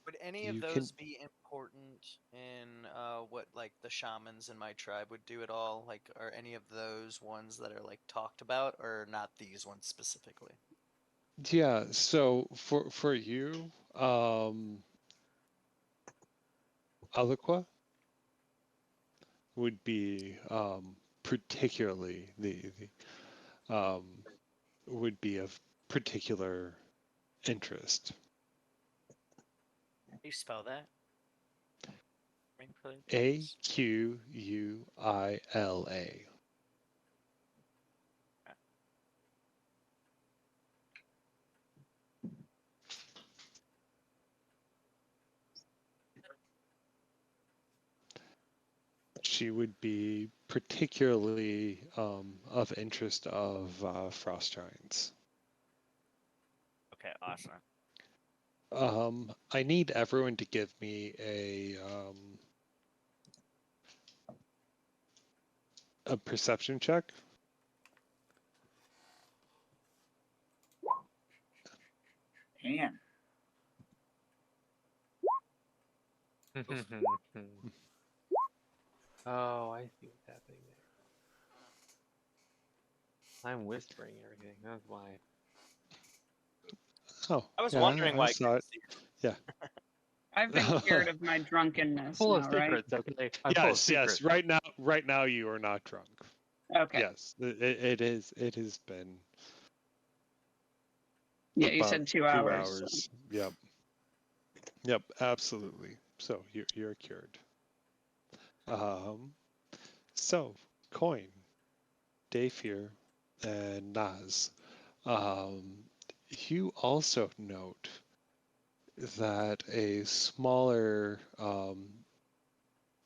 Would any You of can- those be important in what like the shamans in my tribe would do at all? Like, are any of those ones that are like talked about, or not these ones specifically? Yeah, so for you, Aliqua would be particularly the would be of particular interest. How do you spell that? Aquila. She would be particularly of interest of frost giants. Okay, awesome. I need everyone to give me a perception check. Man. Oh, I see what's happening there. I'm whispering everything. That's why. Oh, I was yeah, wondering I why I saw couldn't it. see it. Yeah. I've been cured of my drunkenness Full of now, right? secrets, okay? I'm full of Yes, secrets. yes. Right now, you are not drunk. Okay. Yes, it is. It has been Yeah, you about said 2 2 hours. hours. Yep. Yep. Absolutely. So you're cured. So Coin, Dafir, and Naz. You also note that a smaller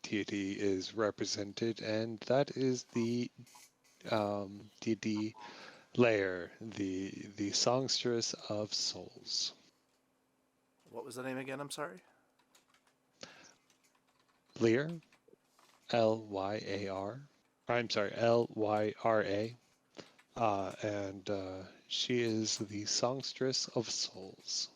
deity is represented, and that is the deity Lair, the songstress of souls. What was the name again? I'm sorry. Lear, Lyar. I'm sorry, Lyra. And she is the songstress of souls.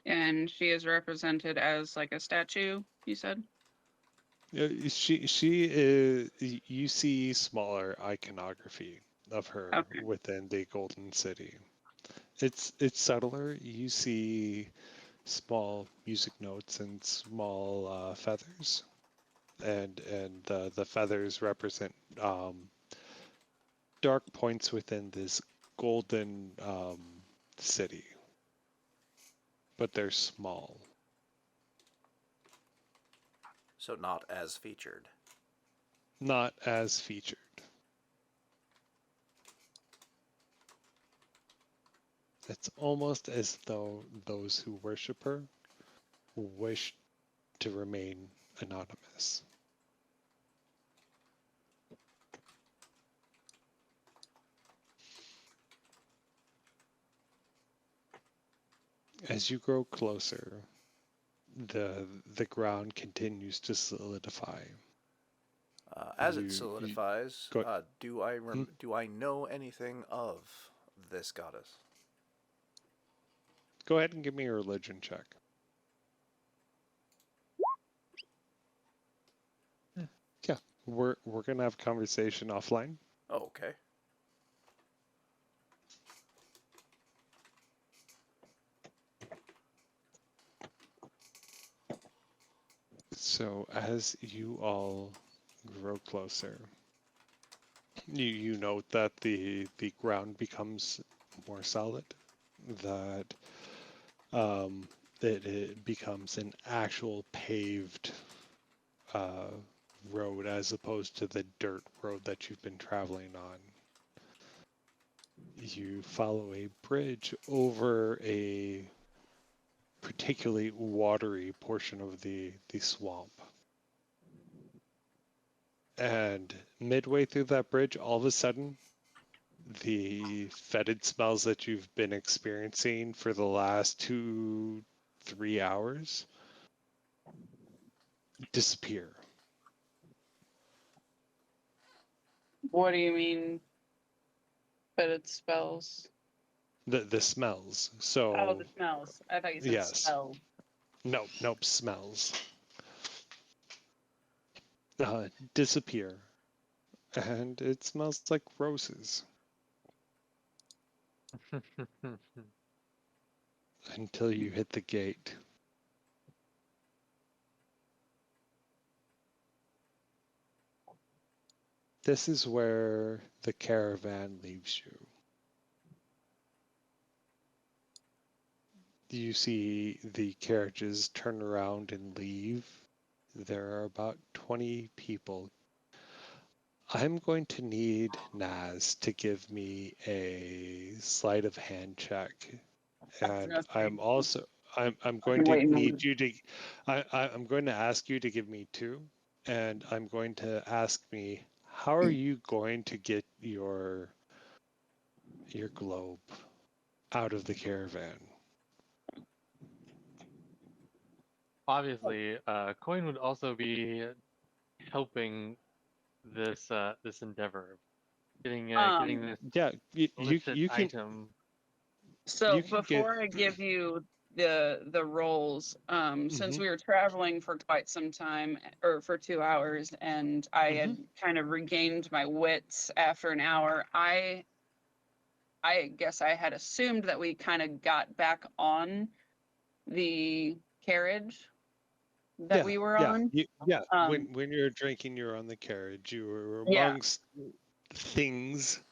And she is represented as like a statue, you said? She is. You see smaller iconography of her Okay. within the Golden City. It's subtler. You see small music notes and small feathers, and the feathers represent dark points within this golden city, but they're small. So not as featured. not as featured. It's almost as though those who worship her wish to remain anonymous. As you grow closer, the ground continues to solidify. As You- it you- solidifies, go- do I know anything of this goddess? Go ahead and give me a religion check. Yeah, we're gonna have a conversation offline. Oh, okay. So as you all grow closer, you note that the ground becomes more solid, that it becomes an actual paved road as opposed to the dirt road that you've been traveling on. You follow a bridge over a particularly watery portion of the swamp. And midway through that bridge, all of a sudden, the fetid smells that you've been experiencing for the last 2-3 hours disappear. What do you mean? But it spells. The smells. So Oh, the smells. I thought you said yes. spell. Nope, smells. Disappear. And it smells like roses until you hit the gate. This is where the caravan leaves you. You see the carriages turn around and leave. There are about 20 people. I'm going to need Naz to give me a sleight of hand check. And I'm also I'm going to need you to I'm going to ask you to give me 2, and I'm going to ask me, how are you going to get your globe out of the caravan? Obviously, Coin would also be helping this this endeavor, getting this Yeah, illicit you can item. So you can get before I give you the roles, since Mhm. we were traveling for quite some time, or for 2 hours, and I had kind of regained my wits after an hour, I guess I had assumed that we kind of got back on the carriage that we were on. When you're drinking, you're on the carriage. You were Yeah. amongst things.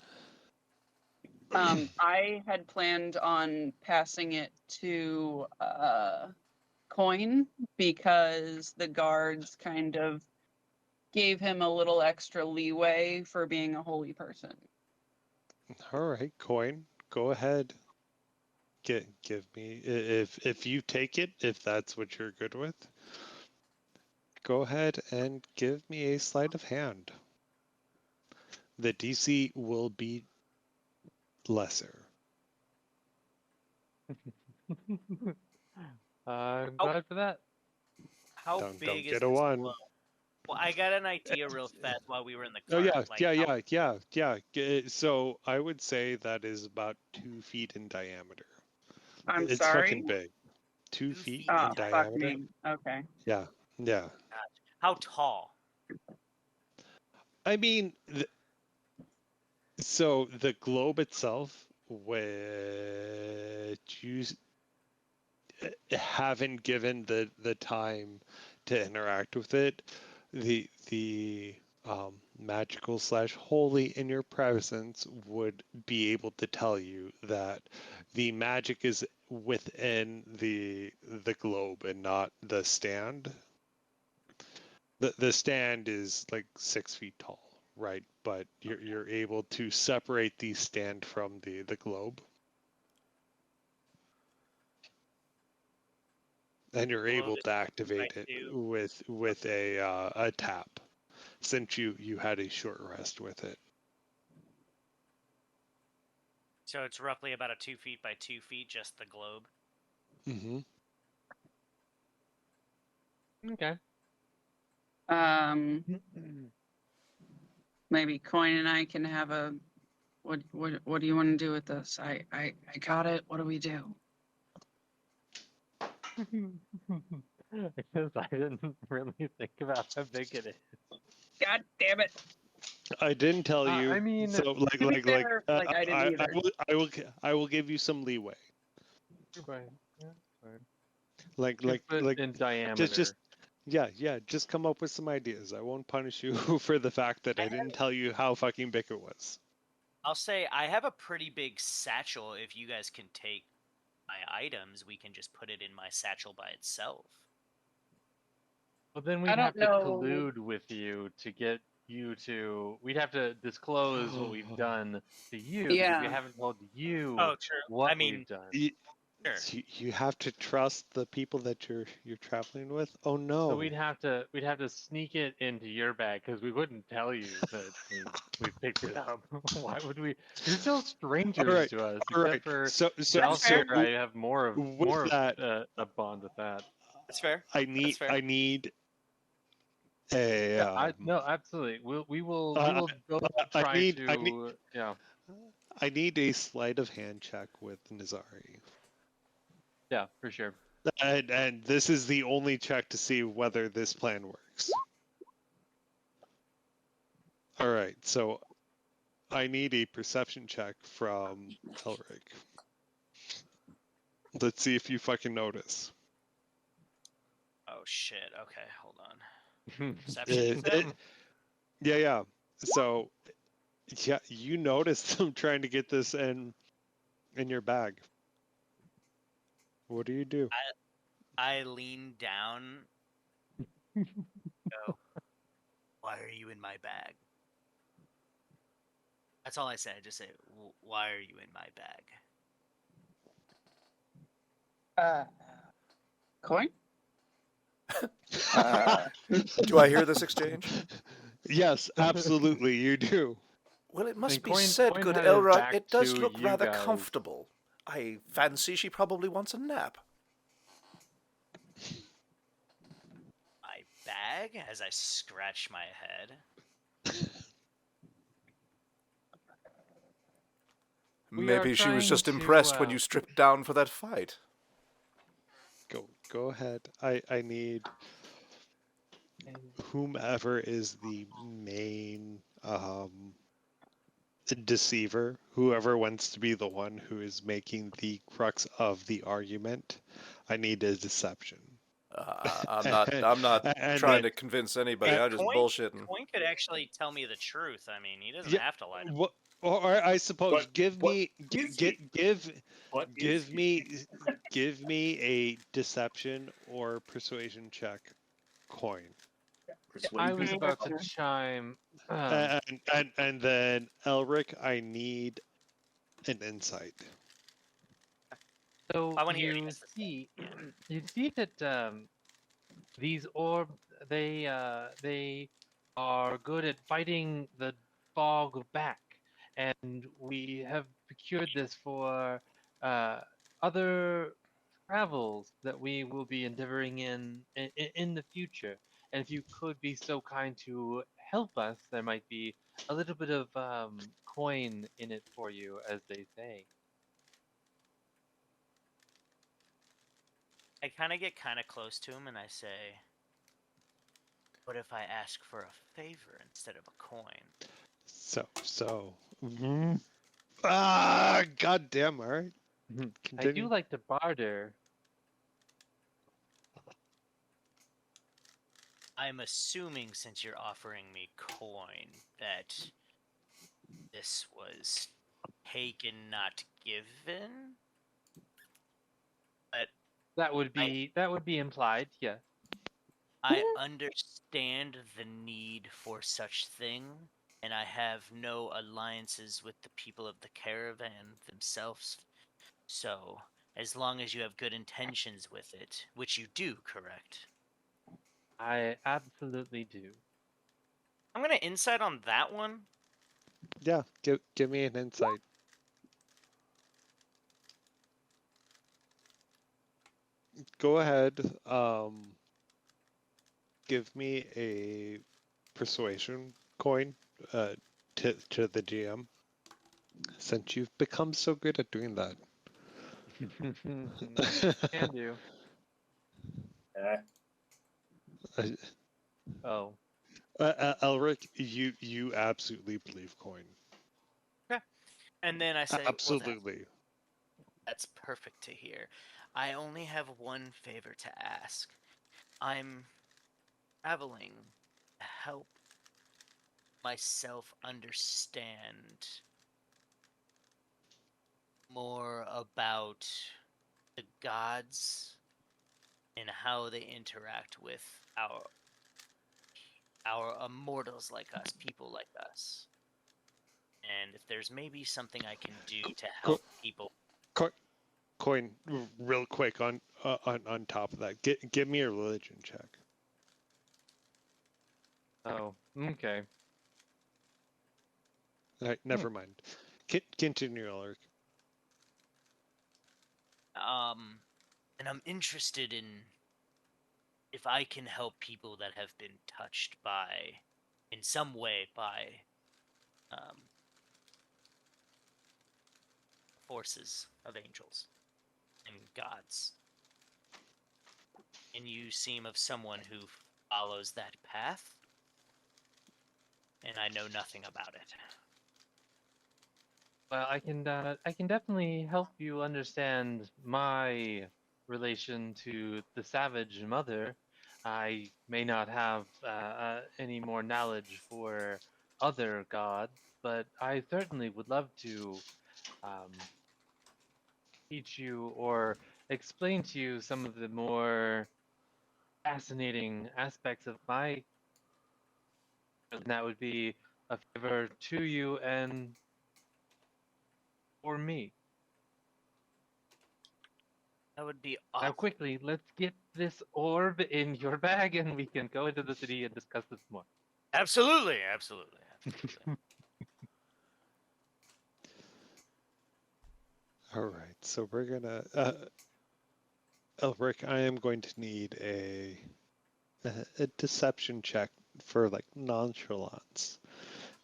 I had planned on passing it to Coin because the guards kind of gave him a little extra leeway for being a holy person. All right, Coin, go ahead. Give me, if you take it, if that's what you're good with. Go ahead and give me a sleight of hand. The DC will be lesser. I'm glad for that. How Don't big is get a this 1. globe? Well, I got an idea real fast while we were in the Oh car. yeah. So I would say that is about 2 feet in diameter. I'm It's sorry. fucking big. 2 2 feet feet Oh, in fuck diameter. me. Okay. Yeah. How tall? I mean, so the globe itself, which you haven't given the time to interact with it, the magical / holy in your presence would be able to tell you that the magic is within the globe and not the stand. The stand is like 6 feet tall, right? But you're able to separate the stand from the globe. And you're Globe able is to activate 2 by it 2. with a tap, since you had a short rest with it. So it's roughly about a 2 feet by 2 feet, just the globe. Mm-hmm. Okay. Maybe Coin and I can have a. What do you want to do with this? I got it. What do we do? Because I didn't really think about how big it is. God damn it! I didn't tell you. I mean, so to be fair, I didn't either. I will give you some leeway. fine. Yeah, fine. Like 2 foot in diameter. just just come up with some ideas. I won't punish you for the fact that I didn't tell you how fucking big it was. I'll say I have a pretty big satchel. If you guys can take my items, we can just put it in my satchel by itself. Well, then we'd I don't have to know. collude with you to get you to. We'd have to disclose what we've done to you. Because we Yeah. haven't told you Oh, true. what I mean, we've done. sure. You have to trust the people that you're traveling with. Oh no! So we'd have to sneak it into your bag because we wouldn't tell you that we picked it up. Why would we? You're still strangers to us, all except right. for So fair. Belcher. I have more with of that, a bond with that. That's fair. I That's fair. need a. Yeah, no, absolutely. We will both I try need- to. I need- Yeah, I need a sleight of hand check with Nazari. yeah, for sure. And this is the only check to see whether this plan works. All right, so I need a perception check from Elric. Let's see if you fucking notice. Oh shit. Okay, hold on. Perception. you It- said? it- yeah. So, yeah, you noticed them trying to get this in your bag. What do you do? I lean down. Go. Why are you in my bag? That's all I say. I just say, why are you in my bag? Coin? Do I hear this exchange? Yes, absolutely, you do. Well, it must And be Coin- said, Coin good had his Elra, back it does to look you rather guys. comfortable. I fancy she probably wants a nap. My bag? As I scratch my head. We Maybe are she was trying just to, impressed when you stripped down for that fight. Go ahead. I need whomever is the main deceiver, whoever wants to be the one who is making the crux of the argument. I need a deception. I'm not And trying then- to convince anybody. I'm just bullshitting. Coin could actually tell me the truth. I mean, he doesn't have to lie to me. Or I suppose But give what me is give he? give What is give he? me give me a deception or persuasion check coin. I was Persuasion. about to chime. And then Elric, I need an insight. So I wanna hear you yes. see, you see that these orbs they are good at fighting the fog back, and we have procured this for other travels that we will be endeavoring in the future. And if you could be so kind to help us, there might be a little bit of coin in it for you, as they say. I kind of get kind of close to him and I say, what if I ask for a favor instead of a coin? Goddamn, all right. I Continue. do like to barter. I'm assuming since you're offering me coin that this was taken, not given. But That would be implied, yeah. I understand the need for such thing, and I have no alliances with the people of the caravan themselves. So, as long as you have good intentions with it, which you do, correct? I absolutely do. I'm gonna insight on that one. Yeah, give me an insight. Go ahead. Give me a persuasion coin to the GM, since you've become so good at doing that. Can do. Eh, Oh, Elric, you absolutely believe coin. And then I say, well, Absolutely. that's perfect to hear. I only have one favor to ask. I'm traveling to help myself understand more about the gods and how they interact with our immortals like us, people like us. And if there's maybe something I can do to help people. Coin, real quick on top of that. Give me a religion check. oh, okay. All right, never mind. Continue, Elric. And I'm interested in if I can help people that have been touched by, in some way, by forces of angels and gods. And you seem of someone who follows that path, and I know nothing about it. Well, I can definitely help you understand my relation to the Savage Mother. I may not have any more knowledge for other gods, but I certainly would love to um, teach you or explain to you some of the more fascinating aspects of my. And that would be a favor to you and for me. That would be Now, awesome. quickly, let's get this orb in your bag and we can go into the city and discuss this more. Absolutely. All right, so we're gonna Elric, I am going to need a deception check for like nonchalance.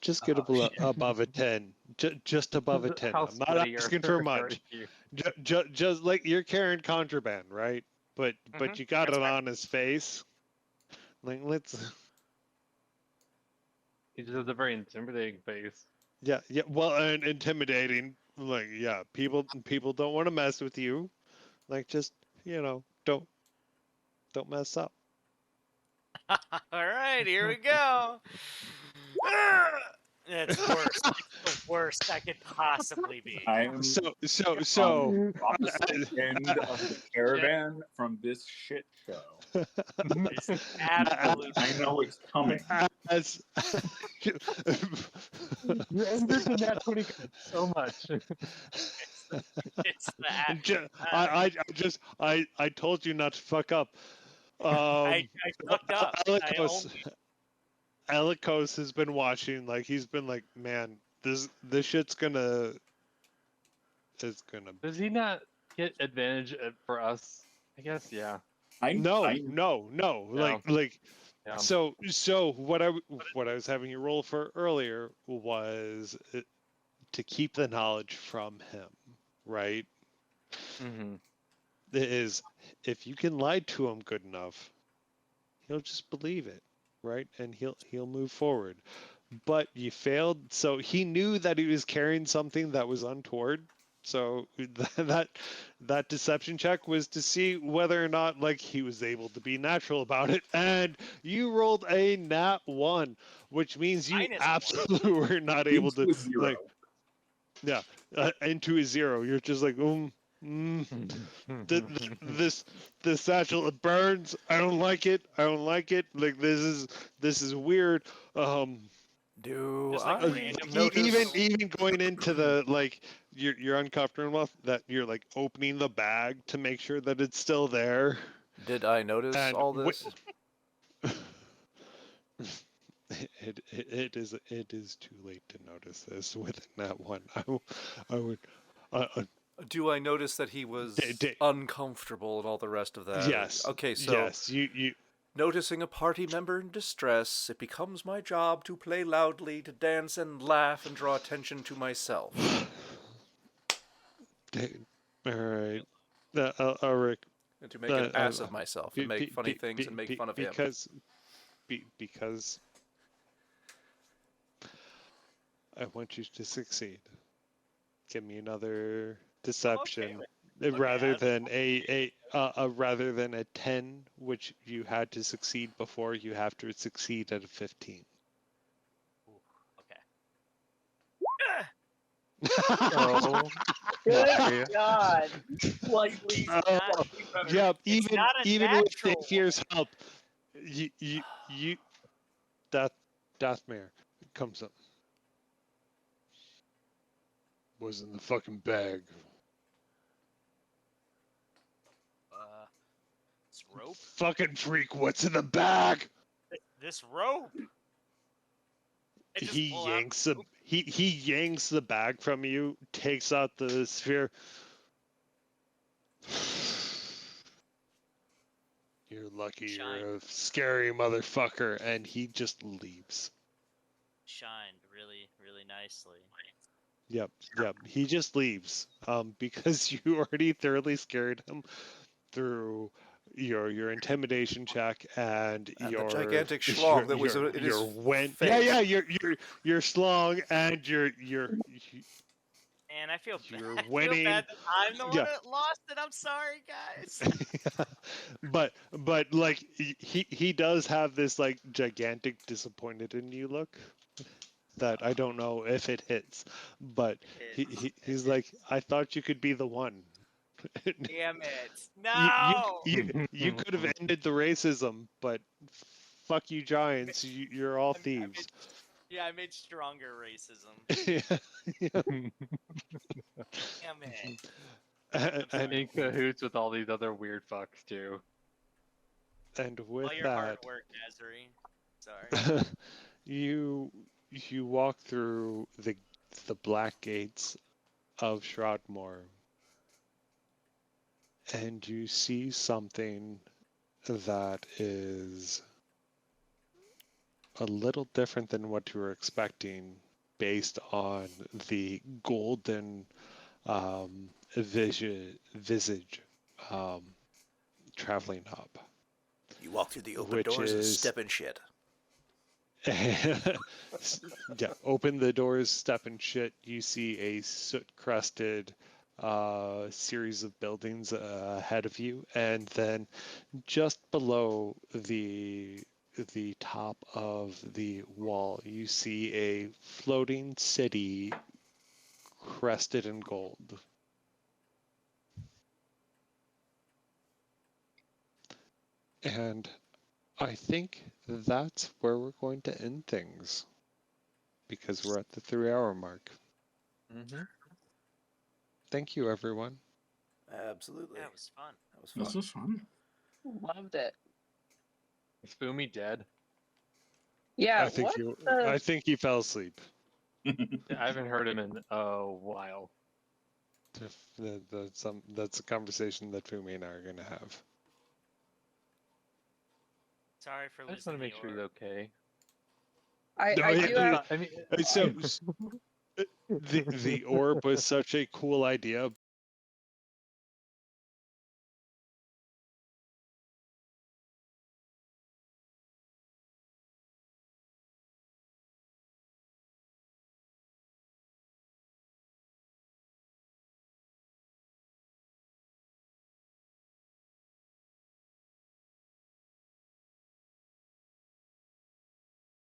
Just get above a 10. Just above a 10. How I'm not sweaty asking are for much. you? Just like you're carrying contraband, right? But you got That's it fair. on his face. Like let's. He just has a very intimidating face. Yeah. Well, and intimidating. Like yeah, people don't want to mess with you. Like just don't mess up. All right, here we go. That's worse. It's the worst I could possibly be. I'm So on the opposite end of the caravan from this shit show. It's absolute. I know it's coming. as You entered in that 20 so much. It's the. I told you not to fuck up. I fucked up. Alikos has been watching. Like he's been like, man, this shit's gonna. Does he not get advantage for us? I guess, yeah. No. Yeah. Like. Yeah. So what I was having you roll for earlier was to keep the knowledge from him, right? Mm-hmm. Is if you can lie to him good enough, he'll just believe it, right? And he'll move forward. But you failed, so he knew that he was carrying something that was untoward. So that deception check was to see whether or not like he was able to be natural about it. And you rolled a nat 1, which means you Minus absolutely were not able to Into a zero. like into a 0. You're just like This satchel, it burns. I don't like it. Like this is weird. Do Just like I random notice? Even going into the like you're uncomfortable enough that you're like opening the bag to make sure that it's still there. Did I notice And all this? it is too late to notice this within that one. I would Do I notice that he was uncomfortable and all the rest of that? yes. Okay, so yes, you noticing a party member in distress, it becomes my job to play loudly, to dance and laugh and draw attention to myself. all right. Rick, And to make an ass of myself, and make funny things and make fun of him. Because I want you to succeed. Give me another deception, rather than rather than a 10, which you had to succeed before. You have to succeed at a 15. Oh, Good God. Slightly. Yeah, It's not a even with natural Xavier's help, you Dathmere comes up. Was in the fucking bag. This rope? Fucking freak, what's in the bag? This rope? He yanks the bag from you, takes out the sphere. You're lucky you're a scary motherfucker, and he just leaves. Shined really, really nicely. Yep. He just leaves. Because you already thoroughly scared him through your intimidation check and your the gigantic schlong that was in his face. Yeah, your schlong and your And I feel you're bad. I winning. feel bad that I'm the one that lost it. I'm sorry, guys. but like he does have this like gigantic disappointed in you look that I don't know if it hits, but he's like, I thought you could be the one. Damn it! No. You could have ended the racism, but fuck you, Giants. You're all thieves. I made stronger racism. Damn it! And in cahoots with all these other weird fucks too. And with all your that, hard work, Nazarene. Sorry. you walk through the black gates of Shroudmore, and you see something that is a little different than what you were expecting based on the golden visage traveling up. You walk through the open doors and step in shit. Yeah, open the doors, step in shit. You see a soot-crusted series of buildings ahead of you, and then just below the top of the wall, you see a floating city crested in gold. And I think that's where we're going to end things, because we're at the 3-hour mark. Mm-hmm. Thank you, everyone. Absolutely. That was fun. This was fun. Loved it. Is Fumi dead? Yeah, I think he fell asleep. I haven't heard him in a while. That's a conversation that Fumi and I are going to have. Sorry for losing. I just want to make sure he's okay. I do have... So the orb was such a cool idea,